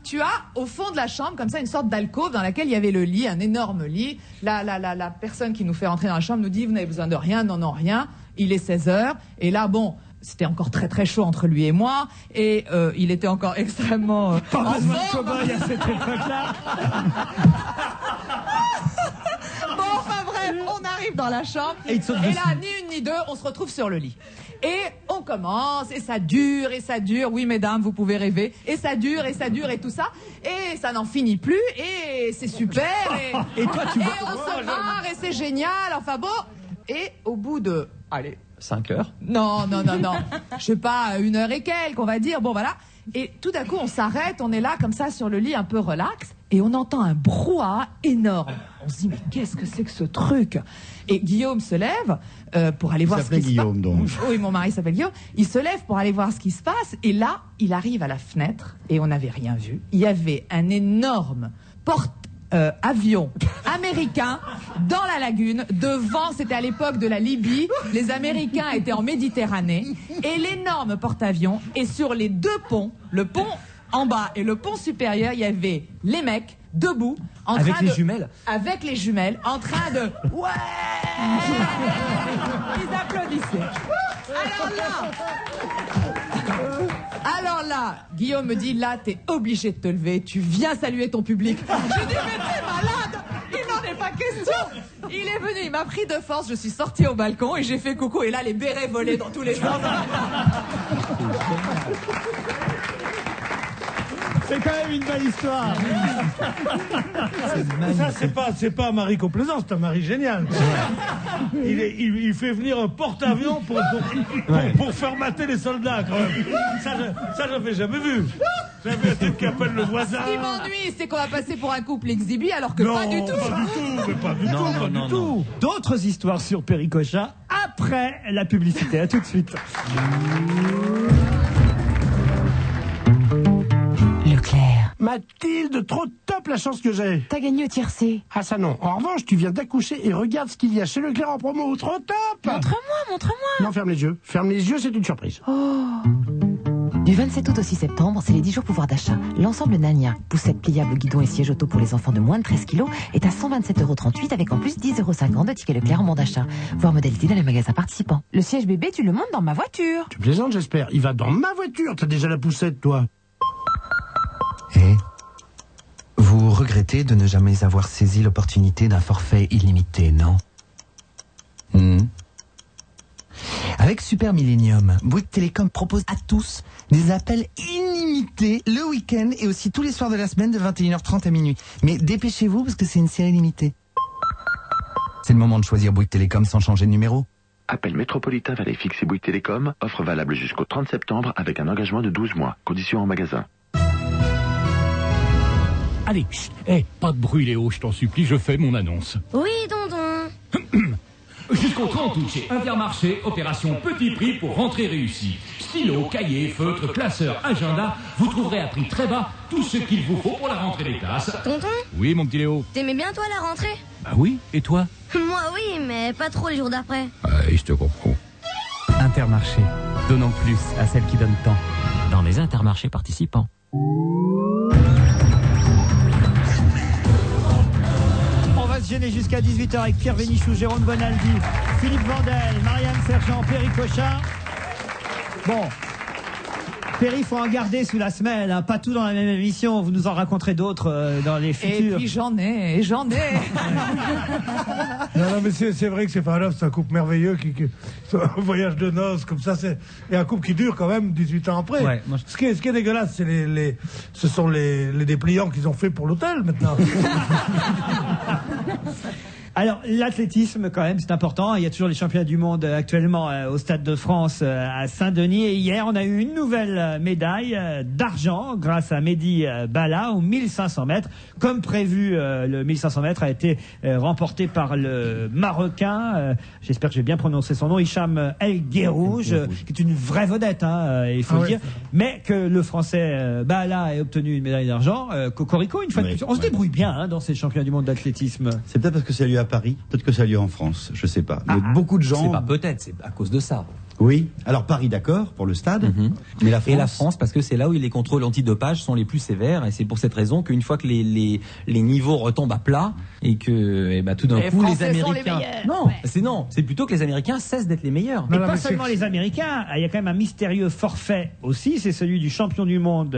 Speaker 2: tu as au fond de la chambre comme ça une sorte d'alcôve dans laquelle il y avait le lit, un énorme lit. La personne qui nous fait rentrer dans la chambre nous dit: vous n'avez besoin de rien, non, rien. Il est 16h. Et là, bon, c'était encore très très chaud entre lui et moi. Et il était encore extrêmement
Speaker 1: Pas
Speaker 2: en
Speaker 1: besoin de
Speaker 2: forme.
Speaker 1: cow-boy à cette époque-là.
Speaker 2: Bon, enfin bref, on arrive dans la chambre.
Speaker 3: Et il te saute
Speaker 2: Et
Speaker 3: dessus.
Speaker 2: là, ni une ni deux, on se retrouve sur le lit. Et on commence, et ça dure, et ça dure. Oui, mesdames, vous pouvez rêver. Et ça dure, et ça dure, et tout ça. Et ça n'en finit plus, et c'est super. Et
Speaker 1: toi, tu
Speaker 2: et
Speaker 1: vas-
Speaker 2: on se marre, et c'est génial. Enfin bon. Et au bout de, allez,
Speaker 3: 5 heures.
Speaker 2: non. Je sais pas, 1 heure et quelques, on va dire. Bon, voilà. Et tout d'un coup, on s'arrête, on est là, comme ça, sur le lit, un peu relax, et on entend un brouhaha énorme. On se dit, mais qu'est-ce que c'est que ce truc? Et Guillaume se lève pour aller voir ce qui se passe.
Speaker 4: Guillaume, donc.
Speaker 2: Oui, mon mari s'appelle Guillaume. Il se lève pour aller voir ce qui se passe, et là, il arrive à la fenêtre, et on n'avait rien vu. Il y avait un énorme avion américain dans la lagune. Devant, c'était à l'époque de la Libye. Les Américains étaient en Méditerranée. Et l'énorme porte-avions. Et sur les 2 ponts, le pont en bas et le pont supérieur, il y avait les mecs debout.
Speaker 3: Avec les jumelles.
Speaker 2: Avec les jumelles, en train de... Ouais. Ils applaudissaient. Alors là, Guillaume me dit, là, t'es obligé de te lever, tu viens saluer ton public. Je dis, mais t'es malade, il n'en est pas question. Il est venu, il m'a pris de force, je suis sortie au balcon et j'ai fait coucou. Et là, les bérets volaient dans tous les sens.
Speaker 1: C'est quand même une belle histoire.
Speaker 5: Ça, c'est pas un mari complaisant, c'est un mari génial. Il fait venir un porte-avions pour faire mater les soldats, quand même. Ça, j'avais jamais vu. J'avais été qui appelle le voisin.
Speaker 2: Ce qui m'ennuie, c'est qu'on va passer pour un couple exhibi alors que pas du tout.
Speaker 5: Pas du tout.
Speaker 1: D'autres histoires sur Péricocha après la publicité. À tout de suite.
Speaker 10: Leclerc. Mathilde, trop top la chance que j'ai.
Speaker 9: T'as gagné au tiercé.
Speaker 10: Ah ça non. En revanche, tu viens d'accoucher et regarde ce qu'il y a chez Leclerc en promo. Trop top.
Speaker 9: Montre-moi.
Speaker 10: Non, ferme les yeux. Ferme les yeux, c'est une surprise.
Speaker 9: Du 27 août au 6 septembre, c'est les 10 jours pouvoir d'achat. L'ensemble Nania, poussette pliable, guidon et siège auto pour les enfants de moins de 13 kilos, est à 127,38 € avec en plus 10,50 € de ticket Leclerc en bon d'achat. Voir modalité dans les magasins participants. Le siège bébé, tu le montes dans ma voiture.
Speaker 10: Tu plaisantes, j'espère. Il va dans ma voiture. T'as déjà la poussette, toi.
Speaker 14: Vous regrettez de ne jamais avoir saisi l'opportunité d'un forfait illimité, non? Avec Super Millennium, Bouygues Télécom propose à tous des appels illimités le week-end et aussi tous les soirs de la semaine de 21h30 à minuit. Mais dépêchez-vous parce que c'est une série limitée. C'est le moment de choisir Bouygues Télécom sans changer de numéro.
Speaker 17: Appel métropolitain vers les fixes et Bouygues Télécom. Offre valable jusqu'au 30 septembre avec un engagement de 12 mois. Conditions en magasin.
Speaker 18: Allez, chut, pas de bruit Léo, je t'en supplie, je fais mon annonce.
Speaker 24: Oui, Dondon.
Speaker 18: Jusqu'au 30 août chez Intermarché, opération petit prix pour rentrée réussie. Stylo, cahier, feutre, classeur, agenda, vous trouverez à prix très bas tout ce qu'il vous faut pour la rentrée des classes.
Speaker 24: Tonton,
Speaker 18: Oui, mon petit Léo.
Speaker 24: t'aimais bien toi la rentrée?
Speaker 18: Bah oui, et toi?
Speaker 24: Moi oui, mais pas trop les jours d'après.
Speaker 18: Je te comprends.
Speaker 21: Intermarché, donnant plus à celles qui donnent tant. Dans les intermarchés participants.
Speaker 1: On va se déjeuner jusqu'à 18h avec Pierre Bénichou, Jérôme Bonaldi, Philippe Vandel, Marianne Sergent, Perry Cochin. Bon. Perry, il faut en garder sous la semelle, hein. Pas tout dans la même émission. Vous nous en raconterez d'autres dans les futurs.
Speaker 2: Et puis j'en ai.
Speaker 5: Non, mais c'est vrai que c'est pas là, c'est un couple merveilleux un voyage de noces comme ça, et un couple qui dure quand même 18 ans après.
Speaker 3: Ouais,
Speaker 5: ce qui est dégueulasse, c'est ce sont les dépliants qu'ils ont fait pour l'hôtel maintenant.
Speaker 1: Alors, l'athlétisme, quand même, c'est important. Il y a toujours les championnats du monde actuellement au Stade de France à Saint-Denis. Et hier, on a eu une nouvelle médaille d'argent grâce à Mehdi Bala au 1500 mètres. Comme prévu, le 1500 mètres a été remporté par le Marocain, j'espère que j'ai bien prononcé son nom, Hicham El Guerrouj, qui est une vraie vedette, hein, il faut le dire. Mais que le Français Bala ait obtenu une médaille d'argent, Cocorico, une fois de plus. On se débrouille bien hein, dans ces championnats du monde d'athlétisme.
Speaker 4: C'est peut-être parce que c'est lui à Paris, peut-être que ça a lieu en France, je sais pas. Mais beaucoup de gens.
Speaker 3: C'est pas peut-être, c'est à cause de ça.
Speaker 4: Oui. Alors Paris, d'accord, pour le stade. Mais la France.
Speaker 3: Et la France, parce que c'est là où les contrôles antidopage sont les plus sévères. Et c'est pour cette raison qu'une fois que les niveaux retombent à plat et que tout d'un coup les Américains. C'est plutôt que les Américains cessent d'être les meilleurs.
Speaker 1: Mais pas seulement les Américains. Il y a quand même un mystérieux forfait aussi. C'est celui du champion du monde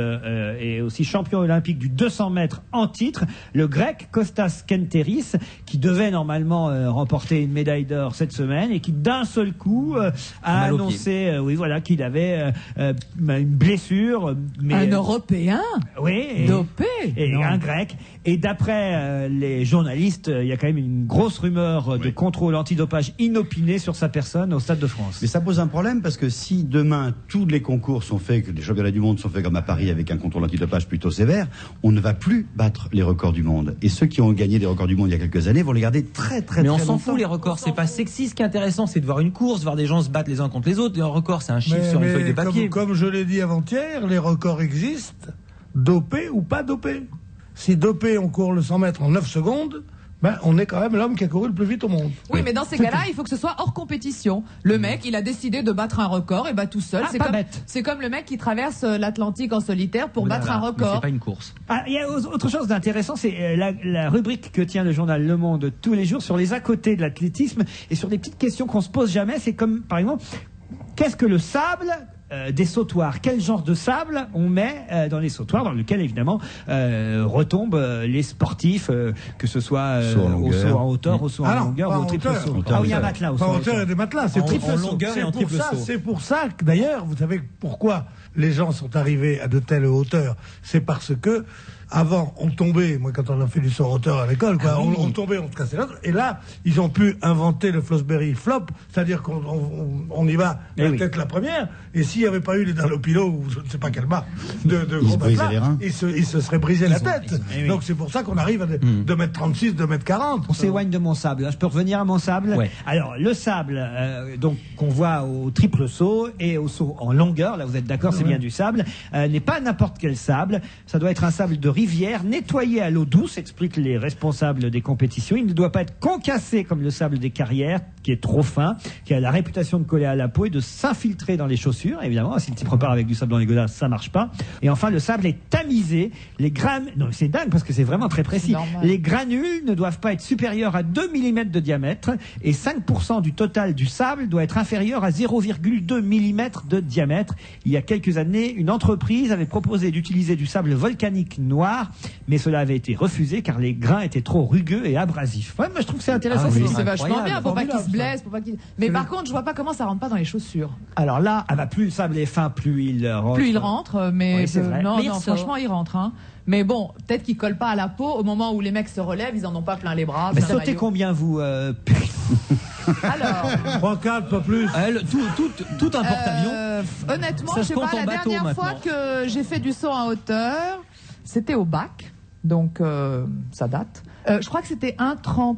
Speaker 1: et aussi champion olympique du 200 mètres en titre, le Grec Kostas Kenteris, qui devait normalement remporter une médaille d'or cette semaine et qui d'un seul coup a annoncé qu'il avait une blessure. Mais,
Speaker 2: un Européen dopé
Speaker 1: et un Grec. Et d'après les journalistes, il y a quand même une grosse rumeur de contrôle antidopage inopiné sur sa personne au Stade de France.
Speaker 4: Mais ça pose un problème parce que si demain tous les concours sont faits, que les championnats du monde sont faits comme à Paris avec un contrôle antidopage plutôt sévère, on ne va plus battre les records du monde. Et ceux qui ont gagné des records du monde il y a quelques années vont les garder très très
Speaker 3: Mais
Speaker 4: très
Speaker 3: on s'en
Speaker 4: longtemps.
Speaker 3: fout les records, c'est pas sexy. Ce qui est intéressant, c'est de voir une course, voir des gens se battre les uns contre les autres. Et un record, c'est un chiffre sur une feuille de papier.
Speaker 5: Comme je l'ai dit avant-hier, les records existent, dopés ou pas dopés. Si dopé, on court le 100 mètres en 9 secondes, on est quand même l'homme qui a couru le plus vite au monde.
Speaker 2: Oui, mais dans ces cas-là, il faut que ce soit hors compétition. Le mec, il a décidé de battre un record, et tout seul. C'est comme le mec qui traverse l'Atlantique en solitaire pour battre un record.
Speaker 3: Mais c'est pas une course.
Speaker 1: Il y a autre chose d'intéressant, c'est la rubrique que tient le journal Le Monde tous les jours sur les à côté de l'athlétisme et sur des petites questions qu'on se pose jamais. C'est comme, par exemple, qu'est-ce que le sable des sautoirs? Quel genre de sable on met dans les sautoirs dans lequel évidemment retombent les sportifs, que ce soit au saut en hauteur, au saut en longueur ou au triple saut.
Speaker 5: Ah
Speaker 1: oui, il y a un matelas au saut.
Speaker 5: En hauteur, il y a des matelas. C'est
Speaker 3: en longueur et en triple saut.
Speaker 5: C'est pour ça que d'ailleurs, vous savez pourquoi les gens sont arrivés à de telles hauteurs. C'est parce que avant, on tombait, moi quand on a fait du saut en hauteur à l'école, on tombait, on se cassait l'autre, et là, ils ont pu inventer le Fosbury Flop, c'est-à-dire qu'on y va la tête la première, et s'il n'y avait pas eu les Dunlopilo, ou je ne sais pas quelle marque, de gros matelas, ils se seraient brisé la tête. Donc c'est pour ça qu'on arrive à 2m36, 2m40.
Speaker 1: On s'éloigne de mon sable, là. Je peux revenir à mon sable. Alors, le sable, donc, qu'on voit au triple saut et au saut en longueur, là vous êtes d'accord, c'est bien du sable, n'est pas n'importe quel sable, ça doit être un sable de rivière, nettoyé à l'eau douce, expliquent les responsables des compétitions. Il ne doit pas être concassé comme le sable des carrières, qui est trop fin, qui a la réputation de coller à la peau et de s'infiltrer dans les chaussures. Évidemment, si tu prépares avec du sable dans les godasses, ça marche pas. Et enfin, le sable est tamisé. Non, c'est dingue parce que c'est vraiment très précis. Les granules ne doivent pas être supérieurs à 2 mm de diamètre et 5% du total du sable doit être inférieur à 0,2 mm de diamètre. Il y a quelques années, une entreprise avait proposé d'utiliser du sable volcanique noir, mais cela avait été refusé car les grains étaient trop rugueux et abrasifs. Ouais, moi je trouve que c'est intéressant.
Speaker 2: C'est vachement bien pour pas qu'ils se blessent, Mais par contre, je vois pas comment ça rentre pas dans les chaussures.
Speaker 1: Alors là, plus le sable est fin, plus il rentre.
Speaker 2: Plus il rentre, mais
Speaker 1: c'est vrai.
Speaker 2: Non, franchement, il rentre. Hein. Mais bon, peut-être qu'ils collent pas à la peau au moment où les mecs se relèvent, ils en ont pas plein les bras.
Speaker 1: Mais sautez combien vous
Speaker 2: Alors
Speaker 5: 3-4, pas plus.
Speaker 3: Tout un porte-avions.
Speaker 2: Honnêtement, je sais pas, la dernière fois que j'ai fait du saut en hauteur, c'était au bac, donc ça date. Je crois que c'était 1,30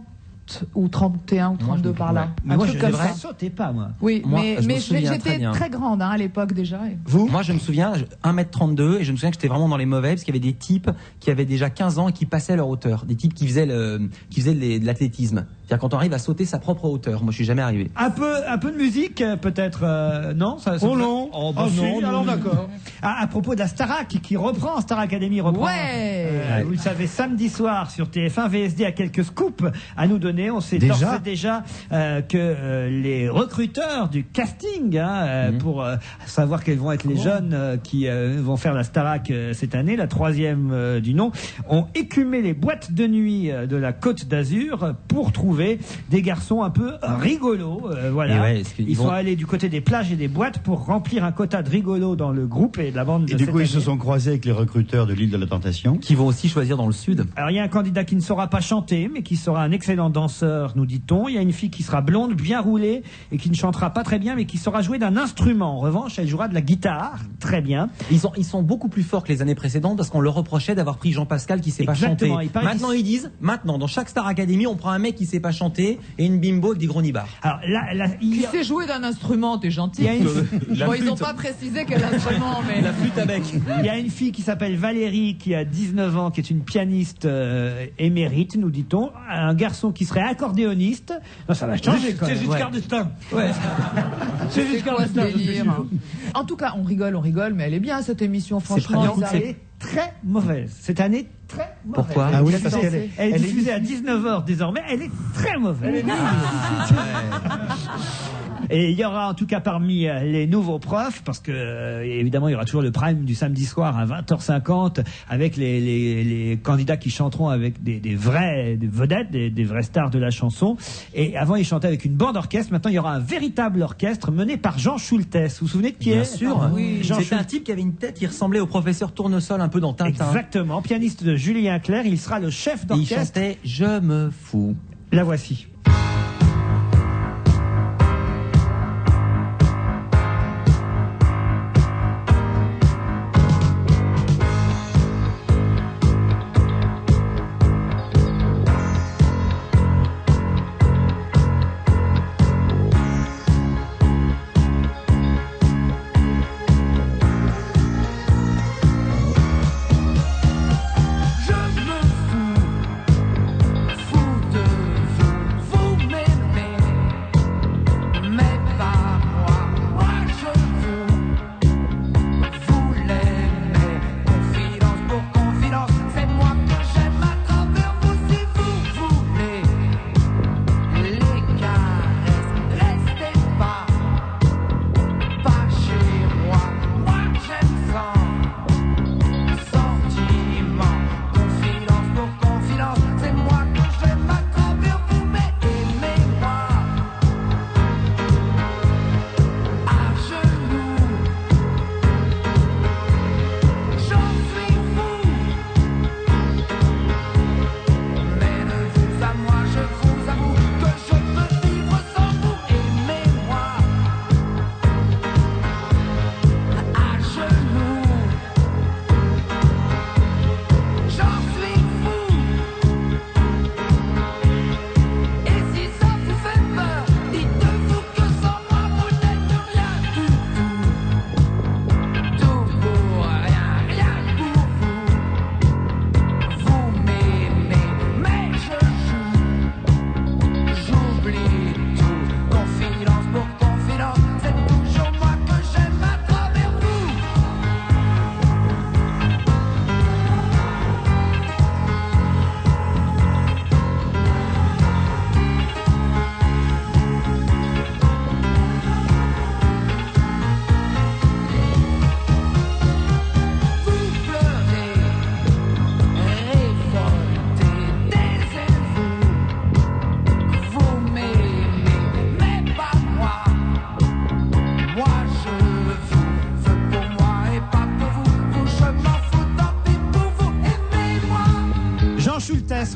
Speaker 2: ou 31 ou 32 par là.
Speaker 1: Mais moi, je ne sautais pas, moi.
Speaker 2: Oui,
Speaker 3: moi,
Speaker 2: mais j'étais très grande à l'époque déjà.
Speaker 3: Vous ? Moi, je me souviens, 1m32, et je me souviens que j'étais vraiment dans les mauvais, parce qu'il y avait des types qui avaient déjà 15 ans et qui passaient à leur hauteur. Des types qui faisaient de l'athlétisme. C'est-à-dire quand on arrive à sauter sa propre hauteur. Moi, je suis jamais arrivé.
Speaker 1: Un peu de musique, peut-être, non ça,
Speaker 5: Oh non.
Speaker 1: Oh, bah
Speaker 5: Ah si,
Speaker 1: non,
Speaker 5: alors d'accord.
Speaker 1: À propos de la Starac qui reprend, Star Academy reprend.
Speaker 2: Ouais.
Speaker 1: Vous le savez, samedi soir sur TF1, VSD a quelques scoops à nous donner. On sait déjà que les recruteurs du casting, pour savoir quels vont être les jeunes qui vont faire la Starac cette année, la 3e du nom, ont écumé les boîtes de nuit de la Côte d'Azur pour trouver des garçons un peu rigolos. Voilà. Ils sont allés du côté des plages et des boîtes pour remplir un quota de rigolos dans le groupe et de la bande de
Speaker 4: Et du coup,
Speaker 1: cette
Speaker 4: ils se
Speaker 1: année.
Speaker 4: sont croisés avec les recruteurs de l'île de la Tentation.
Speaker 3: Qui vont aussi choisir dans le sud.
Speaker 1: Alors il y a un candidat qui ne saura pas chanter, mais qui sera un excellent danseur, nous dit-on. Il y a une fille qui sera blonde, bien roulée, et qui ne chantera pas très bien, mais qui saura jouer d'un instrument. En revanche, elle jouera de la guitare, très bien.
Speaker 3: Ils sont beaucoup plus forts que les années précédentes parce qu'on leur reprochait d'avoir pris Jean Pascal qui sait pas chanter. Maintenant ils disent, dans chaque Star Academy, on prend un mec qui sait pas chanter et une bimbo avec des gros nibards.
Speaker 1: Alors là,
Speaker 2: Qui sait jouer d'un instrument, t'es gentil. Bon, ils n'ont pas précisé quel instrument, mais...
Speaker 3: La flûte à bec.
Speaker 1: Il y a une fille qui s'appelle Valérie, qui a 19 ans, qui est une pianiste émérite, nous dit-on. Un garçon qui serait accordéoniste. Non, ça va changer quand même.
Speaker 5: C'est Giscard d'Estaing.
Speaker 1: Ouais.
Speaker 5: C'est Giscard
Speaker 2: quoi ce
Speaker 5: d'Estaing.
Speaker 2: délire, hein. En tout cas, on rigole, mais elle est bien cette émission, franchement.
Speaker 1: Non, elle est très mauvaise. Cette année, très mauvaise.
Speaker 3: Pourquoi
Speaker 4: Ah oui, parce qu'elle
Speaker 1: Elle est diffusée à 19h désormais. Elle est très mauvaise. Et il y aura en tout cas parmi les nouveaux profs, parce que évidemment il y aura toujours le prime du samedi soir à 20h50 avec les candidats qui chanteront avec des vraies vedettes, des vraies stars de la chanson. Et avant ils chantaient avec une bande orchestre. Maintenant il y aura un véritable orchestre mené par Jean Schultes. Vous vous souvenez de qui
Speaker 3: Bien
Speaker 1: est?
Speaker 3: sûr.
Speaker 1: Oui.
Speaker 3: C'était un type qui avait une tête qui ressemblait au professeur Tournesol un peu dans Tintin.
Speaker 1: Exactement. Pianiste de Julien Clerc. Il sera le chef
Speaker 3: Et il
Speaker 1: d'orchestre.
Speaker 3: chantait Je me fous.
Speaker 1: La voici.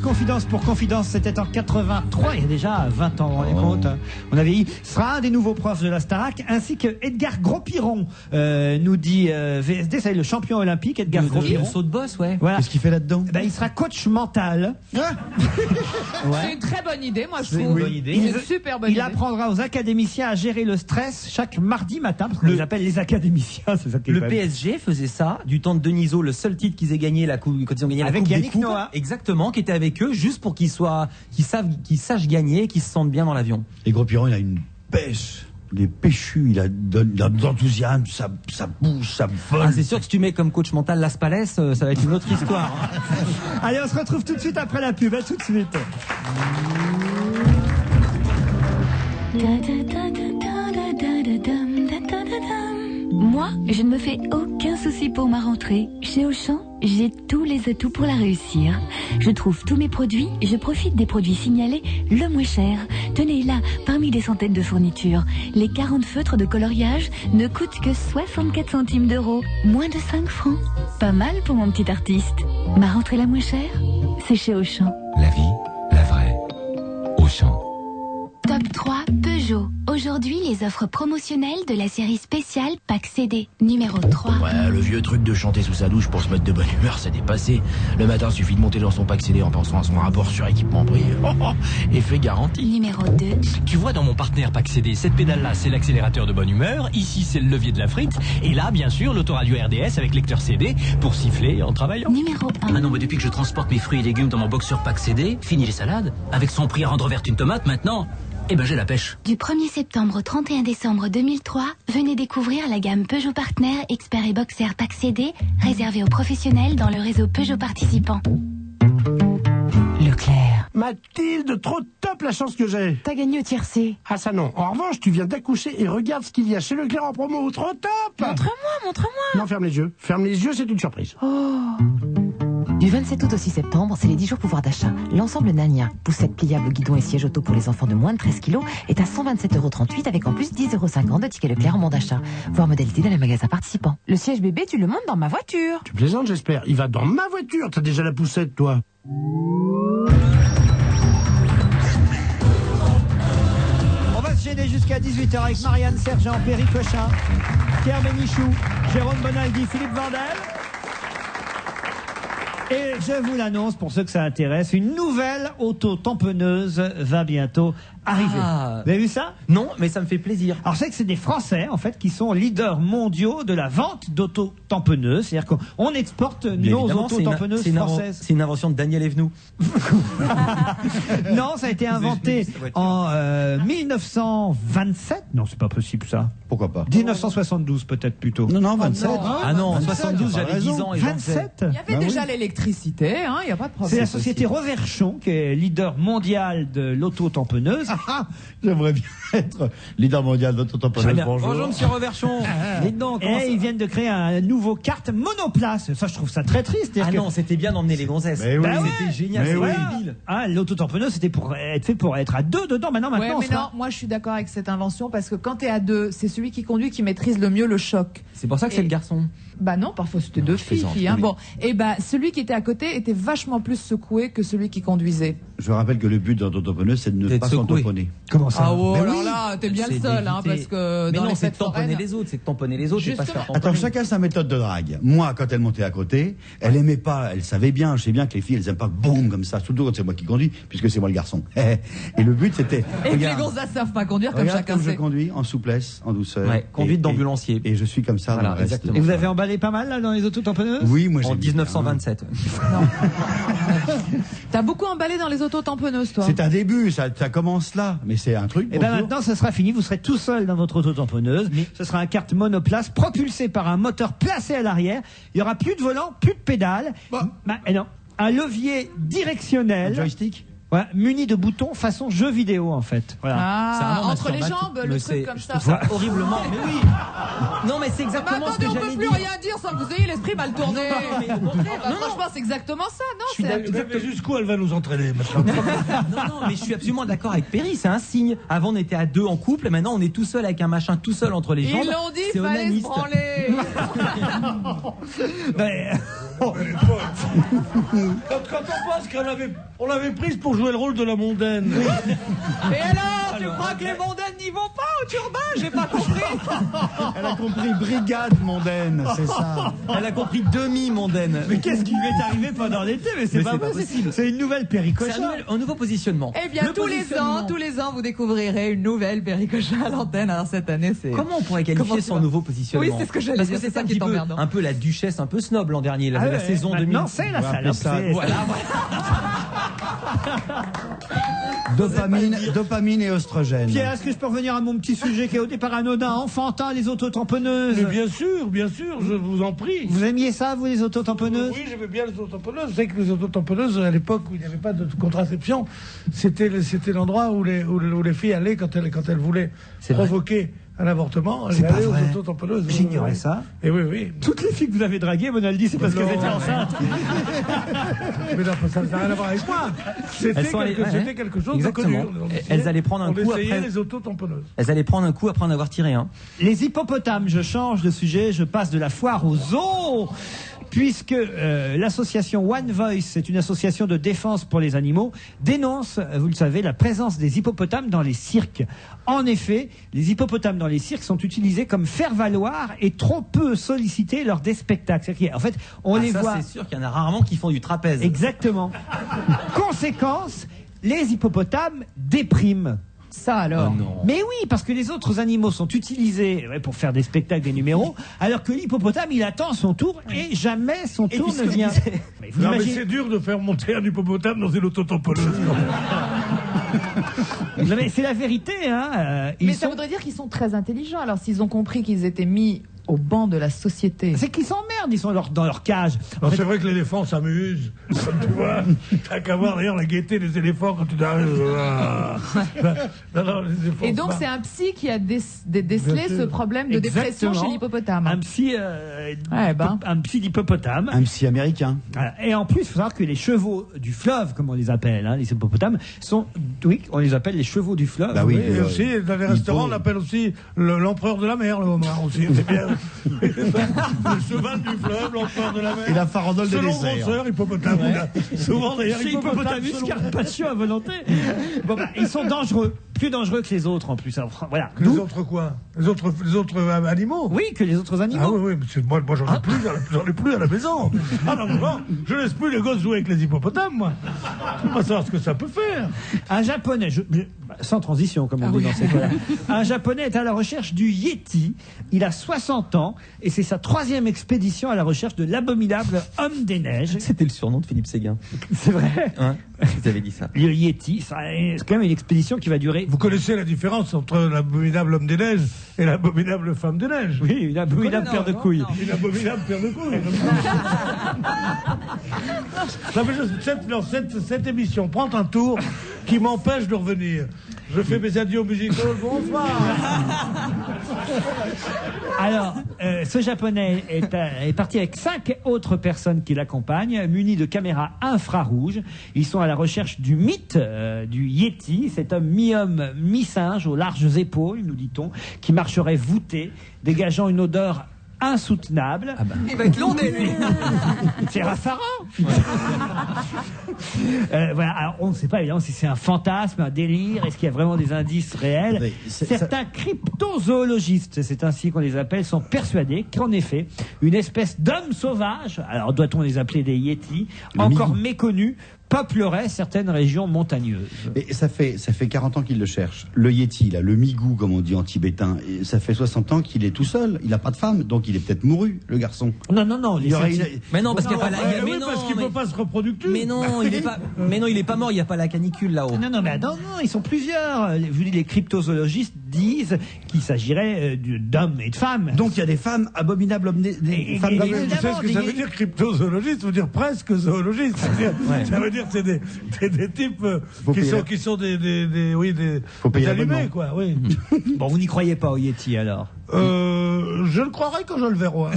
Speaker 1: Confidence pour Confidence, c'était en 83, il y a déjà 20 ans, vous vous rendez compte, hein. On avait dit, ce sera un des nouveaux profs de la Starac, ainsi que Edgar Gros-Piron, nous dit VSD, c'est le champion olympique, Edgar Gros-Piron.
Speaker 3: Le saut de boss, ouais.
Speaker 1: Voilà.
Speaker 4: Qu'est-ce qu'il fait là-dedans?
Speaker 1: Il sera coach mental.
Speaker 2: C'est une très bonne idée, moi je trouve.
Speaker 3: une bonne idée.
Speaker 2: C'est une super bonne idée.
Speaker 1: Il apprendra aux académiciens à gérer le stress chaque mardi matin, parce qu'on les appelle les académiciens, c'est ça qui est
Speaker 3: Le
Speaker 1: quand même-
Speaker 3: PSG faisait ça du temps de Denisot, le seul titre qu'ils aient gagné quand ils ont gagné la
Speaker 1: Avec
Speaker 3: Coupe
Speaker 1: Yannick
Speaker 3: des Coupes.
Speaker 1: Noah.
Speaker 3: Exactement, qui été avec eux juste pour qu'ils sachent gagner, qu'ils se sentent bien dans l'avion.
Speaker 4: Et Gros Piron, il a une pêche. Les péchus, il a de l'enthousiasme, ça bouge, ça vole.
Speaker 3: Ah, c'est sûr que si tu mets comme coach mental Las Palais, ça va être une autre histoire. Hein.
Speaker 1: Allez, on se retrouve tout de suite après la pub. À tout de suite.
Speaker 19: Moi, je ne me fais aucun souci pour ma rentrée. Chez Auchan, j'ai tous les atouts pour la réussir. Je trouve tous mes produits, je profite des produits signalés le moins cher. Tenez là, parmi des centaines de fournitures, les 40 feutres de coloriage ne coûtent que 64 centimes d'euros, moins de 5 francs. Pas mal pour mon petit artiste. Ma rentrée la moins chère, c'est chez Auchan.
Speaker 11: La vie, la vraie. Auchan.
Speaker 6: Top 3 Peugeot. Aujourd'hui, les offres promotionnelles de la série spéciale Pack CD. Numéro 3.
Speaker 7: Ouais, le vieux truc de chanter sous sa douche pour se mettre de bonne humeur, c'est dépassé. Le matin, suffit de monter dans son Pack CD en pensant à son rapport sur équipement prix. Effet garanti.
Speaker 6: Numéro 2.
Speaker 15: Tu vois dans mon partenaire Pack CD, cette pédale-là, c'est l'accélérateur de bonne humeur. Ici, c'est le levier de la frite. Et là, bien sûr, l'autoradio RDS avec lecteur CD pour siffler en travaillant.
Speaker 6: Numéro 1.
Speaker 20: Ah non, mais depuis que je transporte mes fruits et légumes dans mon boxeur Pack CD, fini les salades. Avec son prix à rendre verte une tomate, maintenant... Eh ben j'ai la pêche.
Speaker 6: Du 1er septembre au 31 décembre 2003, venez découvrir la gamme Peugeot Partner, Expert et Boxer Pack CD, réservée aux professionnels dans le réseau Peugeot participant.
Speaker 14: Leclerc.
Speaker 10: Mathilde, trop top la chance que j'ai.
Speaker 14: T'as gagné au tiercé.
Speaker 10: Ah ça non. En revanche, tu viens d'accoucher et regarde ce qu'il y a chez Leclerc en promo. Trop top.
Speaker 14: Montre-moi.
Speaker 10: Non, ferme les yeux. Ferme les yeux, c'est une surprise.
Speaker 14: Oh.
Speaker 9: Du 27 août au 6 septembre, c'est les 10 jours pouvoir d'achat. L'ensemble Nania, poussette pliable, guidon et siège auto pour les enfants de moins de 13 kilos, est à 127,38 € avec en plus 10,50 € de ticket Leclerc en bon d'achat. Voir modalité dans les magasins participants.
Speaker 2: Le siège bébé, tu le montes dans ma voiture.
Speaker 10: Tu plaisantes, j'espère. Il va dans ma voiture. T'as déjà la poussette, toi.
Speaker 1: On va se gêner jusqu'à 18h avec Marianne Sergent, Perry Cochin, Pierre Bénichou, Jérôme Bonaldi, Philippe Vandel. Et je vous l'annonce, pour ceux que ça intéresse, une nouvelle auto-tamponneuse va bientôt arriver.
Speaker 3: Ah.
Speaker 1: Vous avez vu ça?
Speaker 3: Non, mais ça me fait plaisir.
Speaker 1: Alors, je sais que c'est des Français, en fait, qui sont leaders mondiaux de la vente d'auto-tamponneuses. C'est-à-dire qu'on exporte nos auto-tamponneuses françaises.
Speaker 3: C'est une invention de Daniel Evenou.
Speaker 1: Non, ça a été inventé en 1927. Non, c'est pas possible, ça.
Speaker 4: Pourquoi pas?
Speaker 1: 1972, peut-être plutôt.
Speaker 4: Non, 27.
Speaker 3: Ah non, 72, j'avais 10 ans. Et
Speaker 1: 27.
Speaker 2: Il y avait déjà l'électricité, hein, il n'y a pas de problème.
Speaker 1: C'est la société Reverchon qui est leader mondial de l'auto-tamponneuse.
Speaker 4: J'aimerais bien être leader mondial d'auto-tamponneuse.
Speaker 3: Bonjour, monsieur Reverchon.
Speaker 1: Et ils viennent de créer un nouveau kart monoplace. Ça, je trouve ça très triste.
Speaker 3: Ah non, c'était bien d'emmener les gonzesses.
Speaker 1: Mais oui.
Speaker 3: C'était génial.
Speaker 1: Mais oui.
Speaker 3: Débile.
Speaker 1: Ah, l'auto-tamponneuse, c'était pour être fait pour être à deux dedans. Maintenant,
Speaker 2: Ouais, mais non, moi je suis d'accord avec cette invention parce que quand t'es à deux, c'est celui qui conduit qui maîtrise le mieux le choc.
Speaker 3: C'est pour ça que c'est le garçon.
Speaker 2: Bah non, parfois c'était deux filles. Hein. Bon, et bah celui qui était à côté était vachement plus secoué que celui qui conduisait.
Speaker 4: Je rappelle que le but d'un auto-tamponneuse, c'est de ne pas s'en-tamponner.
Speaker 1: Comment ça?
Speaker 2: Ah oh,
Speaker 4: Mais
Speaker 2: alors
Speaker 4: oui.
Speaker 2: là, t'es bien le seul, hein, parce que
Speaker 3: mais
Speaker 2: dans
Speaker 3: non,
Speaker 2: les
Speaker 3: c'est de
Speaker 2: fêtes
Speaker 3: tamponner
Speaker 2: foraines.
Speaker 3: les autres, c'est de tamponner les autres, c'est pas se faire tamponner.
Speaker 4: Attends, chacun sa méthode de drague. Moi, quand elle montait à côté, elle aimait pas, elle savait bien, je sais bien que les filles, elles aiment pas boum comme ça, surtout quand c'est moi qui conduis, puisque c'est moi le garçon. Et le but, c'était.
Speaker 2: Et que les gonzesses savent pas conduire comme
Speaker 4: Regarde
Speaker 2: chacun
Speaker 4: comme je
Speaker 2: sait.
Speaker 4: conduis, en souplesse, en douceur.
Speaker 3: Ouais, conduite d'ambulancier.
Speaker 4: Et je suis comme ça.
Speaker 3: Voilà,
Speaker 4: dans le reste.
Speaker 3: exactement.
Speaker 1: Et vous avez emballé pas mal là dans les auto-tamponneuses?
Speaker 4: Oui, moi j'ai.
Speaker 3: En 1927.
Speaker 2: T'as beaucoup emballé dans les auto-tamponneuses, toi.
Speaker 4: C'est un début, ça commence là, mais c'est un truc.
Speaker 1: Et bien maintenant, ce sera fini. Vous serez tout seul dans votre auto-tamponneuse. Ce sera un kart monoplace propulsé par un moteur placé à l'arrière. Il y aura plus de volant, plus de pédales. Et non, un levier directionnel.
Speaker 4: Un joystick.
Speaker 1: Ouais, muni de boutons façon jeu vidéo en fait. Voilà.
Speaker 2: Ah, entre les jambes, le truc comme ça.
Speaker 3: Ça horriblement. Mais oui. Non, mais c'est exactement ce que
Speaker 2: on
Speaker 3: j'allais
Speaker 2: peut plus
Speaker 3: dire.
Speaker 2: rien dire sans que vous ayez l'esprit mal tourné.
Speaker 3: Non,
Speaker 2: Franchement, c'est exactement ça, non?
Speaker 5: Mais jusqu'où elle va nous entraîner maintenant?
Speaker 3: Non, mais je suis absolument d'accord avec Perry, c'est un signe. Avant, on était à deux en couple, et maintenant, on est tout seul avec un machin tout seul entre les jambes.
Speaker 2: Ils l'ont dit,
Speaker 3: C'est
Speaker 2: fallait se
Speaker 3: onaniste.
Speaker 2: branler.
Speaker 5: Quand on pense qu'on l'avait prise pour jouer le rôle de la mondaine.
Speaker 2: Et alors, tu crois que les mondaines n'y vont pas au turbin? J'ai pas compris.
Speaker 4: Elle a compris brigade mondaine, c'est ça.
Speaker 3: Elle a compris demi-mondaine.
Speaker 1: Mais qu'est-ce qui lui est arrivé pendant l'été? Mais c'est pas possible. C'est une nouvelle péricoche.
Speaker 3: C'est un nouveau positionnement.
Speaker 2: Eh bien, tous les ans, vous découvrirez une nouvelle Péricochin à l'antenne. Alors cette année, c'est.
Speaker 3: Comment on pourrait qualifier son nouveau positionnement?
Speaker 2: Oui, c'est ce que j'allais
Speaker 3: Parce
Speaker 2: dire.
Speaker 3: que c'est ça
Speaker 2: qui
Speaker 3: qui
Speaker 2: est emmerdant.
Speaker 3: un peu la duchesse, un peu snob l'an dernier, la saison 2000.
Speaker 1: Non, c'est la salope.
Speaker 3: Voilà.
Speaker 4: Dopamine et oestrogène.
Speaker 1: Pierre, est-ce que je peux revenir à mon petit sujet qui est au départ anodin, enfantin, les autotamponneuses?
Speaker 5: Mais bien sûr, je vous en prie.
Speaker 1: Vous aimiez ça, vous, les autotamponneuses?
Speaker 5: Oui, j'aimais bien les autotamponneuses. Vous savez que les autotamponneuses, à l'époque où il n'y avait pas de contraception, c'était l'endroit où les filles allaient quand elles voulaient provoquer un avortement. Elles allaient aux autotamponneuses.
Speaker 1: J'ignorais ça.
Speaker 5: Et oui.
Speaker 1: Toutes les filles que vous avez draguées, Monaldi, c'est parce qu'elles étaient enceintes.
Speaker 5: Mais non, ça n'a rien à voir avec moi. C'était quelque chose
Speaker 3: Exactement.
Speaker 5: de connu.
Speaker 3: Elles allaient prendre un coup
Speaker 5: après.
Speaker 3: après.
Speaker 5: Les autotamponneuses.
Speaker 3: Elles allaient prendre un coup après en avoir tiré un.
Speaker 1: Les hippopotames, je change de sujet, je passe de la foire aux zoos. Puisque l'association One Voice, c'est une association de défense pour les animaux, dénonce, vous le savez, la présence des hippopotames dans les cirques. En effet, les hippopotames dans les cirques sont utilisés comme faire-valoir et trop peu sollicités lors des spectacles. En fait, on les voit...
Speaker 3: C'est sûr qu'il y en a rarement qui font du trapèze.
Speaker 1: Exactement. Conséquence, les hippopotames dépriment.
Speaker 2: Ça alors.
Speaker 1: Mais oui, parce que les autres animaux sont utilisés pour faire des spectacles, des numéros, alors que l'hippopotame, il attend son tour et jamais son tour ne vient.
Speaker 5: Mais c'est dur de faire monter un hippopotame dans une autotamponneuse.
Speaker 1: Non, mais c'est la vérité, hein.
Speaker 2: Mais ça voudrait dire qu'ils sont très intelligents. Alors s'ils ont compris qu'ils étaient mis au banc de la société.
Speaker 1: C'est qu'ils s'emmerdent, ils sont dans leur cage.
Speaker 5: C'est vrai que l'éléphant s'amuse. Tu vois, t'as qu'à voir d'ailleurs la gaieté des éléphants quand tu arrives.
Speaker 2: Et donc c'est un psy qui a décelé ce problème de dépression chez l'hippopotame.
Speaker 1: Un psy, un psy d'hippopotame.
Speaker 4: Un psy américain.
Speaker 1: Voilà. Et en plus, il faut savoir que les chevaux du fleuve, comme on les appelle, hein, les hippopotames, sont, oui, on les appelle les chevaux du fleuve.
Speaker 4: Bah oui.
Speaker 5: Et aussi, dans les restaurants, on l'appelle aussi l'empereur de la mer, le homard aussi. C'est bien. Le cheval du fleuve, l'empereur de la mer.
Speaker 4: Et la farandole des
Speaker 5: déserts.
Speaker 4: déserts.
Speaker 5: Selon hippopotame. Souvent d'ailleurs,
Speaker 1: c'est hippopotamus carpaccio à volonté. Bon, ils sont dangereux. Plus dangereux que les autres en plus. Alors, voilà.
Speaker 5: Les autres quoi? Les autres animaux?
Speaker 1: Oui, que les autres animaux.
Speaker 5: Ah oui, moi j'en ai plus à la maison. Ah non, je laisse plus les gosses jouer avec les hippopotames, moi. Je veux pas savoir ce que ça peut faire.
Speaker 1: Un japonais, sans transition comme on dit dans ces cas-là. Un japonais est à la recherche du Yéti. Il a 60 ans et c'est sa 3e expédition à la recherche de l'abominable homme des neiges.
Speaker 3: C'était le surnom de Philippe Séguin.
Speaker 1: C'est vrai.
Speaker 3: Hein, vous avez dit ça.
Speaker 1: Le Yéti, c'est quand même une expédition qui va durer.
Speaker 5: Vous connaissez la différence entre l'abominable homme des neiges et l'abominable femme des neiges?
Speaker 1: Oui, une abominable paire de couilles.
Speaker 5: Une abominable paire de couilles. Cette émission prend un tour qui m'empêche de revenir. Je fais mes adieux musicaux. Bonsoir.
Speaker 1: Alors, ce japonais est parti avec 5 autres personnes qui l'accompagnent, munis de caméras infrarouges. Ils sont à la recherche du mythe du Yéti, cet homme mi-homme, mi-singe, aux larges épaules, nous dit-on, qui marcherait voûté, dégageant une odeur insoutenable.
Speaker 3: Ah bah.
Speaker 1: Il va être long, lui. C'est Raffarin. Voilà. Alors, on ne sait pas évidemment si c'est un fantasme, un délire, est-ce qu'il y a vraiment des indices réels.
Speaker 4: Oui,
Speaker 1: Certains cryptozoologistes, c'est ainsi qu'on les appelle, sont persuadés qu'en effet, une espèce d'homme sauvage, alors doit-on les appeler des yétis, encore méconnus, peuplerait certaines régions montagneuses.
Speaker 4: Et ça fait 40 ans qu'il le cherche. Le Yéti, là, le migou, comme on dit en tibétain, et ça fait 60 ans qu'il est tout seul. Il n'a pas de femme, donc il est peut-être mouru, le garçon.
Speaker 1: Non.
Speaker 3: Mais non, parce qu'il n'y a pas la...
Speaker 5: Oui, parce qu'il ne peut pas se reproduire.
Speaker 3: Mais non, il est pas mort, il n'y a pas la canicule là-haut.
Speaker 1: Non, ils sont plusieurs. Je vous dis, les cryptozoologistes disent qu'il s'agirait d'hommes et de femmes.
Speaker 4: Donc il y a des femmes abominables,
Speaker 5: Tu sais ce que ça veut dire, cryptozoologiste? Ça veut dire presque zoologiste. Ça veut dire que c'est des types qui sont des allumés, quoi. Oui.
Speaker 1: Bon, vous n'y croyez pas au Yéti, alors?
Speaker 5: Je le croirais quand je le verrai.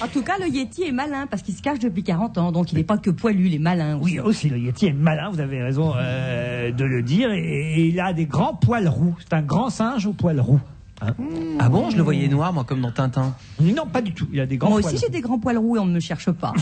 Speaker 8: En tout cas, le Yéti est malin parce qu'il se cache depuis 40 ans, donc il n'est pas que poilu, il est malin aussi.
Speaker 1: Oui, aussi, le Yéti est malin, vous avez raison de le dire, et il a des grands poils roux. C'est un grand singe aux poils roux. Hein?
Speaker 3: Ah bon, je le voyais noir, moi, comme dans Tintin.
Speaker 1: Non, pas du tout. Il a des grands
Speaker 8: Moi
Speaker 1: poils
Speaker 8: aussi, j'ai des grands poils roux et on ne me cherche pas.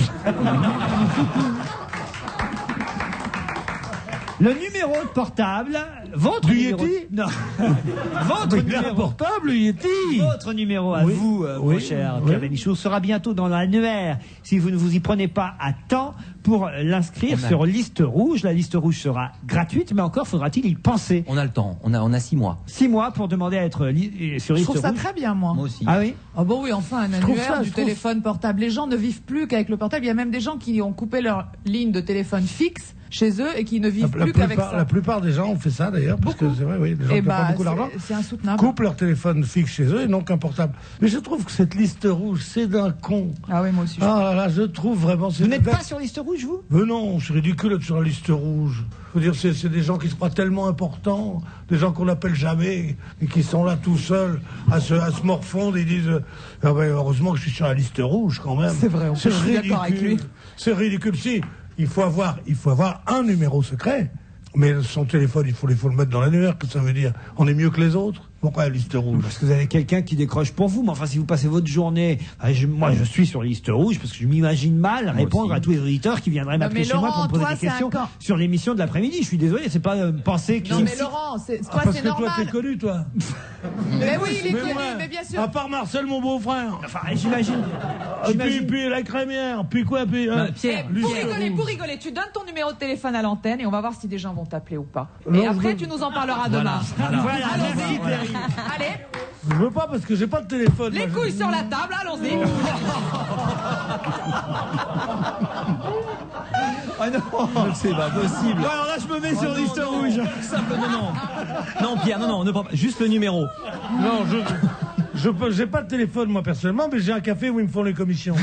Speaker 1: Le numéro de portable Votre
Speaker 5: Du
Speaker 1: numéro...
Speaker 5: Yeti
Speaker 1: Non. Votre
Speaker 5: Il est
Speaker 1: numéro...
Speaker 5: portable, le Yeti.
Speaker 1: Votre numéro à vous, mon cher Pierre Bénichou, sera bientôt dans l'annuaire si vous ne vous y prenez pas à temps pour l'inscrire sur liste rouge. La liste rouge sera gratuite, mais encore faudra-t-il y penser.
Speaker 3: On a le temps, on a 6 mois.
Speaker 1: 6 mois pour demander à être sur
Speaker 2: Je
Speaker 1: liste
Speaker 2: trouve ça
Speaker 1: rouge.
Speaker 2: très bien, moi.
Speaker 3: Moi aussi.
Speaker 1: Ah oui.
Speaker 2: Ah bon oui, enfin un
Speaker 5: trouve
Speaker 2: annuaire
Speaker 5: ça,
Speaker 2: du
Speaker 5: je trouve-
Speaker 2: téléphone portable. Les gens ne vivent plus qu'avec le portable. Il y a même des gens qui ont coupé leur ligne de téléphone fixe chez eux et qui ne vivent plus qu'avec ça.
Speaker 5: La plupart des gens ont fait ça d'ailleurs, parce que c'est vrai, oui, les gens
Speaker 2: Eh
Speaker 5: qui n'ont pas beaucoup
Speaker 2: c'est-
Speaker 5: d'argent
Speaker 2: c'est insoutenable.
Speaker 5: coupent leur téléphone fixe chez eux et non qu'un portable. Mais je trouve que cette liste rouge, c'est d'un con.
Speaker 2: Ah oui, moi aussi.
Speaker 5: Ah là là, je trouve vraiment...
Speaker 1: Vous n'êtes pas sur liste rouge, vous?
Speaker 5: Mais non, c'est ridicule d'être sur la liste rouge. Je veux dire, c'est des gens qui se croient tellement importants, des gens qu'on n'appelle jamais, et qui sont là tout seuls à se morfondre et disent ah ben, heureusement que je suis sur la liste rouge quand même.
Speaker 2: C'est vrai, je suis d'accord avec lui.
Speaker 5: C'est ridicule. Si, il faut avoir un numéro secret, mais son téléphone, il faut le mettre dans l'annuaire, que ça veut dire on est mieux que les autres. Pourquoi la liste rouge?
Speaker 1: Parce que vous avez quelqu'un qui décroche pour vous. Mais enfin, si vous passez votre journée, moi, je suis sur liste rouge parce que je m'imagine mal répondre à tous les auditeurs qui viendraient m'appeler
Speaker 2: mais
Speaker 1: chez moi
Speaker 2: Laurent,
Speaker 1: pour me poser
Speaker 2: toi,
Speaker 1: des
Speaker 2: c'est un
Speaker 1: questions
Speaker 2: camp.
Speaker 1: sur l'émission de l'après-midi. Je suis désolé, c'est pas penser que.
Speaker 2: Non mais Laurent, toi
Speaker 5: Parce
Speaker 2: c'est
Speaker 5: que
Speaker 2: normal.
Speaker 5: toi, t'es connu, toi.
Speaker 2: Mais oui, il est connu,
Speaker 5: moi,
Speaker 2: mais bien sûr.
Speaker 5: À part Marcel, mon beau-frère.
Speaker 1: Enfin, j'imagine.
Speaker 5: Puis la crémière, puis quoi, puis...
Speaker 3: Pierre,
Speaker 2: Pour rigoler, tu donnes ton numéro de téléphone à l'antenne et on va voir si des gens vont t'appeler ou pas.
Speaker 5: Non,
Speaker 2: Et après,
Speaker 5: je-
Speaker 2: tu nous en parleras demain.
Speaker 1: Voilà,
Speaker 2: Allons-y.
Speaker 1: merci,
Speaker 2: Allez,
Speaker 5: Je veux pas parce que j'ai pas de téléphone.
Speaker 2: les
Speaker 5: moi,
Speaker 2: couilles sur la table, allons-y.
Speaker 1: Ah non,
Speaker 3: c'est pas possible.
Speaker 1: Bon, alors là, je me mets sur liste rouge.
Speaker 3: Simple, non, Pierre, non, ne prends pas. Juste le numéro.
Speaker 5: Non, j'ai pas de téléphone moi personnellement, mais j'ai un café où ils me font les commissions.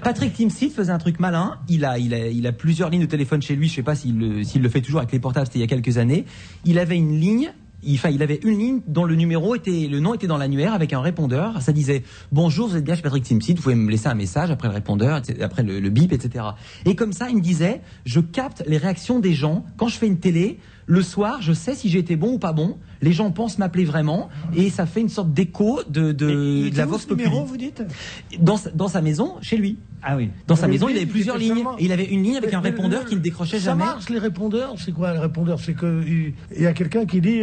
Speaker 3: Patrick Timsit faisait un truc malin. Il a plusieurs lignes de téléphone chez lui. Je sais pas s'il le fait toujours avec les portables. C'était il y a quelques années. Il avait une ligne. Il avait une ligne dont le nom était dans l'annuaire avec un répondeur. Ça disait bonjour, vous êtes bien chez Patrick Timsit, vous pouvez me laisser un message après le répondeur, après le bip, etc. Et comme ça, il me disait, je capte les réactions des gens quand je fais une télé. Le soir, je sais si j'ai été bon ou pas bon. Les gens pensent m'appeler vraiment, et ça fait une sorte d'écho de la vox populi.
Speaker 1: numéro, vous dites?
Speaker 3: Dans sa maison, chez lui.
Speaker 1: Ah oui.
Speaker 3: Dans sa maison, il
Speaker 5: lui,
Speaker 3: avait plusieurs
Speaker 5: était
Speaker 3: lignes.
Speaker 5: seulement-
Speaker 3: Et il avait une ligne avec un
Speaker 5: Mais
Speaker 3: répondeur qui ne décrochait
Speaker 5: ça
Speaker 3: jamais.
Speaker 5: marche, les répondeurs. C'est quoi, les répondeurs? C'est que il y a quelqu'un qui dit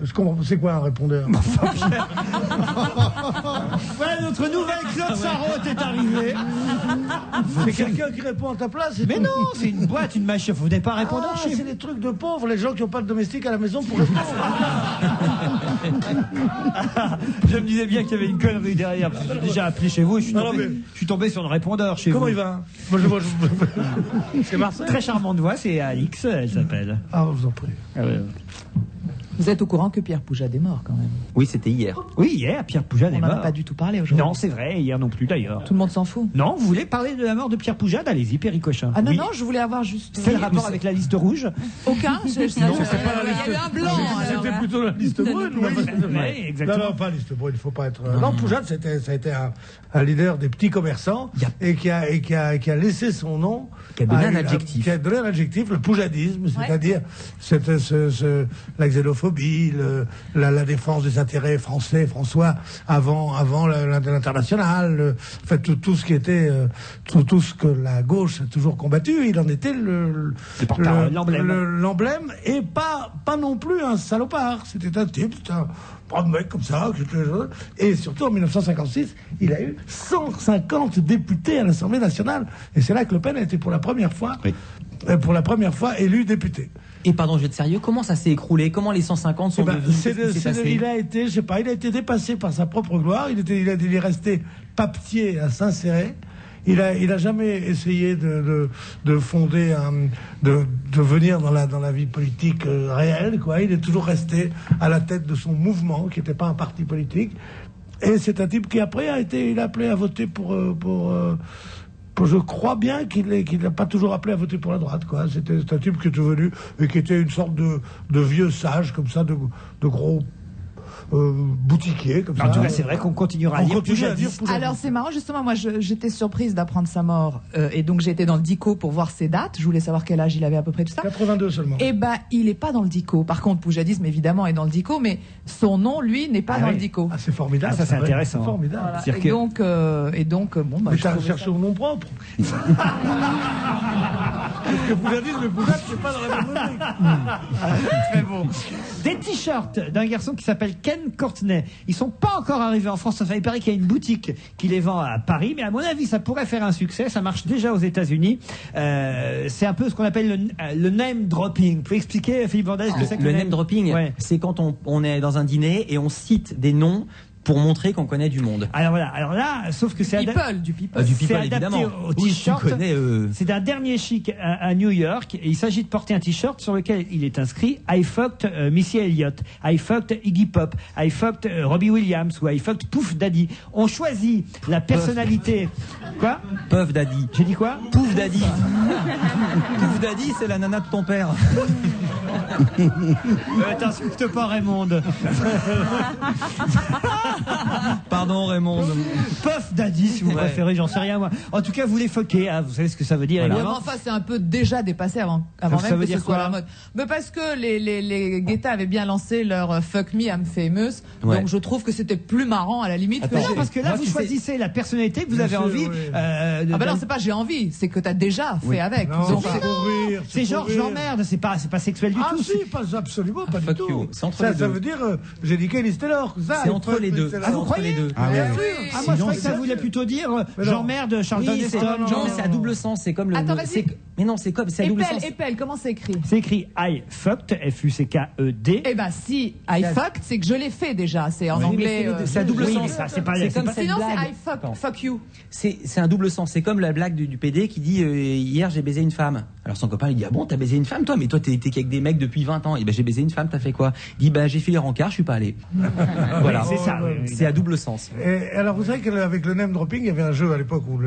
Speaker 5: je comprends, c'est quoi un répondeur?
Speaker 1: Voilà, notre nouvelle Claude Sarraute est arrivée.
Speaker 5: C'est quelqu'un qui répond à ta place.
Speaker 1: Mais non, c'est une boîte, une machine. Vous n'êtes pas répondeur chez
Speaker 5: c'est
Speaker 1: vous.
Speaker 5: des trucs de pauvres, les gens qui n'ont pas de domestique à la maison pour répondre.
Speaker 1: Je me disais bien qu'il y avait une connerie derrière. Parce que j'ai déjà appelé chez vous et je suis tombé sur le répondeur chez
Speaker 5: Comment
Speaker 1: vous.
Speaker 5: il va? C'est Marcel.
Speaker 1: Très charmante voix, c'est Alix, elle s'appelle.
Speaker 5: Ah, vous en prie.
Speaker 2: Vous êtes au courant que Pierre Poujade est mort quand même.
Speaker 3: Oui, c'était hier.
Speaker 1: Oui, hier, Pierre Poujade
Speaker 2: On
Speaker 1: est
Speaker 2: n'en a
Speaker 1: mort.
Speaker 2: pas du tout parlé aujourd'hui.
Speaker 1: Non, c'est vrai, hier non plus d'ailleurs.
Speaker 2: Tout le monde s'en fout.
Speaker 1: Non, vous voulez parler de la mort de Pierre Poujade? Allez-y, Péricochin.
Speaker 2: Ah non,
Speaker 1: Oui.
Speaker 2: non, je voulais avoir juste...
Speaker 1: C'est le rapport avec la liste rouge?
Speaker 2: Aucun.
Speaker 5: Non, c'est pas la
Speaker 2: Il y a eu un blanc.
Speaker 5: C'était
Speaker 2: alors.
Speaker 5: plutôt la liste brune.
Speaker 1: Oui, exactement.
Speaker 5: Non, pas la liste brune, il faut pas être. Non, Poujade, ça a été un leader des petits commerçants et qui a laissé son nom.
Speaker 3: Qui a donné un adjectif.
Speaker 5: Qui a donné un adjectif, le poujadisme, c'est-à-dire la xénophobie, la défense des intérêts français, François, avant l'international, en fait, tout ce qui était, tout ce que la gauche a toujours combattu, il en était l'emblème, et pas non plus un salopard. C'était un type, c'était un brave mec comme ça, et surtout en 1956, il a eu 150 députés à l'Assemblée nationale, et c'est là que Le Pen a été pour la première fois élu député.
Speaker 3: Et pardon, je vais être sérieux, comment ça s'est écroulé? Comment les 150 sont devenus? Qu'est-ce qui s'est passé?
Speaker 5: Il a été dépassé par sa propre gloire. Il est resté papetier à s'insérer. Il a jamais essayé de fonder de venir dans la vie politique réelle, quoi. Il est toujours resté à la tête de son mouvement, qui n'était pas un parti politique. Et c'est un type qui après il a appelé à voter pour je crois bien qu'il n'a pas toujours appelé à voter pour la droite, quoi. C'est un type qui était venu et qui était une sorte de vieux sage, comme ça, de gros boutiquier, comme ça.
Speaker 1: En tout cas, c'est vrai qu'on continuera à
Speaker 5: On
Speaker 1: lire
Speaker 5: continue à
Speaker 1: Poujadis.
Speaker 5: dire Poujadis.
Speaker 2: Alors c'est marrant, justement, moi j'étais surprise d'apprendre sa mort et donc j'ai été dans le Dico pour voir ses dates. Je voulais savoir quel âge il avait à peu près, tout ça.
Speaker 5: 82 seulement.
Speaker 2: Eh ben, il est pas dans le Dico. Par contre, Poujadisme évidemment est dans le Dico, mais son nom, lui, n'est pas dans le Dico.
Speaker 5: Ah, c'est formidable.
Speaker 1: Ah, ça, c'est
Speaker 5: vrai.
Speaker 1: intéressant.
Speaker 5: C'est formidable.
Speaker 2: Voilà.
Speaker 1: C'est-à-dire
Speaker 2: Et donc, bon, bah,
Speaker 5: Mais
Speaker 2: je
Speaker 5: t'as
Speaker 2: trouvais
Speaker 5: cherché
Speaker 2: ça-
Speaker 5: au nom propre. Parce que Poujadis, mais Poujadis, c'est pas dans la même rubrique.
Speaker 1: Très bon. Des t-shirts d'un garçon qui s'appelle Ken Courtenay. Ils sont pas encore arrivés en France. Enfin, il paraît qu'il y a une boutique qui les vend à Paris, mais à mon avis, ça pourrait faire un succès. Ça marche déjà aux États-Unis. C'est un peu ce qu'on appelle le name dropping. Vous pouvez expliquer, Philippe Vandel, ce que c'est que
Speaker 3: Le name dropping,
Speaker 1: Ouais.
Speaker 3: c'est quand on est dans un dîner et on cite des noms pour montrer qu'on connaît du monde.
Speaker 1: Alors voilà, alors là, sauf que c'est
Speaker 2: People, du people.
Speaker 3: Du
Speaker 1: c'est
Speaker 3: people,
Speaker 1: adapté
Speaker 3: évidemment.
Speaker 1: au
Speaker 3: Oui,
Speaker 1: t-shirt.
Speaker 3: tu connais,
Speaker 1: C'est d'un dernier chic à New York. Et il s'agit de porter un t-shirt sur lequel il est inscrit I fucked Missy Elliott, I fucked Iggy Pop, I fucked Robbie Williams ou I fucked Puff Daddy. On choisit la personnalité. Quoi
Speaker 3: Puff Daddy.
Speaker 1: J'ai dit quoi
Speaker 3: Puff Daddy. Puff Daddy, c'est la nana de ton père.
Speaker 1: T'insultes pas Raymond.
Speaker 3: Pardon Raymond.
Speaker 1: Puff Daddy, si vous
Speaker 3: Ouais.
Speaker 1: préférez, j'en sais rien moi. En tout cas, vous les foquez, hein, vous savez ce que ça veut dire.
Speaker 2: Ouais, mais
Speaker 1: évidemment.
Speaker 2: enfin, c'est un peu déjà dépassé avant
Speaker 1: Ça
Speaker 2: même
Speaker 1: veut
Speaker 2: que
Speaker 1: dire
Speaker 2: ce soit
Speaker 1: quoi
Speaker 2: la mode. Mais parce que les Guetta avaient bien lancé leur Fuck Me, I'm Famous.
Speaker 3: Ouais.
Speaker 2: Donc je trouve que c'était plus marrant à la limite.
Speaker 1: Attends, non, parce que là,
Speaker 3: Moi,
Speaker 1: vous
Speaker 3: tu sais-
Speaker 1: choisissez la personnalité que vous avez
Speaker 5: Bien sûr,
Speaker 1: envie.
Speaker 5: oui.
Speaker 2: Ah ben non, c'est pas j'ai envie, c'est que t'as déjà fait avec.
Speaker 5: Non,
Speaker 2: Donc,
Speaker 5: c'est pour rire.
Speaker 1: C'est
Speaker 5: pour
Speaker 1: genre
Speaker 5: rire.
Speaker 1: j'emmerde, c'est pas sexuel du
Speaker 5: Ah
Speaker 1: tout.
Speaker 5: si, pas absolument, pas du
Speaker 3: fuck
Speaker 5: tout.
Speaker 3: you. C'est entre
Speaker 5: ça,
Speaker 3: les
Speaker 5: ça
Speaker 3: deux.
Speaker 5: veut dire, j'ai dit Kelly Taylor, ça.
Speaker 3: C'est entre les deux.
Speaker 1: Ah, vous
Speaker 3: Entre
Speaker 1: croyez
Speaker 3: les deux.
Speaker 4: Ah,
Speaker 5: Bien
Speaker 4: ouais.
Speaker 5: sûr.
Speaker 1: Ah, moi je croyais que ça voulait plutôt dire
Speaker 5: Mais non.
Speaker 1: j'emmerde Charlton
Speaker 3: Oui, c'est
Speaker 1: Heston.
Speaker 3: non, c'est à double sens. C'est comme le.
Speaker 2: Attends,
Speaker 3: le-
Speaker 2: vas-y.
Speaker 3: c'est- Mais non, c'est à double sens.
Speaker 2: Epel, comment c'est écrit?
Speaker 1: C'est écrit I fucked, F-U-C-K-E-D.
Speaker 2: Eh ben si I fucked, c'est que je l'ai fait déjà. C'est en
Speaker 3: Oui, mais
Speaker 2: anglais.
Speaker 3: c'est à double
Speaker 1: Oui,
Speaker 3: sens.
Speaker 1: mais ça, c'est pas-
Speaker 3: C'est
Speaker 1: c'est
Speaker 3: comme
Speaker 1: pas-
Speaker 3: cette
Speaker 2: Sinon
Speaker 3: blague.
Speaker 2: c'est I fuck you.
Speaker 3: C'est un double sens. C'est comme la blague du PD qui dit hier j'ai baisé une femme. Alors son copain il dit ah bon t'as baisé une femme toi, mais toi t'es qu'avec des mecs depuis 20 ans. Et ben j'ai baisé une femme, t'as fait quoi? Il dit ben j'ai fait les rencarts, je suis pas allé. Voilà,
Speaker 1: c'est ça, oui,
Speaker 3: c'est à double sens.
Speaker 5: Et alors, vous savez qu'avec le name dropping, il y avait un jeu à l'époque où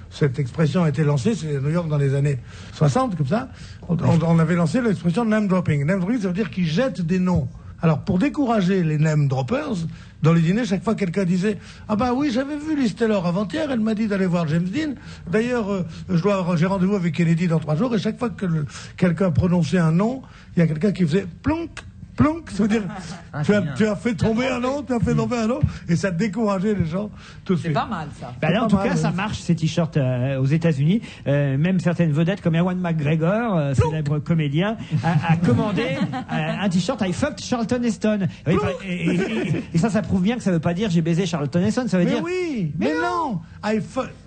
Speaker 5: cette expression a été lancée, c'est à New York dans les années 60, comme ça. On avait lancé l'expression name dropping. Name dropping, ça veut dire qu'ils jettent des noms. Alors, pour décourager les name droppers, dans les dîners, chaque fois quelqu'un disait ah bah oui, j'avais vu Liz Taylor avant-hier, elle m'a dit d'aller voir James Dean. D'ailleurs, j'ai rendez-vous avec Kennedy dans 3 jours, et chaque fois que quelqu'un prononçait un nom, il y a quelqu'un qui faisait plonk. Plonk, ça veut dire tu as fait tomber un nom, et ça décourageait les gens tout de
Speaker 2: C'est
Speaker 5: suite.
Speaker 2: pas mal ça.
Speaker 1: Bah là, en
Speaker 5: pas
Speaker 1: tout
Speaker 5: mal,
Speaker 1: cas, ça
Speaker 5: oui.
Speaker 1: marche ces t-shirts aux États-Unis. Même certaines vedettes comme Ewan McGregor, célèbre comédien, a commandé un t-shirt I fucked Charlton Heston. Oui, et ça prouve bien que ça veut pas dire j'ai baisé Charlton Heston. Ça veut
Speaker 5: Mais
Speaker 1: dire
Speaker 5: oui, mais non.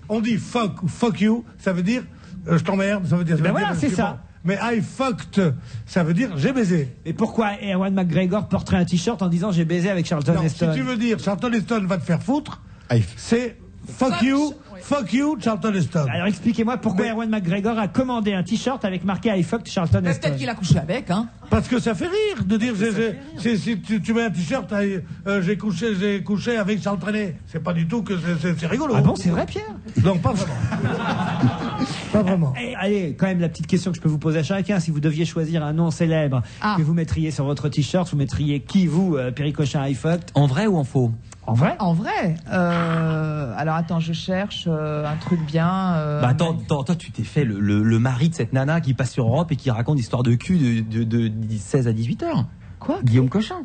Speaker 5: On dit fuck ou fuck you, ça veut dire je t'emmerde, ça veut dire.
Speaker 1: Ben voilà, c'est ça.
Speaker 5: Mais I fucked, ça veut dire j'ai baisé.
Speaker 1: Et pourquoi Ewan McGregor porterait un t-shirt en disant j'ai baisé avec Charlton
Speaker 5: Non,
Speaker 1: Heston?
Speaker 5: si tu veux dire Charlton Heston va te faire foutre,
Speaker 4: Aïe.
Speaker 5: c'est fuck you, Charlton Heston.
Speaker 1: Alors expliquez-moi pourquoi Ewan McGregor a commandé un t-shirt avec marqué I fucked Charlton
Speaker 2: Mais
Speaker 1: Heston.
Speaker 2: peut-être qu'il a couché avec, hein.
Speaker 5: Parce que ça fait rire de dire si tu mets un t-shirt, j'ai couché avec Charles Trenet. C'est pas du tout que c'est rigolo.
Speaker 1: Ah bon, c'est vrai, Pierre?
Speaker 5: Non, pas vraiment. Pas vraiment.
Speaker 1: Et allez, quand même, la petite question que je peux vous poser à chacun, si vous deviez choisir un nom célèbre que vous mettriez sur votre t-shirt, vous mettriez qui, vous, Péricochin I fucked?
Speaker 3: En vrai ou en faux?
Speaker 1: En vrai?
Speaker 2: En vrai. Alors attends, je cherche un truc bien.
Speaker 3: Bah attends, toi tu t'es fait le mari de cette nana qui passe sur Europe et qui raconte l'histoire de cul de 16 à 18 heures.
Speaker 2: Quoi?
Speaker 3: Guillaume Cochin.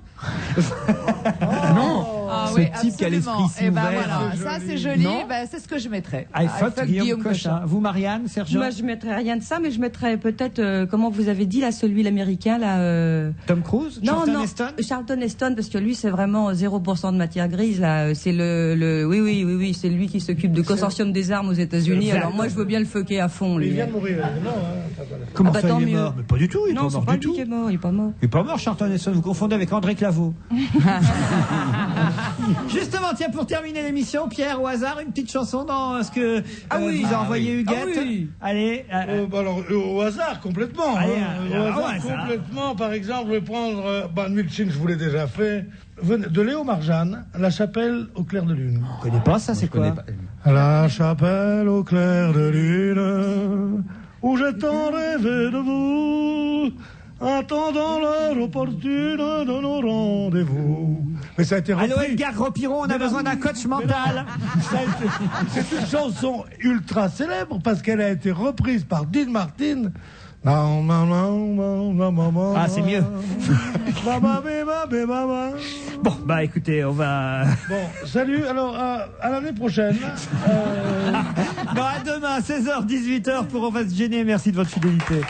Speaker 3: Non,
Speaker 2: Ah
Speaker 3: ce
Speaker 2: oui,
Speaker 3: type qui a l'esprit
Speaker 2: absolument.
Speaker 3: si
Speaker 2: Eh ben
Speaker 3: ouvert.
Speaker 2: voilà, ça c'est joli.
Speaker 1: Non.
Speaker 2: Ben, c'est ce que je mettrais.
Speaker 1: I fucked Guillaume Cochin. Vous, Marianne, Sergio?
Speaker 8: Moi, je mettrais rien de ça, mais je mettrais peut-être, comment vous avez dit, là, celui l'américain, là.
Speaker 1: Tom Cruise?
Speaker 8: Non,
Speaker 1: Charlton
Speaker 8: non,
Speaker 1: Heston?
Speaker 8: Charlton Heston, parce que lui, c'est vraiment 0% de matière grise, là. C'est oui, c'est lui qui s'occupe de consortium des armes aux États-Unis. Alors moi, je veux bien le fucker à fond, lui.
Speaker 5: Il vient de mourir. Non, hein,
Speaker 1: Comment
Speaker 8: Ah bah,
Speaker 1: ça,
Speaker 8: tant
Speaker 1: il est
Speaker 8: mieux.
Speaker 1: mort? Mais pas du tout, il est
Speaker 8: Non,
Speaker 1: pas
Speaker 8: c'est
Speaker 1: mort
Speaker 8: pas
Speaker 1: du
Speaker 8: lui
Speaker 1: tout.
Speaker 8: qui est mort, il est pas mort.
Speaker 1: Il est pas mort, Charlton Heston, vous confondez avec André Claveau. Justement, tiens, pour terminer l'émission, Pierre, au hasard, une petite chanson dans ce que vous a envoyé Huguette.
Speaker 8: Ah oui.
Speaker 1: Allez.
Speaker 5: Bah alors, au hasard, complètement.
Speaker 1: Allez,
Speaker 5: Au hasard, complètement. Par exemple, je vais prendre Milching, je vous l'ai déjà fait. De Léo Marjane, La chapelle au clair de lune.
Speaker 1: On connaît pas ça, c'est quoi?
Speaker 5: La chapelle au clair de lune, où j'ai tant rêvé de vous. attendant l'heure opportune de nos rendez-vous. Mais ça a été repris.
Speaker 1: Allô, Edgar Gros-Piron, on a besoin d'un coach mental.
Speaker 5: C'est une chanson ultra célèbre parce qu'elle a été reprise par Dean Martin. Ah,
Speaker 1: c'est mieux. Bon, bah écoutez, on va...
Speaker 5: Bon, salut, alors à l'année prochaine.
Speaker 1: Bon, à demain, 16h, 18h pour On va se gêner. Merci de votre fidélité.